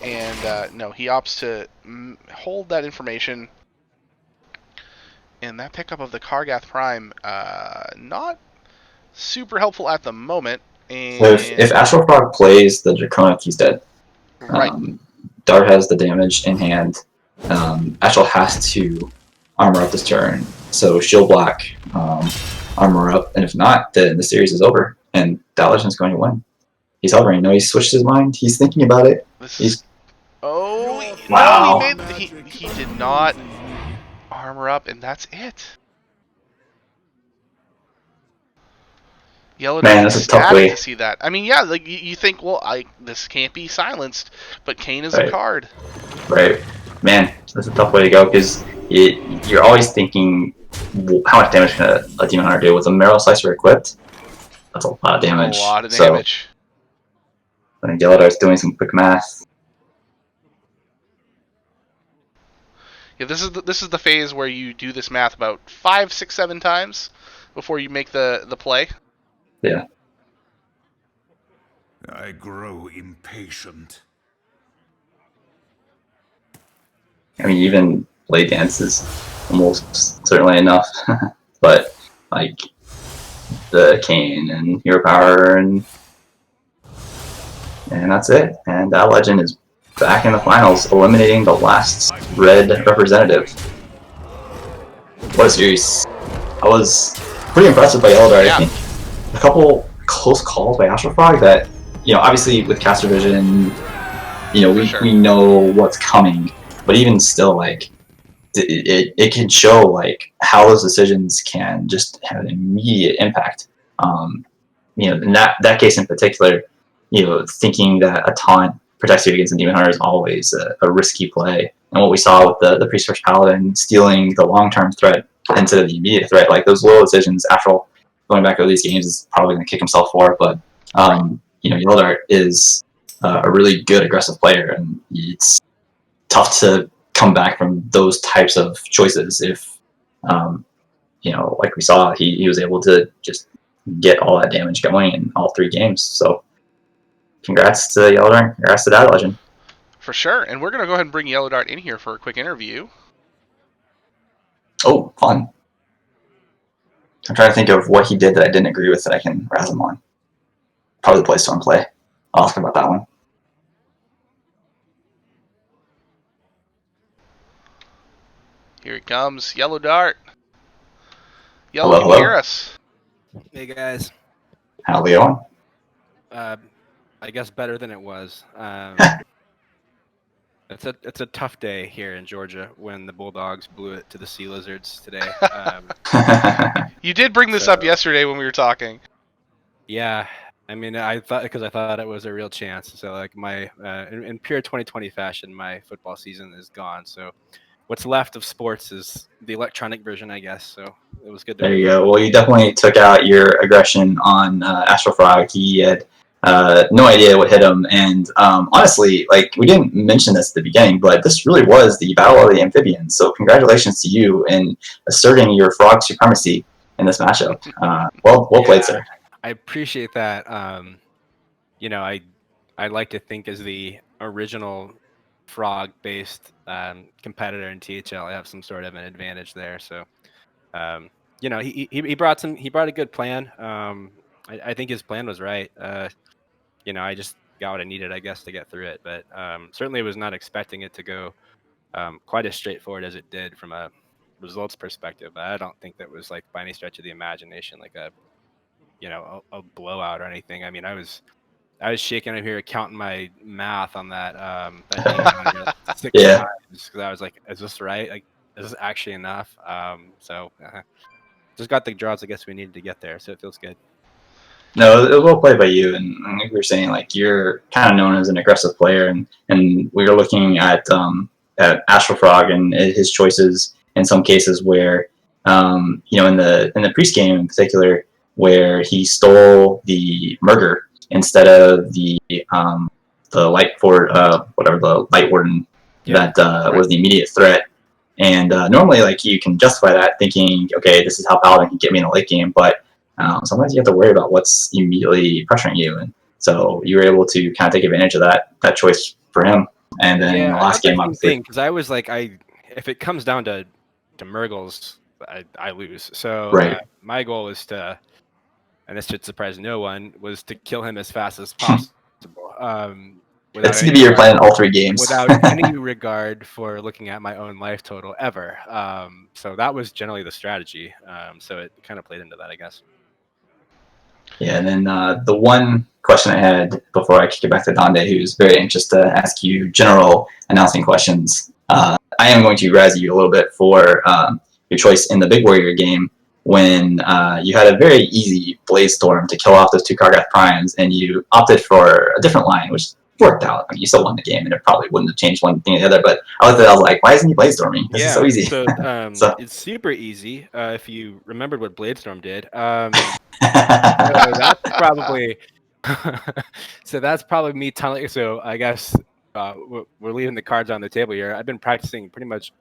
And no, he opts to hold that information. And that pickup of the Kargath Prime, not super helpful at the moment. And so if Astralfrog plays the Draconic, he's dead. Right. Dart has the damage in hand. Astral has to armor up this turn, so shield block, armor up, and if not, then the series is over, and DadLegend is going to win. He's hovering. No, he switched his mind. He's thinking about it. Wow. No, he did not armor up, and that's it. Man, that's a tough way to see that. I mean, yeah, like you think, well, this can't be silenced, but Kayn is a card. Right. Man, that's a tough way to go, because you're always thinking, how much damage can a Demon Hunter do? With a Marrow Slicer equipped, that's a lot of damage. So, I think Yellowdart's doing some quick math. Yeah, this is the phase where you do this math about 5, 6, 7 times before you make the play. Yeah. I grow impatient. I mean, even Blade Dance is almost certainly enough. But, like, the Kayn and Hero Power, and that's it. And DadLegend is back in the finals, eliminating the last red representative. What a series. I was pretty impressed by Yellowdart, I think. A couple close calls by Astralfrog that, obviously with caster vision, we know what's coming. But even still, like, it can show, like, how those decisions can just have an immediate impact. In that case in particular, thinking that a taunt protects you against a Demon Hunter is always a risky play. And what we saw with the Priest Rush Paladin stealing the long-term threat instead of the immediate threat, like, those little decisions, after going back over these games, is probably going to kick himself for it. But, Yellowdart is a really good aggressive player, and it's tough to come back from those types of choices if, like we saw, he was able to just get all that damage going in all 3 games. So congrats to Yellowdart, congrats to DadLegend. For sure, and we're going to go ahead and bring Yellowdart in here for a quick interview. Oh, fun. I'm trying to think of what he did that I didn't agree with that I can razz him on. probably the Playstone play. I'll ask about that one. Here it comes, Yellowdart. Yellow, Hello, can you hello. hear us? Hey guys, How's it going? I guess better than it was. It's a tough day here in Georgia when the Bulldogs blew it to the Sea Lizards today. You did bring this up yesterday when we were talking. Yeah, I mean, I thought it was a real chance. So like my in pure 2020 fashion, my football season is gone. So what's left of sports is the electronic version, I guess. So it was good to There you go. Well, you definitely took out your aggression on Astralfrog. He had no idea what hit him, and honestly, like we didn't mention this at the beginning, but this really was the battle of the amphibians. So congratulations to you in asserting your frog supremacy in this matchup. Well played, sir. I appreciate that. You know, I like to think as the original frog-based competitor in THL, I have some sort of an advantage there. So, you know, he brought a good plan. I think his plan was right. You know, I just got what I needed, I guess, to get through it. But certainly was not expecting it to go quite as straightforward as it did from a results perspective. I don't think that was like by any stretch of the imagination like a blowout or anything. I mean, I was shaking up here counting my math on that that 6 Yeah. times because I was like, is this right? Like, is this actually enough? So just got the draws I guess we needed to get there, so it feels good. No, it was well played by you, and like we were saying, like you're kind of known as an aggressive player, and we were looking at Astralfrog and his choices in some cases where you know in the priest game in particular where he stole the Murger instead of the light for whatever the light warden that was the immediate threat. And normally, like you can justify that thinking, okay, this is how Paladin can get me in the late game, but sometimes you have to worry about what's immediately pressuring you, and so you were able to kind of take advantage of that choice for him. And then in the last game, obviously, because I was like, if it comes down to Murgles, I lose. So right. My goal was to, and this should surprise no one, was to kill him as fast as possible. That seemed to be your plan in all 3 games. Without any regard for looking at my own life total ever. So that was generally the strategy. So it kind of played into that, I guess. Yeah, and then the one question I had before I kick it back to Donde, who's very anxious to ask you general announcing questions. I am going to razz you a little bit for your choice in the Big Warrior game when you had a very easy Blaze Storm to kill off those 2 Kargath Primes, and you opted for a different line, which worked out. I mean, you still won the game, and it probably wouldn't have changed one thing or the other, but I looked at it, I was like, why isn't he Blaze Storming? This is so easy. So, so it's super easy if you remembered what Bladestorm did. So that's probably so that's probably me telling. So I guess we're leaving the cards on the table here. I've been practicing pretty much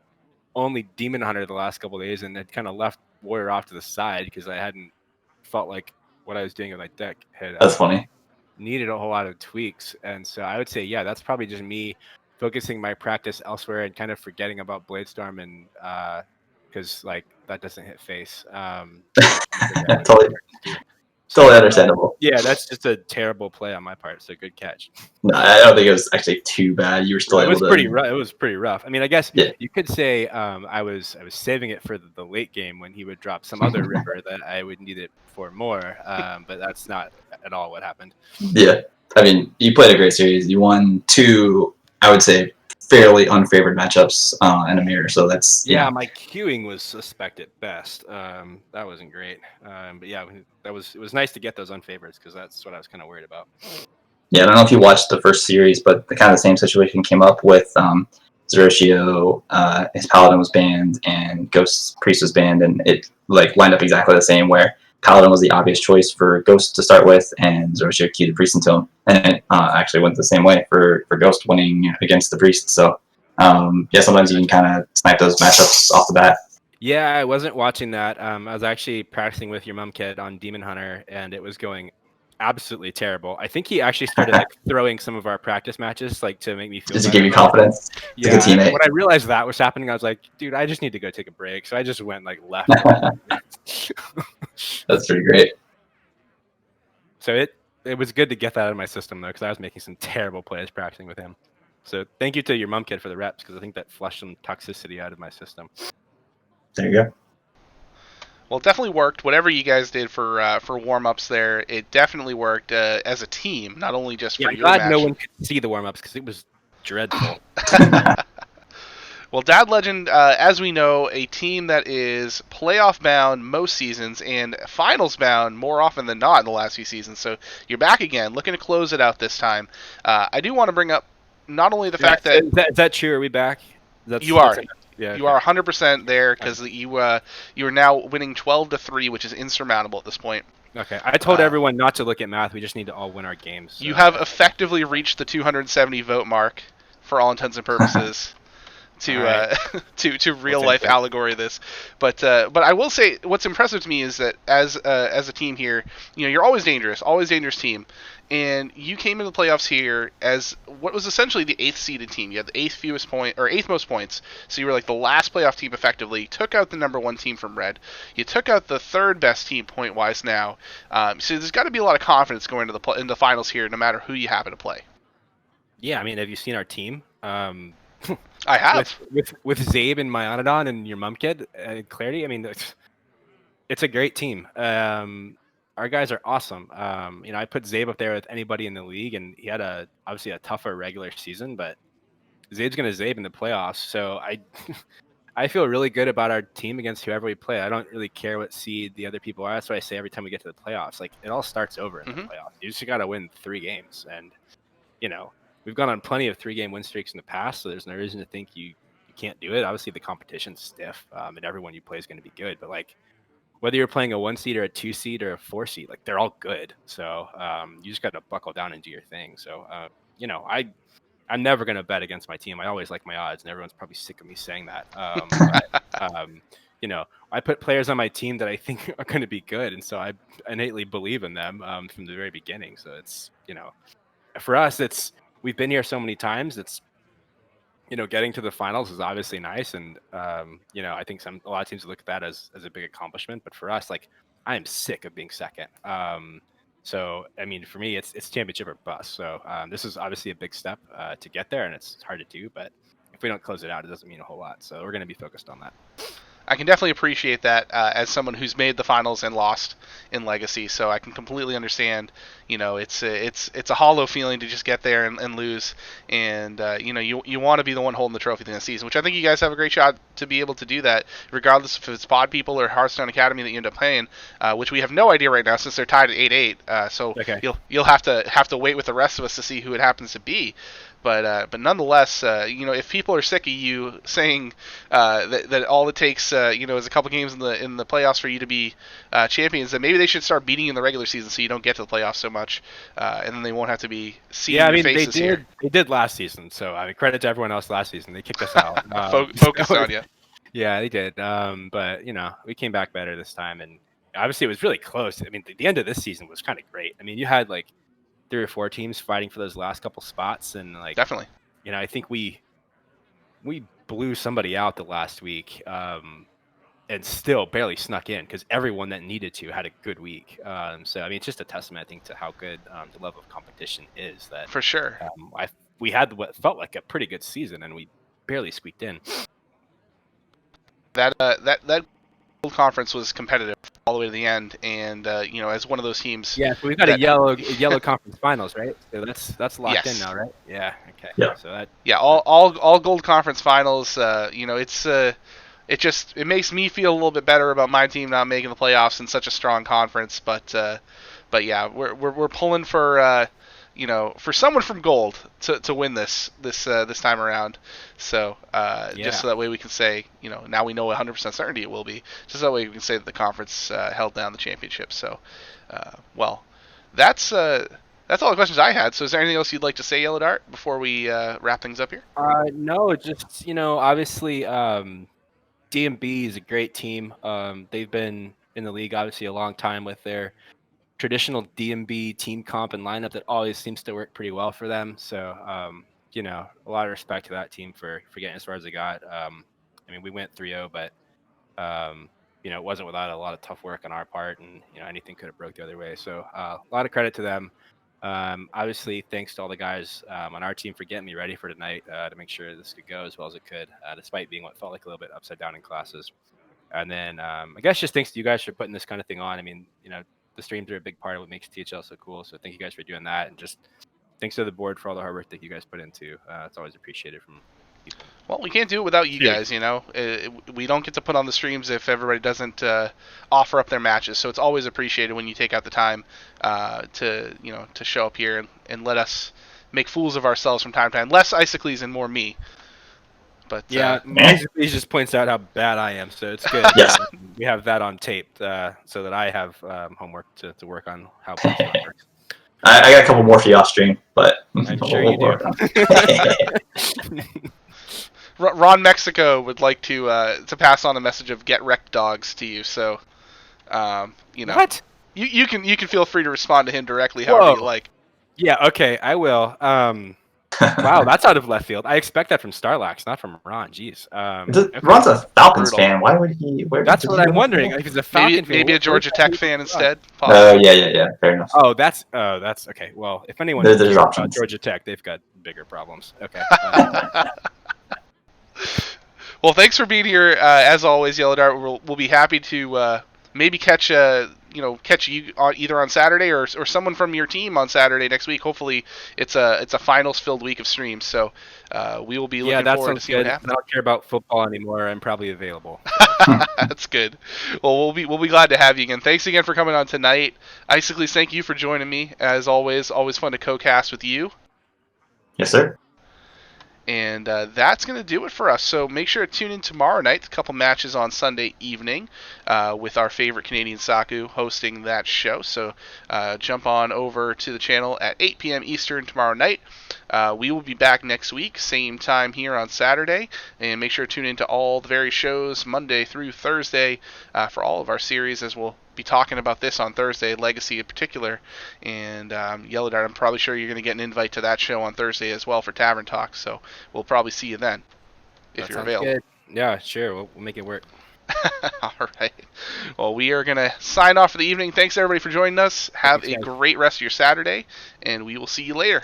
only Demon Hunter the last couple of days, and it kind of left Warrior off to the side because I hadn't felt like what I was doing with my deck had that's funny. Needed a whole lot of tweaks. And so I would say, yeah, that's probably just me focusing my practice elsewhere and kind of forgetting about Bladestorm, and because like that doesn't hit face. Totally understandable. Yeah, that's just a terrible play on my part. So good catch. No, I don't think it was actually too bad. You were still able to. It was pretty rough. I mean, I guess you could say I was saving it for the late game when he would drop some other river that I would need it for more. But that's not at all what happened. Yeah, I mean, you played a great series. You won 2, I would say, fairly unfavored matchups in a mirror. So that's my queuing was suspect at best. That wasn't great. But yeah, it was nice to get those unfavorites because that's what I was kind of worried about. Yeah, I don't know if you watched the first series, but the kind of same situation came up with Zerotio. His Paladin was banned and Ghost Priest was banned, and it like lined up exactly the same where Paladin was the obvious choice for Ghost to start with, and Zerotio queued the Priest into him. And it actually went the same way for Ghost winning against the Priest. So, yeah, sometimes you can kind of snipe those matchups off the bat. Yeah, I wasn't watching that. I was actually practicing with your mom kid on Demon Hunter, and it was going absolutely terrible. I think he actually started like throwing some of our practice matches like to make me feel just to give you confidence. Yeah, a good teammate. When I realized that was happening, I was like, dude, I just need to go take a break. So I just went like left. That's pretty great. So it was good to get that out of my system though, because I was making some terrible plays practicing with him. So thank you to your mom kid for the reps, because I think that flushed some toxicity out of my system. There you go. Well, it definitely worked. Whatever you guys did for warm ups there, it definitely worked as a team, not only just for I'm your glad match. no one could see the warm ups because it was dreadful. Well, DadLegend, as we know, a team that is playoff bound most seasons and finals bound more often than not in the last few seasons. So you're back again, looking to close it out this time. I do want to bring up not only the fact that is that true? Are we back? you are. Yeah, You are 100% there because you are now winning 12-3, which is insurmountable at this point. Okay, I told everyone not to look at math. We just need to all win our games. So. You have effectively reached the 270 vote mark for all intents and purposes. To real life allegory this, but I will say what's impressive to me is that as a team here, you're always dangerous team, and you came into the playoffs here as what was essentially the 8th seeded team. You had the 8th most points, so you were like the last playoff team effectively. Took out the number 1 team from red. You took out the 3rd best team point wise now. So there's got to be a lot of confidence going into the finals here, no matter who you happen to play. Yeah, I mean, have you seen our team? I have with Zabe and Myanodon and your mom kid, Clarity. I mean, it's a great team. Our guys are awesome. I put Zabe up there with anybody in the league, and he had obviously a tougher regular season, but Zabe's going to Zabe in the playoffs. So I feel really good about our team against whoever we play. I don't really care what seed the other people are. That's what I say every time we get to the playoffs. Like, it all starts over in the playoffs. You just got to win 3 games, and we've gone on plenty of 3-game win streaks in the past, so there's no reason to think you can't do it. Obviously, the competition's stiff, and everyone you play is going to be good. But like, whether you're playing a 1 seed or a 2 seed or a 4 seed, like, they're all good. So you just got to buckle down and do your thing. So I'm never going to bet against my team. I always like my odds, and everyone's probably sick of me saying that. I put players on my team that I think are going to be good, and so I innately believe in them from the very beginning. So it's for us, we've been here so many times. It's getting to the finals is obviously nice, and I think a lot of teams look at that as a big accomplishment. But for us, like, I am sick of being second. So I mean, for me, it's championship or bust. So this is obviously a big step to get there, and it's hard to do. But if we don't close it out, it doesn't mean a whole lot. So we're going to be focused on that. I can definitely appreciate that as someone who's made the finals and lost in Legacy, so I can completely understand. It's a hollow feeling to just get there and lose, and you want to be the one holding the trophy at the end of the season, which I think you guys have a great shot to be able to do that, regardless if it's Pod People or Hearthstone Academy that you end up playing, which we have no idea right now since they're tied at 8-8. So okay. You'll have to wait with the rest of us to see who it happens to be. But nonetheless, if people are sick of you saying that all it takes, is a couple games in the playoffs for you to be champions, then maybe they should start beating in the regular season so you don't get to the playoffs so much, and then they won't have to be seeing your faces here. They did last season, so I mean, credit to everyone else last season. They kicked us out. Focus on you. Yeah, they did. But we came back better this time, and obviously it was really close. I mean, the end of this season was kind of great. I mean, you had like 3 or 4 teams fighting for those last couple spots, and like definitely, I think we blew somebody out the last week, and still barely snuck in because everyone that needed to had a good week. So I mean, it's just a testament, I think, to how good the level of competition is. That for sure. We had what felt like a pretty good season, and we barely squeaked in. That conference was competitive all the way to the end, and as one of those teams. Yeah, so we've got a yellow conference finals, right? So that's locked in now, right? Yeah. Okay. Yeah. So all gold conference finals. It makes me feel a little bit better about my team not making the playoffs in such a strong conference. But yeah, we're pulling for for someone from gold to win this time around. So just so that way we can say, now we know 100% certainty it will be. Just that way we can say that the conference held down the championship. So, that's all the questions I had. So is there anything else you'd like to say, Yellowdart, before we wrap things up here? No, just obviously DMB is a great team. They've been in the league obviously a long time with their traditional DMB team comp and lineup that always seems to work pretty well for them. So, a lot of respect to that team for getting as far as they got. I mean, we went 3-0, but, it wasn't without a lot of tough work on our part, and, anything could have broke the other way. So a lot of credit to them. Obviously, thanks to all the guys on our team for getting me ready for tonight to make sure this could go as well as it could, despite being what felt like a little bit upside down in classes. And then I guess just thanks to you guys for putting this kind of thing on. I mean, the streams are a big part of what makes THL so cool. So thank you guys for doing that, and just thanks to the board for all the hard work that you guys put into. It's always appreciated from people. Well, we can't do it without you guys, we don't get to put on the streams if everybody doesn't offer up their matches. So it's always appreciated when you take out the time to show up here and let us make fools of ourselves from time to time. Less Icicles and more me. But yeah, he just points out how bad I am, so it's good. Yes. We have that on tape so that I have homework to work on how Hearthstone works. I got a couple more for you off stream, but I'm sure you do. Ron Mexico would like to pass on a message of get wrecked dogs to you. So, What? You can feel free to respond to him directly however you like. Yeah, okay, I will. Wow, that's out of left field. I expect that from Starlax, not from Ron. Jeez. Okay. Ron's a Falcons Brutal. fan. Why would he? That's what I'm wondering. If he's a Falcon Maybe a Georgia Tech fan instead. Oh yeah. Fair enough. Oh, that's okay. Well, if anyone There's cares about options. Georgia Tech, they've got bigger problems. Okay. Well, thanks for being here. As always, Yellowdart. We'll be happy to maybe catch you either on Saturday or someone from your team on Saturday next week. Hopefully, it's a finals filled week of streams. So we will be looking forward to see what happens. I don't care about football anymore. I'm probably available. That's good. Well, we'll be glad to have you again. Thanks again for coming on tonight. Icicles, thank you for joining me. As always fun to co-cast with you. Yes, sir. And that's going to do it for us. So make sure to tune in tomorrow night. A couple matches on Sunday evening with our favorite Canadian Saku hosting that show. So jump on over to the channel at 8 p.m. Eastern tomorrow night. We will be back next week, same time here on Saturday. And make sure to tune into all the various shows Monday through Thursday for all of our series, as we'll be talking about this on Thursday, Legacy in particular. And Yellowdart, I'm probably sure you're going to get an invite to that show on Thursday as well for Tavern Talk. So we'll probably see you then if you're available. Good. Yeah, sure. We'll make it work. All right. Well, we are going to sign off for the evening. Thanks, everybody, for joining us. Have a great rest of your Saturday, and we will see you later.